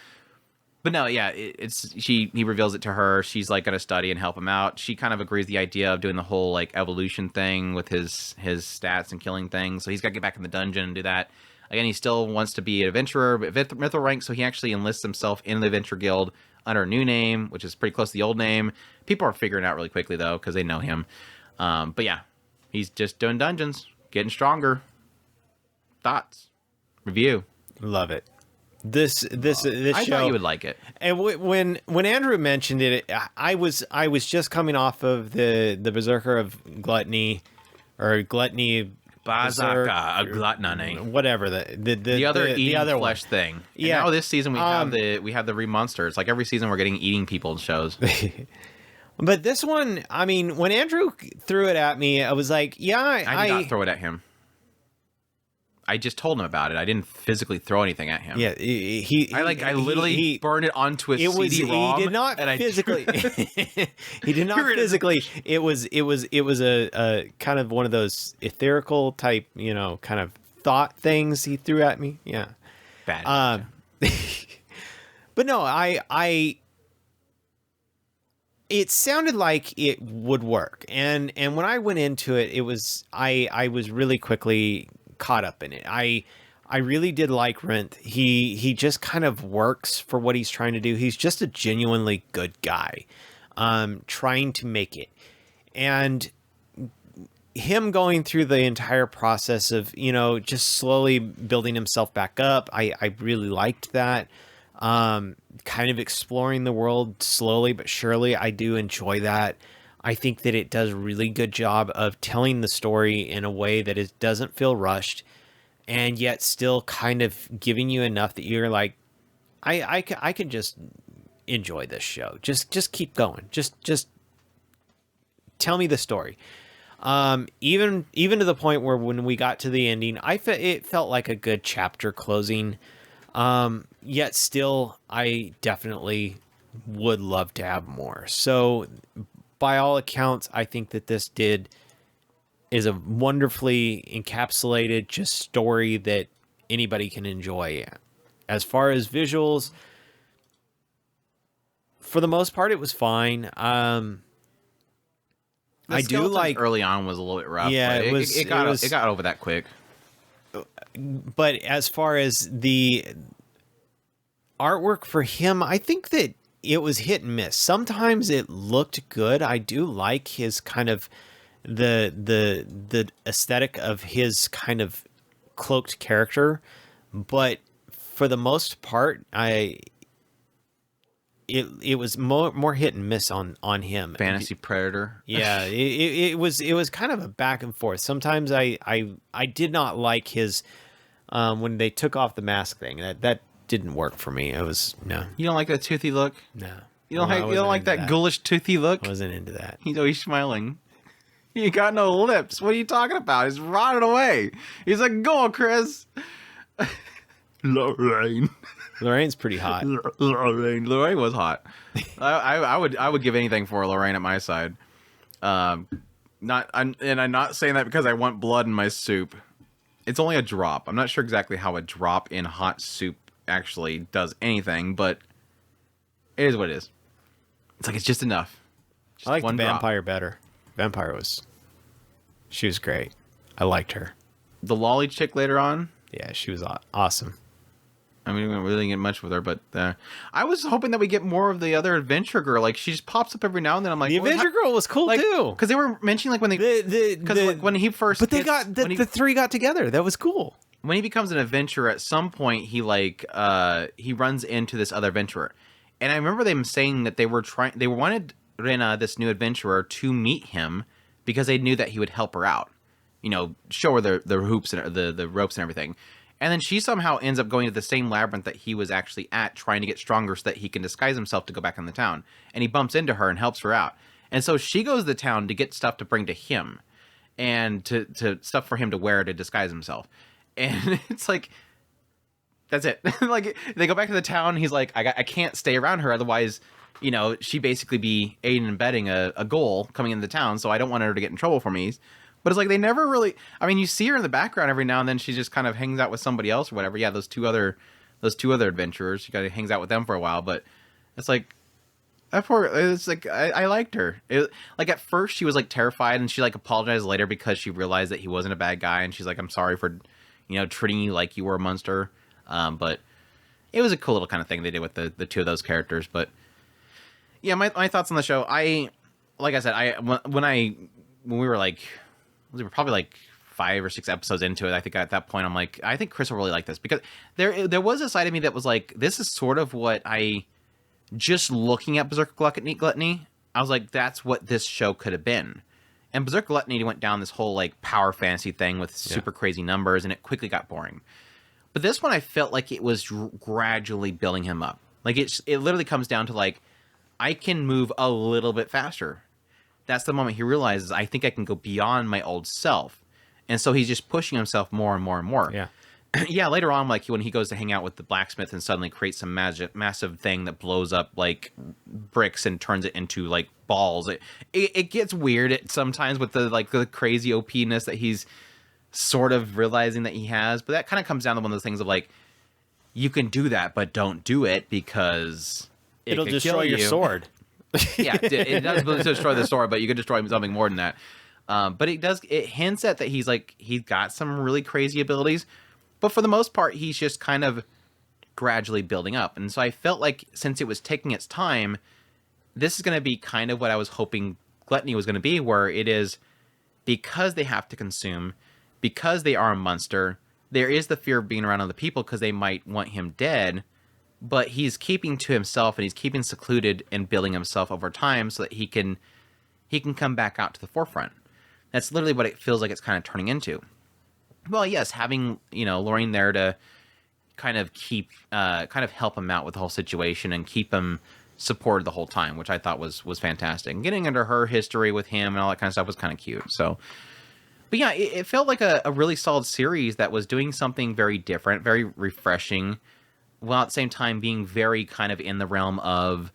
But no, yeah, he reveals it to her. She's like going to study and help him out. She kind of agrees the idea of doing the whole like evolution thing with his stats and killing things. So he's got to get back in the dungeon and do that. Again, he still wants to be an adventurer, but mithril rank, so he actually enlists himself in the Adventure Guild under a new name, which is pretty close to the old name. People are figuring it out really quickly, though, because they know him. But yeah, he's just doing dungeons, getting stronger. Thoughts? Review? Love it. This show. I thought you would like it. And when Andrew mentioned it, I was just coming off of the Berserker of Gluttony, or Gluttony... Bazaka, a gluttonany. Whatever the other eating flesh thing. And yeah. Now this season we have the re-monsters. Like every season we're getting eating people shows. But this one, I mean, when Andrew threw it at me, I was like, yeah, I did not throw it at him. I just told him about it. I didn't physically throw anything at him. Yeah, I literally burned it onto a CD-ROM. He did not physically. He did not physically. It was a kind of one of those etherical type, kind of thought things he threw at me. Yeah, bad. But no, it sounded like it would work, and when I went into it, I was really quickly caught up in it. I really did like Rent. He just kind of works for what he's trying to do. He's just a genuinely good guy, trying to make it. And him going through the entire process of, just slowly building himself back up. I really liked that. Kind of exploring the world slowly but surely. I do enjoy that. I think that it does a really good job of telling the story in a way that it doesn't feel rushed, and yet still kind of giving you enough that you're like, I can just enjoy this show. Just keep going. Just tell me the story. Even to the point where when we got to the ending, it felt like a good chapter closing. Yet still, I definitely would love to have more. So, by all accounts, I think that this is a wonderfully encapsulated just story that anybody can enjoy. As far as visuals, for the most part, it was fine. I do like early on was a little bit rough. Yeah, it got over that quick. But as far as the artwork for him, I think that it was hit and miss. Sometimes it looked good. I do like his kind of the aesthetic of his kind of cloaked character, but for the most part, it was more hit and miss on him. Fantasy Predator. Yeah, it was kind of a back and forth. Sometimes I did not like his when they took off the mask thing. That didn't work for me. It was no. You don't like that toothy look? No. You don't like that ghoulish toothy look? I wasn't into that. He's always smiling. You got no lips. What are you talking about? He's rotted away. He's like, go on, Chris. Lorraine's pretty hot. Lorraine was hot. I would give anything for Lorraine at my side. I'm not saying that because I want blood in my soup. It's only a drop. I'm not sure exactly how a drop in hot soup actually does anything, but it is what it is. It's like it's just enough. Just I like the vampire drop. better. Vampire she was great. I liked her. The lolly chick later on. Yeah, she was awesome. I mean, we didn't really get much with her, but I was hoping that we get more of the other adventure girl. Like, she just pops up every now and then. I'm like, the adventure girl was cool too, because they were mentioning like when when he first, but the three got together. That was cool. When he becomes an adventurer, at some point he he runs into this other adventurer, and I remember them saying that they wanted Rena, this new adventurer, to meet him because they knew that he would help her out, show her the hoops and the ropes and everything. And then she somehow ends up going to the same labyrinth that he was actually at, trying to get stronger so that he can disguise himself to go back in the town. And he bumps into her and helps her out. And so she goes to the town to get stuff to bring to him, and to stuff for him to wear to disguise himself. And it's like, That's it. Like, they go back to the town. He's like, I can't stay around her. Otherwise, you know, she basically be aiding and abetting a goal coming into the town. So I don't want her to get in trouble for me. But it's like, they never really, I mean, you see her in the background every now and then. She just kind of hangs out with somebody else or whatever. Yeah, those two other adventurers. She kind of hangs out with them for a while. But it's like, it's like, I liked her. Like, at first she was like terrified, and she like apologized later because she realized that he wasn't a bad guy. And she's like, I'm sorry for, you know, treating you like you were a monster. But it was a cool little kind of thing they did with the two of those characters. But yeah, my thoughts on the show. Like I said, when we were like, we were probably like 5 or 6 episodes into it. I think at that point I'm like, I think Chris will really like this, because there was a side of me that was like, this is sort of what just looking at Berserk Gluttony, I was like, that's what this show could have been. And Berserk Gluttony went down this whole like power fantasy thing with super crazy numbers, and it quickly got boring. But this one, I felt like it was gradually building him up. Like, it literally comes down to like, I can move a little bit faster. That's the moment he realizes, I think I can go beyond my old self. And so he's just pushing himself more and more and more. Yeah. Yeah, later on, like, when he goes to hang out with the blacksmith and suddenly creates some massive thing that blows up, like, bricks and turns it into, like, balls. It gets weird sometimes with the crazy OP-ness that he's sort of realizing that he has. But that kind of comes down to one of those things of, like, you can do that, but don't do it, because it'll destroy your sword. Yeah, it does destroy the sword, but you could destroy something more than that. But it hints at that he's got some really crazy abilities, but for the most part, he's just kind of gradually building up. And so I felt like, since it was taking its time, this is going to be kind of what I was hoping Gluttony was going to be, where it is, because they have to consume, because they are a monster, there is the fear of being around other people because they might want him dead. But he's keeping to himself, and he's keeping secluded and building himself over time so that he can come back out to the forefront. That's literally what it feels like it's kind of turning into. Well, yes, having, you know, Lorraine there to kind of help him out with the whole situation and keep him supported the whole time, which I thought was fantastic. And getting into her history with him and all that kind of stuff was kind of cute. So, but yeah, it felt like a really solid series that was doing something very different, very refreshing, while at the same time being very kind of in the realm of,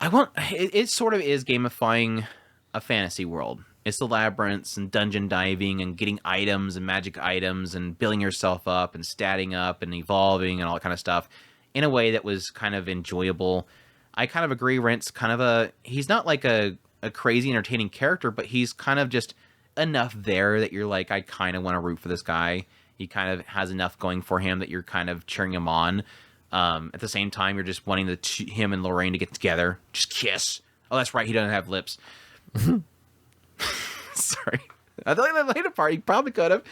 it sort of is gamifying a fantasy world. It's the labyrinths and dungeon diving and getting items and magic items and building yourself up and statting up and evolving and all that kind of stuff in a way that was kind of enjoyable. I kind of agree, Rent's kind of he's not like a crazy entertaining character, but he's kind of just enough there that you're like, I kind of want to root for this guy. He kind of has enough going for him that you're kind of cheering him on. At the same time, you're just wanting him and Lorraine to get together. Just kiss. Oh, that's right. He doesn't have lips. Sorry. I thought that later part, he probably could have.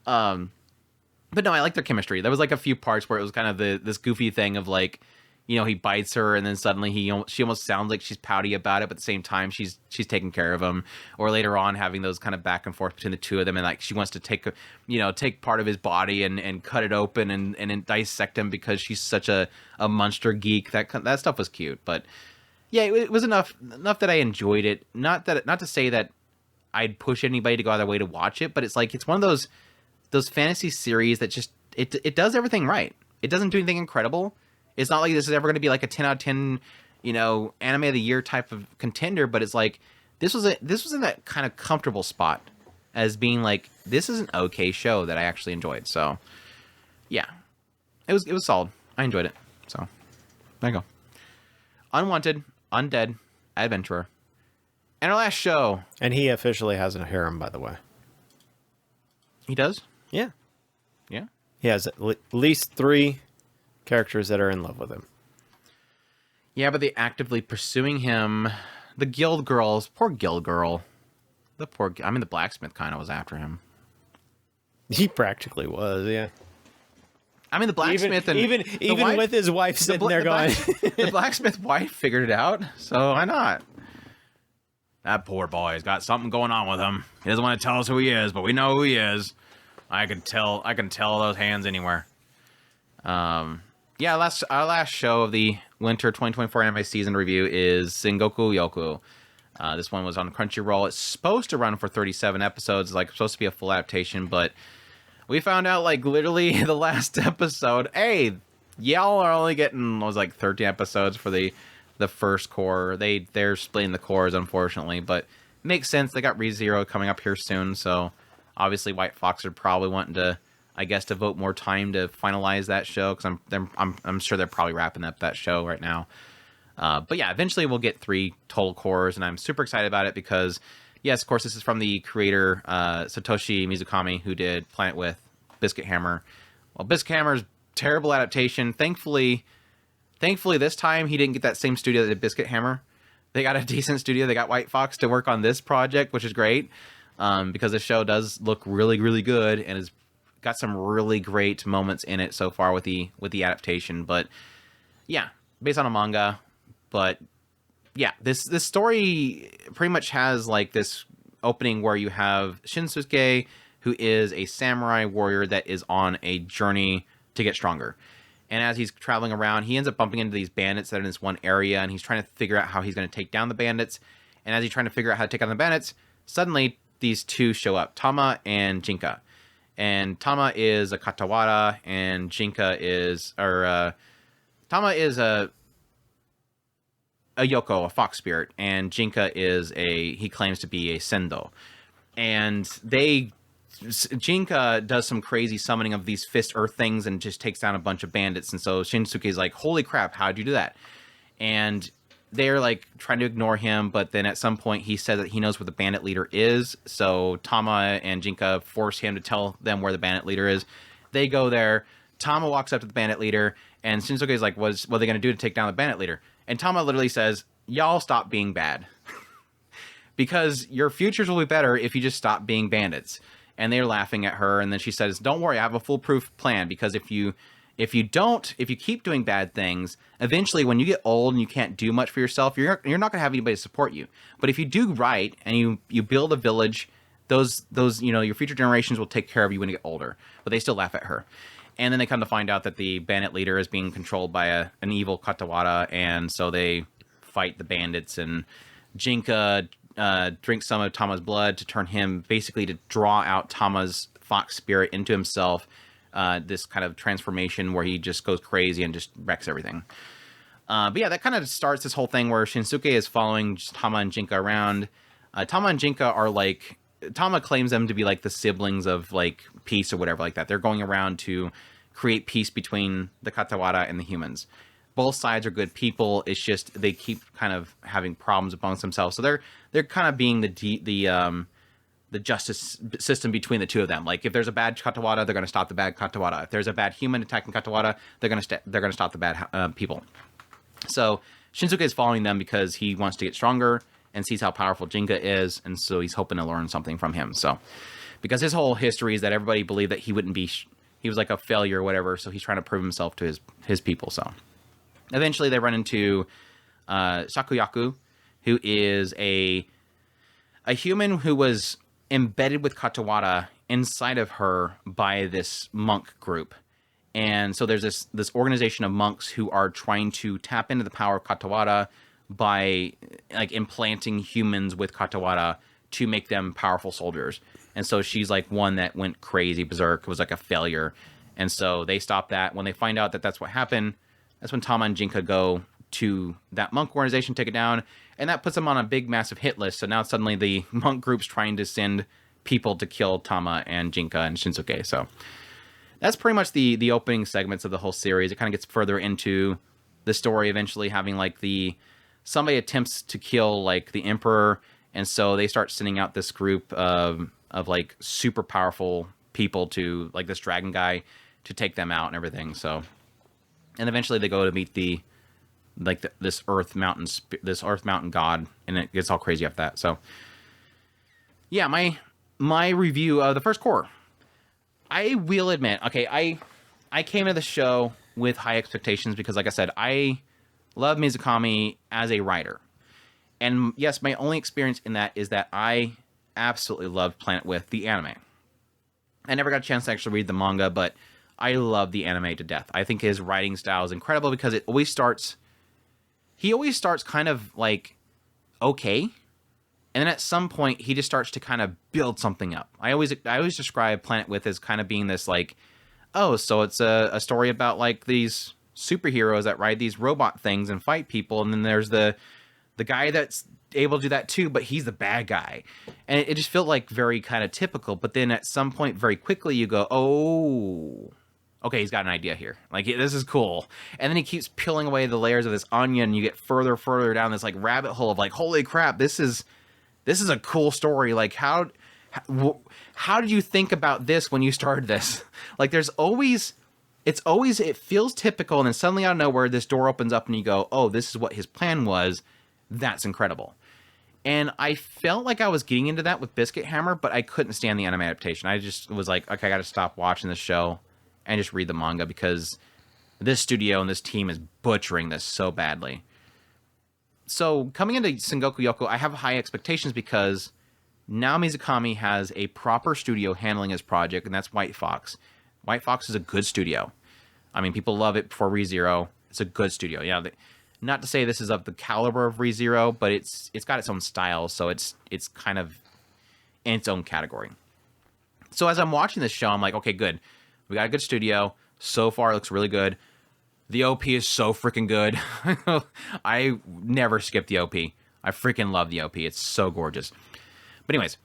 But no, I like their chemistry. There was like a few parts where it was kind of this goofy thing of like, you know, he bites her and then suddenly she almost sounds like she's pouty about it, but at the same time she's taking care of him. Or later on having those kind of back and forth between the two of them, and like she wants to take part of his body and cut it open and dissect him because she's such a monster geek. That stuff was cute. But yeah, it was enough that I enjoyed it. Not to say that I'd push anybody to go out of their way to watch it, but it's like, it's one of those fantasy series that just it does everything right. It doesn't do anything incredible. It's not like this is ever going to be like a 10 out of 10, you know, anime of the year type of contender, but it's like, this was in that kind of comfortable spot as being like, this is an okay show that I actually enjoyed. So yeah, it was solid. I enjoyed it. So there you go. Unwanted, Undead, Adventurer. And our last show. And he officially has a harem, by the way. He does? Yeah. Yeah? He has at least 3 characters that are in love with him. Yeah, but they actively pursuing him. The guild girls. Poor guild girl. The blacksmith kind of was after him. He practically was, yeah. I mean, the blacksmith even wife, with his wife sitting there going... The blacksmith wife figured it out, so why not? That poor boy's got something going on with him. He doesn't want to tell us who he is, but we know who he is. I can tell those hands anywhere. Yeah, our last show of the winter 2024 anime season review is Sengoku Youko. This one was on Crunchyroll. It's supposed to run for 37 episodes. It's like supposed to be a full adaptation, but We found out like literally the last episode. Hey, y'all are only getting was like 13 episodes for the first core. They're splitting the cores unfortunately, but makes sense. They got ReZero coming up here soon, so obviously White Fox are probably wanting to, I guess, devote more time to finalize that show because I'm sure they're probably wrapping up that show right now. But yeah, eventually we'll get 3 total cores, and I'm super excited about it because, yes, of course, this is from the creator Satoshi Mizukami, who did Planet with Biscuit Hammer. Well, Biscuit Hammer's terrible adaptation. Thankfully, this time he didn't get that same studio that did Biscuit Hammer. They got a decent studio. They got White Fox to work on this project, which is great because the show does look really, really good and has got some really great moments in it so far with the adaptation. But yeah, based on a manga. But yeah, this story pretty much has like this opening where you have Shinsuke, who is a samurai warrior that is on a journey to get stronger. And as he's traveling around, he ends up bumping into these bandits that are in this one area, and he's trying to figure out how he's going to take down the bandits. And as he's trying to figure out how to take down the bandits, suddenly these two show up, Tama and Jinka. And Tama is a Katawara, and Jinka is, Tama is a Yoko, a fox spirit, and Jinka is he claims to be a Sendo. And Jinka does some crazy summoning of these fist earth things and just takes down a bunch of bandits. And so Shinsuke's like, holy crap, how'd you do that? And they're like trying to ignore him, but then at some point he says that he knows where the bandit leader is. So Tama and Jinka force him to tell them where the bandit leader is. They go there. Tama walks up to the bandit leader, and Shinsuke's like, what are they going to do to take down the bandit leader? And Tama literally says, y'all stop being bad. Because your futures will be better if you just stop being bandits. And they're laughing at her, and then she says, don't worry, I have a foolproof plan, because if you keep doing bad things, eventually when you get old and you can't do much for yourself, you're not going to have anybody to support you. But if you do right and you build a village, those your future generations will take care of you when you get older. But they still laugh at her. And then they come to find out that the bandit leader is being controlled by an evil Katawara, and so they fight the bandits, and Jinka drinks some of Tama's blood to turn him, basically to draw out Tama's fox spirit into himself, this kind of transformation where he just goes crazy and just wrecks everything. But yeah, that kind of starts this whole thing where Shinsuke is following Tama and Jinka around. Tama and Jinka are like, Tama claims them to be like the siblings of like peace or whatever like that. They're going around to create peace between the Katawara and the humans. Both sides are good people. It's just they keep kind of having problems amongst themselves. So they're kind of being the justice system between the two of them. Like if there's a bad Katawara, they're going to stop the bad Katawara. If there's a bad human attacking Katawara, they're going to stop the bad people. So Shinsuke is following them because he wants to get stronger and sees how powerful Jinka is, and so he's hoping to learn something from him. So because his whole history is that everybody believed that he wouldn't be, he was like a failure or whatever. So he's trying to prove himself to his people. So eventually they run into Shakuyaku, who is a human who was embedded with Katawara inside of her by this monk group. And so there's this organization of monks who are trying to tap into the power of Katawara by like implanting humans with Katawara to make them powerful soldiers. And so she's like one that went crazy berserk. It was like a failure. And so they stop that. When they find out that that's what happened, that's when Tama and Jinka go to that monk organization, take it down, and that puts them on a big, massive hit list. So now suddenly the monk group's trying to send people to kill Tama and Jinka and Shinsuke. So that's pretty much the opening segments of the whole series. It kind of gets further into the story, eventually having like somebody attempts to kill like the emperor, and so they start sending out this group of like super powerful people to like this dragon guy to take them out and everything. So, and eventually they go to meet this earth mountain god, and it gets all crazy after that. So yeah, my review of the first core, I will admit, okay, I came to the show with high expectations because, like I said, I love Mizukami as a writer. And yes, my only experience in that is that I absolutely loved Planet with the anime. I never got a chance to actually read the manga, but I love the anime to death. I think his writing style is incredible because he always starts kind of like okay, And then at some point, he just starts to kind of build something up. I always describe Planet With as kind of being this like, oh, so it's a story about like these superheroes that ride these robot things and fight people, and then there's the guy that's able to do that too, but he's the bad guy. And it just felt like very kind of typical. But then at some point, very quickly, you go, oh, okay, he's got an idea here. Like, this is cool. And then he keeps peeling away the layers of this onion, and you get further down this like rabbit hole of like, holy crap, this is a cool story. Like, how did you think about this when you started this? Like, it feels typical, and then suddenly out of nowhere, this door opens up and you go, oh, this is what his plan was. That's incredible. And I felt like I was getting into that with Biscuit Hammer, but I couldn't stand the anime adaptation. I just was like, okay, I got to stop watching this show and just read the manga, because this studio and this team is butchering this so badly. So coming into Sengoku Youko, I have high expectations because now Mizukami has a proper studio handling his project, and that's White Fox. White Fox is a good studio. I mean, people love it for ReZero. It's a good studio. Yeah, not to say this is of the caliber of ReZero, but it's got its own style, so it's kind of in its own category. So as I'm watching this show, I'm like, okay, good. We got a good studio. So far, it looks really good. The OP is so freaking good. I never skip the OP. I freaking love the OP. It's so gorgeous. But anyways,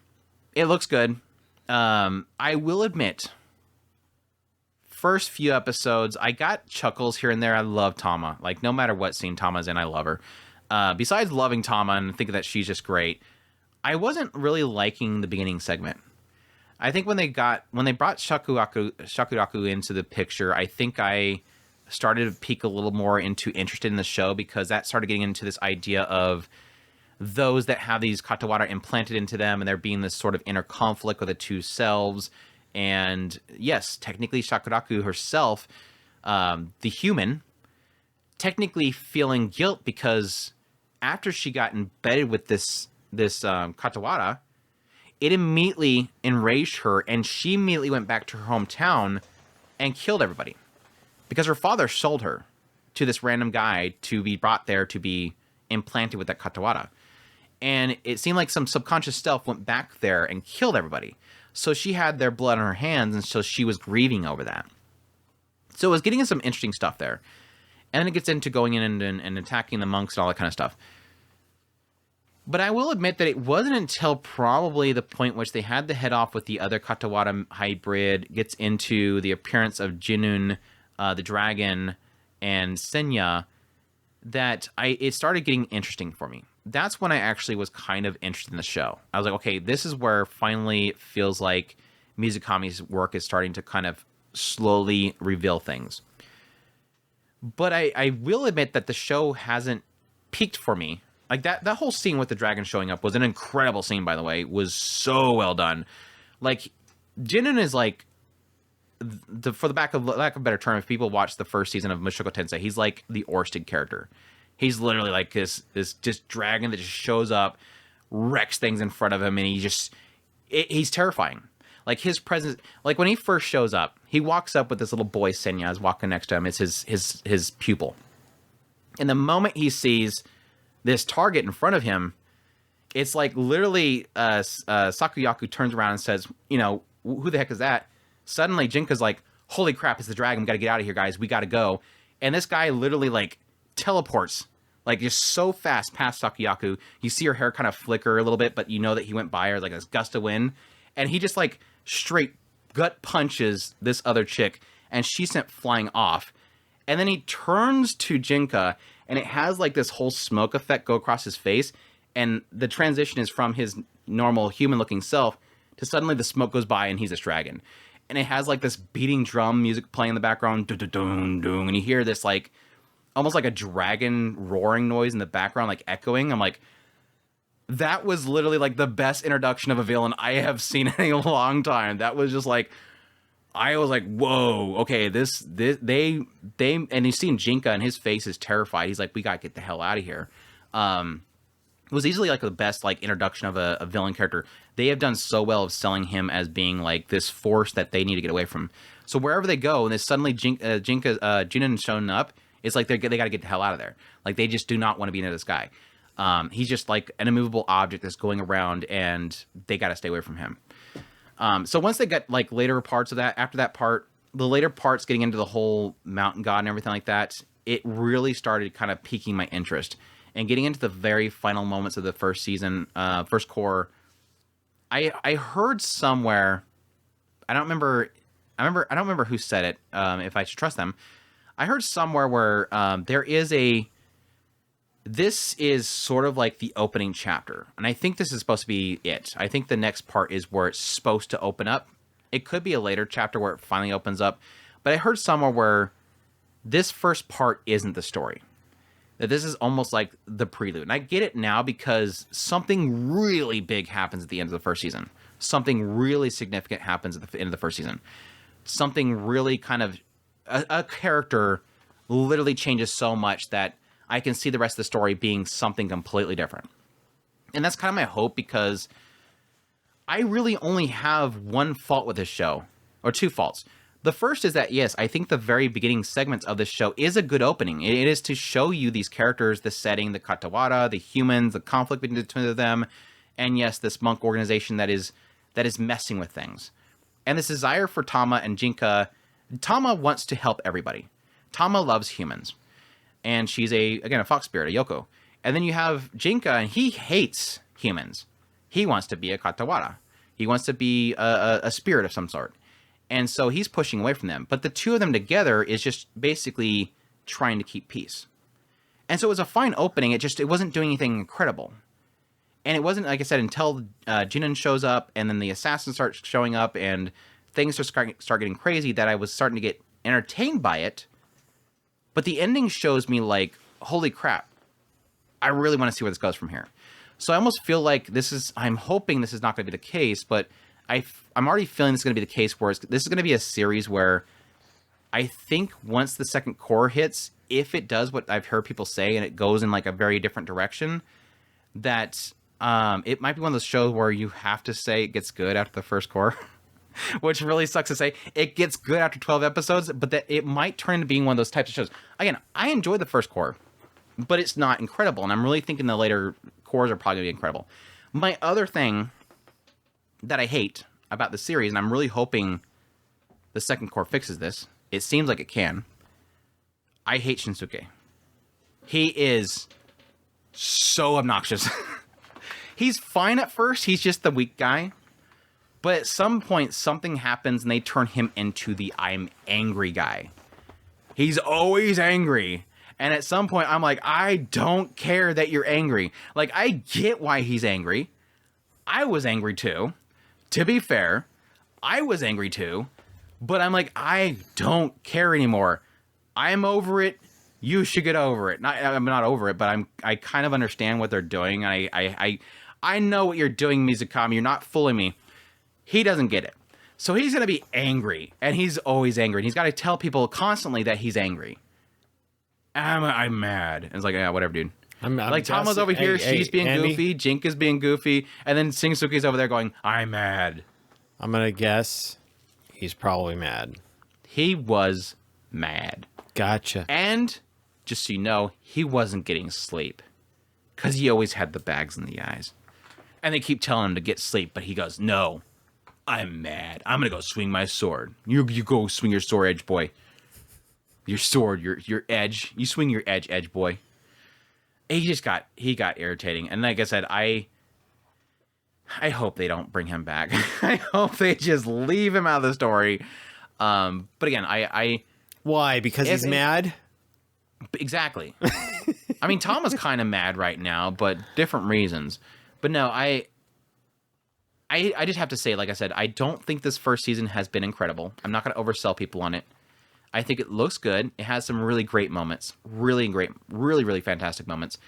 it looks good. I will admit, first few episodes, I got chuckles here and there. I love Tama. Like, no matter what scene Tama's in, I love her. Besides loving Tama and thinking that she's just great, I wasn't really liking the beginning segment. I think when they brought Shakuraku into the picture, I think I started to peek a little more into interested in the show, because that started getting into this idea of those that have these Katawara implanted into them, and there being this sort of inner conflict with the two selves. And yes, technically Shakuraku herself, the human, technically feeling guilt because after she got embedded with this Katawara, it immediately enraged her, and she immediately went back to her hometown and killed everybody. Because her father sold her to this random guy to be brought there to be implanted with that Katawara. And it seemed like some subconscious self went back there and killed everybody. So she had their blood on her hands, and so she was grieving over that. So it was getting into some interesting stuff there. And then it gets into going in and attacking the monks and all that kind of stuff. But I will admit that it wasn't until probably the point which they had the head off with the other Katawara hybrid, gets into the appearance of Jinun, the dragon, and Senya, that it started getting interesting for me. That's when I actually was kind of interested in the show. I was like, okay, this is where finally it feels like Mizukami's work is starting to kind of slowly reveal things. But I will admit that the show hasn't peaked for me. Like, that whole scene with the dragon showing up was an incredible scene, by the way. It was so well done. Like, Jinun is like, for the lack of a better term, if people watch the first season of Mushoku Tensei, he's like the Orsted character. He's literally like this just dragon that just shows up, wrecks things in front of him, and he's terrifying. Like, his presence, like when he first shows up, he walks up with this little boy, Senya, is walking next to him. It's his pupil. And the moment he sees this target in front of him, it's like literally Sakuyaku turns around and says, you know, who the heck is that? Suddenly Jinka's like, holy crap, it's the dragon. We got to get out of here, guys. We got to go. And this guy literally like teleports, like just so fast past Sakuyaku. You see her hair kind of flicker a little bit, but you know that he went by her like this gust of wind. And he just like straight gut punches this other chick, and she sent flying off. And then he turns to Jinka, and it has like this whole smoke effect go across his face. And the transition is from his normal human looking self to suddenly the smoke goes by and he's this dragon. And it has like this beating drum music playing in the background, and you hear this like almost like a dragon roaring noise in the background, like echoing. I'm like, that was literally like the best introduction of a villain I have seen in a long time. That was just like, I was like, whoa, okay, they, and you've seen Jinka and his face is terrified. He's like, we gotta get the hell out of here. It was easily like the best like introduction of a villain character. They have done so well of selling him as being like this force that they need to get away from. So wherever they go, and then suddenly Jinka, Junin showing up, it's like they got to get the hell out of there. Like, they just do not want to be near this guy. He's just like an immovable object that's going around, and they got to stay away from him. So once they get like later parts of that, after that part, the later parts getting into the whole mountain god and everything like that, it really started kind of piquing my interest. And getting into the very final moments of the first season, first core, I heard somewhere, I don't remember who said it, if I should trust them. I heard somewhere where this is sort of like the opening chapter. And I think this is supposed to be it. I think the next part is where it's supposed to open up. It could be a later chapter where it finally opens up. But I heard somewhere where this first part isn't the story. That this is almost like the prelude. And I get it now because something really big happens at the end of the first season. Something really significant happens at the end of the first season. Something really kind of... A character literally changes so much that I can see the rest of the story being something completely different. And that's kind of my hope, because I really only have one fault with this show, or two faults. The first is that, yes, I think the very beginning segments of this show is a good opening. It is to show you these characters, the setting, the Katawara, the humans, the conflict between them, and yes, this monk organization that is messing with things. And this desire for Tama and Jinka. Tama wants to help everybody. Tama loves humans. And she's a fox spirit, a Yoko. And then you have Jinka, and he hates humans. He wants to be a Katawara. He wants to be a spirit of some sort. And so he's pushing away from them. But the two of them together is just basically trying to keep peace. And so it was a fine opening. It wasn't doing anything incredible. And it wasn't, like I said, until Jinan shows up, and then the assassins start showing up, and things start getting crazy, that I was starting to get entertained by it. But the ending shows me like, holy crap, I really want to see where this goes from here. So I almost feel like I'm hoping this is not going to be the case, but I'm already feeling this is going to be the case, where this is going to be a series where I think once the second core hits, if it does what I've heard people say, and it goes in like a very different direction, that it might be one of those shows where you have to say it gets good after the first core. Which really sucks to say. It gets good after 12 episodes, but that it might turn into being one of those types of shows. Again, I enjoyed the first core, but it's not incredible, and I'm really thinking the later cores are probably going to be incredible. My other thing that I hate about the series, and I'm really hoping the second core fixes this, it seems like it can, I hate Shinsuke. He is so obnoxious. He's fine at first, he's just the weak guy. But at some point, something happens, and they turn him into the I'm angry guy. He's always angry. And at some point, I'm like, I don't care that you're angry. Like, I get why he's angry. I was angry too. To be fair, I was angry too. But I'm like, I don't care anymore. I'm over it. You should get over it. I'm not over it, but I kind of understand what they're doing. I know what you're doing, Mizukami. You're not fooling me. He doesn't get it. So he's going to be angry, and he's always angry. And he's got to tell people constantly that he's angry. I'm mad. And it's like, yeah, whatever, dude. I'm like, Tama's over here, she's being Andy, goofy, Jink is being goofy, and then Shinsuke's over there going, I'm mad. I'm going to guess he's probably mad. He was mad. Gotcha. And, just so you know, he wasn't getting sleep. Because he always had the bags in the eyes. And they keep telling him to get sleep, but he goes, no. I'm mad. I'm gonna go swing my sword. You go swing your sword, edge boy. Your sword, your edge. You swing your edge boy. He got irritating. And like I said, I hope they don't bring him back. I hope they just leave him out of the story. But again, why? Because he's mad? Exactly. I mean, Tama's kind of mad right now, but different reasons. But no, I just have to say, like I said, I don't think this first season has been incredible. I'm not going to oversell people on it. I think it looks good. It has some really great moments. Really fantastic moments.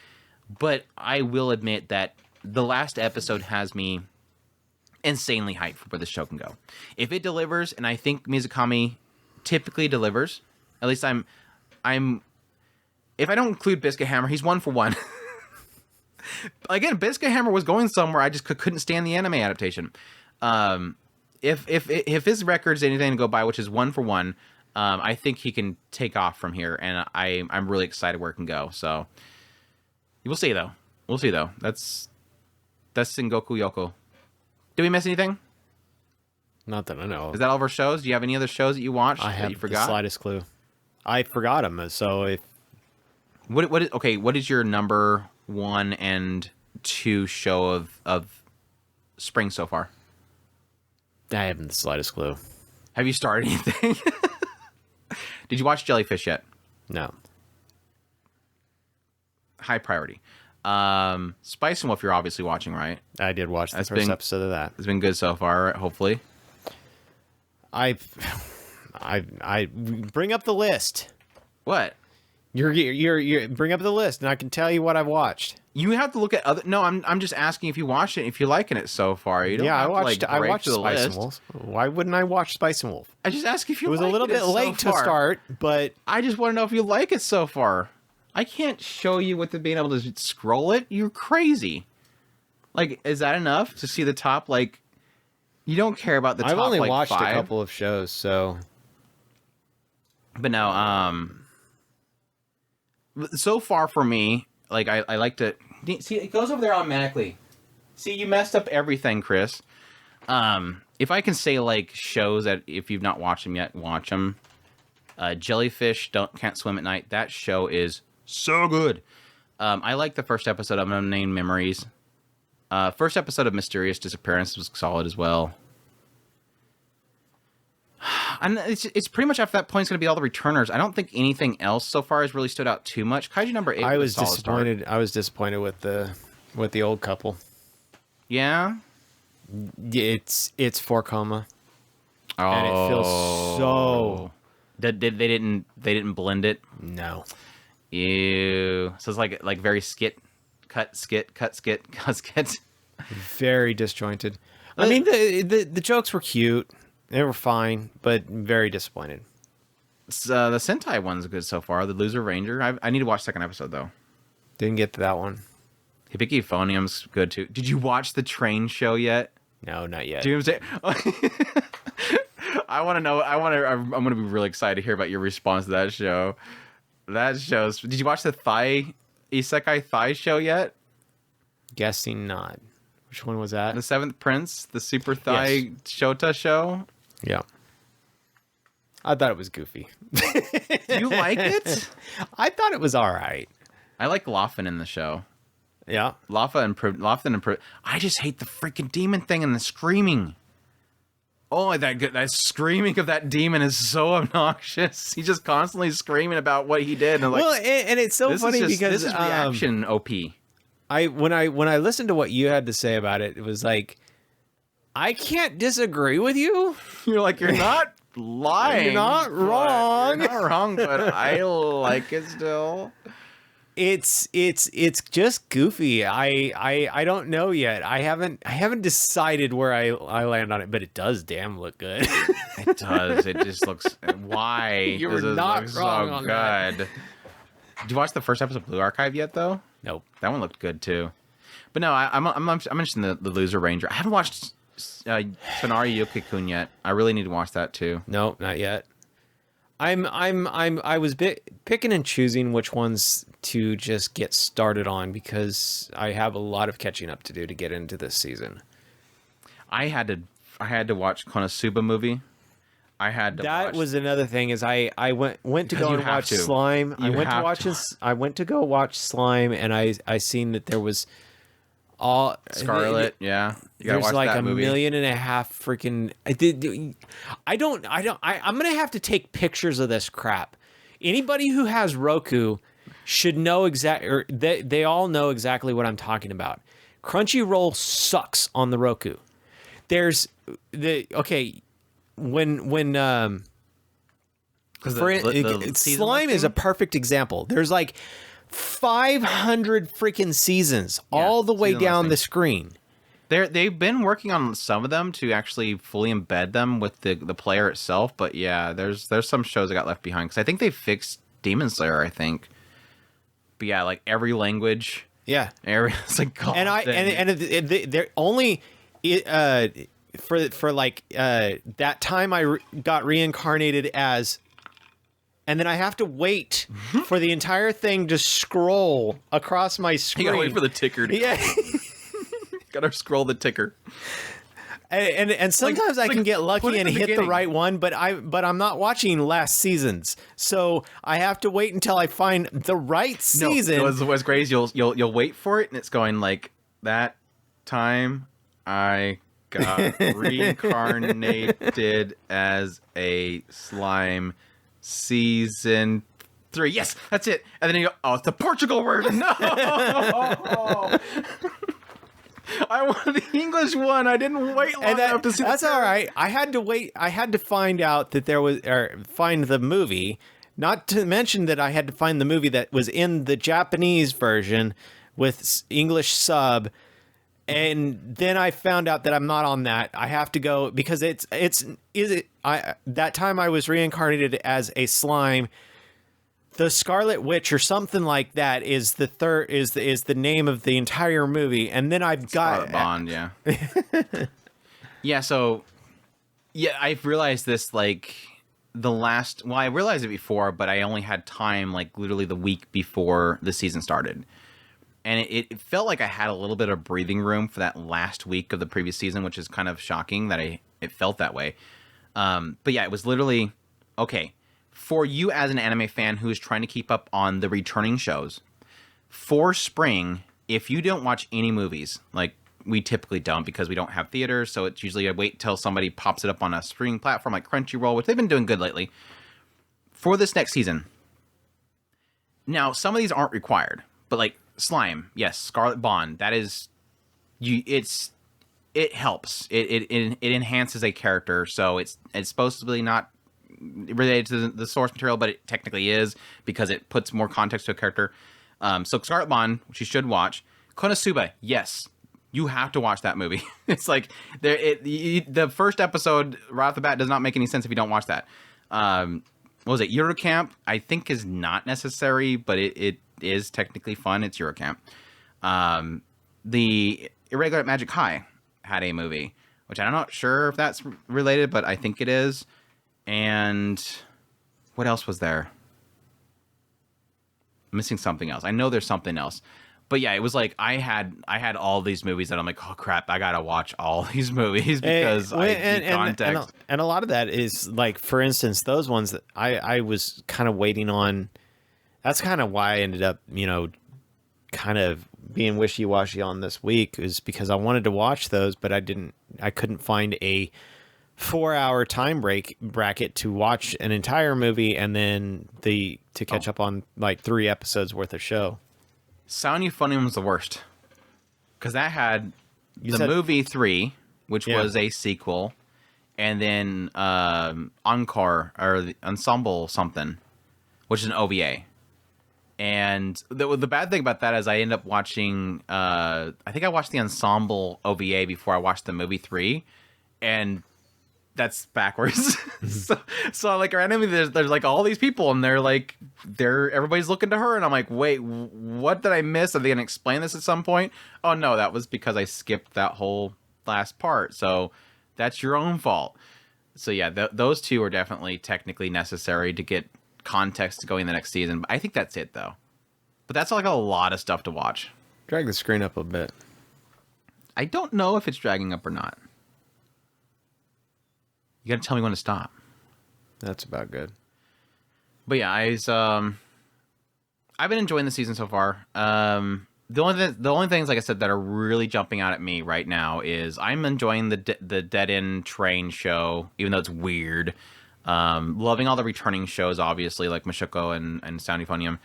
But I will admit that the last episode has me insanely hyped for where this show can go. If it delivers, and I think Mizukami typically delivers, at least I'm if I don't include Biscuit Hammer, he's 1 for 1. Again, Biscuit Hammer was going somewhere. I just couldn't stand the anime adaptation. If his record's anything to go by, which is 1 for 1, I think he can take off from here, and I'm really excited where it can go. So we'll see, though. We'll see though. That's Sengoku Youko. Did we miss anything? Not that I know of. Is that all of our shows? Do you have any other shows that you watched I that have you forgot? the slightest clue. I forgot them, so if... What is your number 1 and 2 show of spring so far? I haven't the slightest clue. Have you started anything? Did you watch Jellyfish yet? No. High priority. Spice and Wolf, you're obviously watching, right? I did watch the first episode of that. It's been good so far, hopefully. I bring up the list. What? You're bring up the list, and I can tell you what I've watched. You have to look at other. No, I'm just asking if you watched it, if you're liking it so far. You don't have I watched to, like, Spice the and list. Wolf. Why wouldn't I watch Spice and Wolf? I just ask if you. It was a little bit late to far. start, but I just want to know if you like it so far. I can't show you with being able to scroll it. You're crazy. Like, is that enough to see the top? Like, you don't care about the top. I've only like, watched 5? a couple of shows, so. But no, so far for me, like I like to see it goes over there automatically. See, you messed up everything, Chris. If I can say like shows that if you've not watched them yet, watch them. Jellyfish Can't Swim at Night. That show is so good. I like the first episode of Unnamed Memories. First episode of Mysterious Disappearance was solid as well. And it's pretty much after that point, it's going to be all the returners. I don't think anything else so far has really stood out too much. Kaiju number 8. I was disappointed. I was disappointed with the old couple. Yeah, it's 4-coma. Oh, and it feels so. They didn't blend it. No. Ew. So it's like very cut skit. Very disjointed. I mean, the jokes were cute. They were fine, but very disappointed. The Sentai one's good so far. The Loser Ranger. I need to watch second episode though. Didn't get to that one. Hibiki Phonium's good too. Did you watch the train show yet? No, not yet. Doomsday. I want to know. I'm going to be really excited to hear about your response to that show. That shows. Did you watch the Isekai Thigh show yet? Guessing not. Which one was that? The Seventh Prince, the Super Thigh Shota show. Yeah. I thought it was goofy. Do you like it? I thought it was all right. I like Laughing in the show. Yeah. Laughing improved. I just hate the freaking demon thing and the screaming. Oh, that screaming of that demon is so obnoxious. He's just constantly screaming about what he did. And like, well, and it's so funny because this is reaction OP. When I listened to what you had to say about it, it was like, I can't disagree with you. You're like, you're not lying. You're not wrong. You're not wrong, but I like it still. It's just goofy. I don't know yet. I haven't decided where I land on it, but it does damn look good. It does. It just looks. Why? You were not wrong on that. Did you watch the first episode of Blue Archive yet, though? Nope. That one looked good too. But no, I'm interested in the Loser Ranger. I haven't watched Sonari Yukikun yet. I really need to watch that too. No, not yet. I was picking and choosing which ones to just get started on because I have a lot of catching up to do to get into this season. I had to watch Konosuba movie. That was another thing is I went to go and watch Slime. I went to go watch Slime and I seen that there was all Scarlet, yeah. There's like a million and a half freaking. I'm gonna have to take pictures of this crap. Anybody who has Roku should know they all know exactly what I'm talking about. Crunchyroll sucks on the Roku. There's Slime is a perfect example. There's like 500 freaking seasons all the way down the screen. They've been working on some of them to actually fully embed them with the player itself, but yeah, there's some shows that got left behind because I think they fixed Demon Slayer. I think, but yeah, like every language, it's like God, and they're only for like that time I got reincarnated as and then I have to wait for the entire thing to scroll across my screen. You gotta wait for the ticker to gotta scroll the ticker. And sometimes I can get lucky and hit the right one, but I'm not watching last season's, so I have to wait until I find the right season. No, what's great is you'll wait for it, and it's going like, that time I got reincarnated as a slime, season 3. Yes, that's it. And then you go, oh, it's the Portugal version. No. I wanted the English one. I didn't wait long enough to see. That's all right. I had to wait. I had to find out that there was, or find the movie. Not to mention that I had to find the movie that was in the Japanese version with English sub. And then I found out that I'm not on that. I have to go because that time I was reincarnated as a slime. The Scarlet Witch or something like that is the third is the name of the entire movie, and then I've got Scarlet Bond, yeah. Yeah, so I've realized this like I realized it before, but I only had time like literally the week before the season started. And it felt like I had a little bit of breathing room for that last week of the previous season, which is kind of shocking that it felt that way. But yeah, it was literally okay. For you as an anime fan who is trying to keep up on the returning shows, for spring, if you don't watch any movies, like we typically don't because we don't have theaters, so it's usually I wait till somebody pops it up on a streaming platform like Crunchyroll, which they've been doing good lately, for this next season. Now, some of these aren't required, but like Slime, yes, Scarlet Bond, that is, it helps. It enhances a character, so it's supposed to be not related to the source material, but it technically is because it puts more context to a character. So Scarlet Bond, which you should watch. Konosuba, yes, you have to watch that movie. It's like the first episode right off the bat does not make any sense if you don't watch that. What was it? Eurocamp, I think is not necessary, but it is technically fun. It's Eurocamp. The Irregular Magic High had a movie, which I'm not sure if that's related, but I think it is. And what else was there? I'm missing something else. I know there's something else. But yeah, it was like I had all these movies that I'm like, oh crap, I gotta watch all these movies because I need context. And a lot of that is like, for instance, those ones that I was kind of waiting on. That's kind of why I ended up, kind of being wishy-washy on this week, is because I wanted to watch those, but I couldn't find a 4-hour time bracket to watch an entire movie and then to catch up on like 3 episodes worth of show. Sound Euphonium was the worst because that had movie 3, which was a sequel, and then Encore or the Ensemble something, which is an OVA. And the bad thing about that is I ended up watching. I think I watched the Ensemble OVA before I watched the movie 3, and that's backwards. so like randomly there's like all these people and everybody's looking to her and I'm like, wait, what did I miss? Are they gonna explain this at some point? Oh no, that was because I skipped that whole last part. So that's your own fault. So yeah, those two are definitely technically necessary to get context going the next season. But I think that's it though. But that's like a lot of stuff to watch. Drag the screen up a bit. I don't know if it's dragging up or not. You gotta tell me when to stop. That's about good. But yeah, I've been enjoying the season so far. The only things, like I said, that are really jumping out at me right now is I'm enjoying the Dead End Train show, even though it's weird. Loving all the returning shows, obviously, like Mashiko and Sound Euphonium.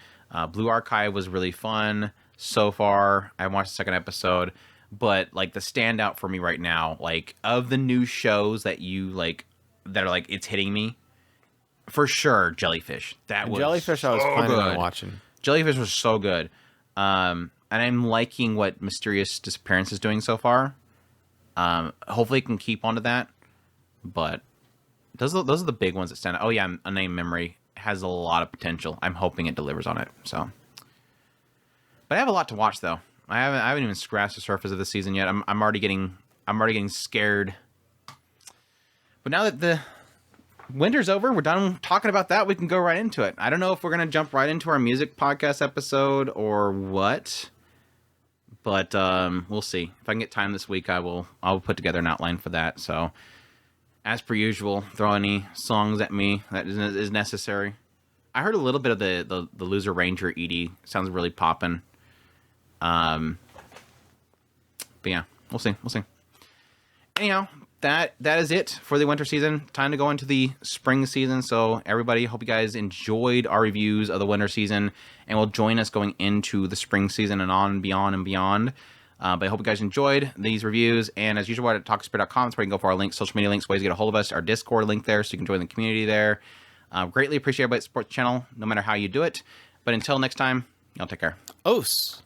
Blue Archive was really fun so far. I watched the 2nd episode. But like the standout for me right now, like of the new shows that that are like it's hitting me, for sure, Jellyfish. Jellyfish I was planning on watching. Jellyfish was so good. And I'm liking what Mysterious Disappearance is doing so far. Hopefully it can keep onto that. But those are the big ones that stand out. Oh yeah, Unnamed Memory has a lot of potential. I'm hoping it delivers on it. So, but I have a lot to watch though. I haven't even scratched the surface of the season yet. I'm already getting scared. But now that winter's over. We're done talking about that. We can go right into it. I don't know if we're going to jump right into our music podcast episode or what, but we'll see. If I can get time this week, I'll put together an outline for that. So as per usual, throw any songs at me that is necessary. I heard a little bit of the Loser Ranger ED. Sounds really poppin'. But yeah, we'll see. Anyhow, that is it for the winter season. Time to go into the spring season. So everybody, hope you guys enjoyed our reviews of the winter season and will join us going into the spring season and on and beyond and beyond. But I hope you guys enjoyed these reviews. And as usual, we're at talkspirit.com. That's where you can go for our links, social media links, ways to get a hold of us, our Discord link there so you can join the community there. Greatly appreciate everybody that supports the channel, no matter how you do it. But until next time, y'all take care. Os.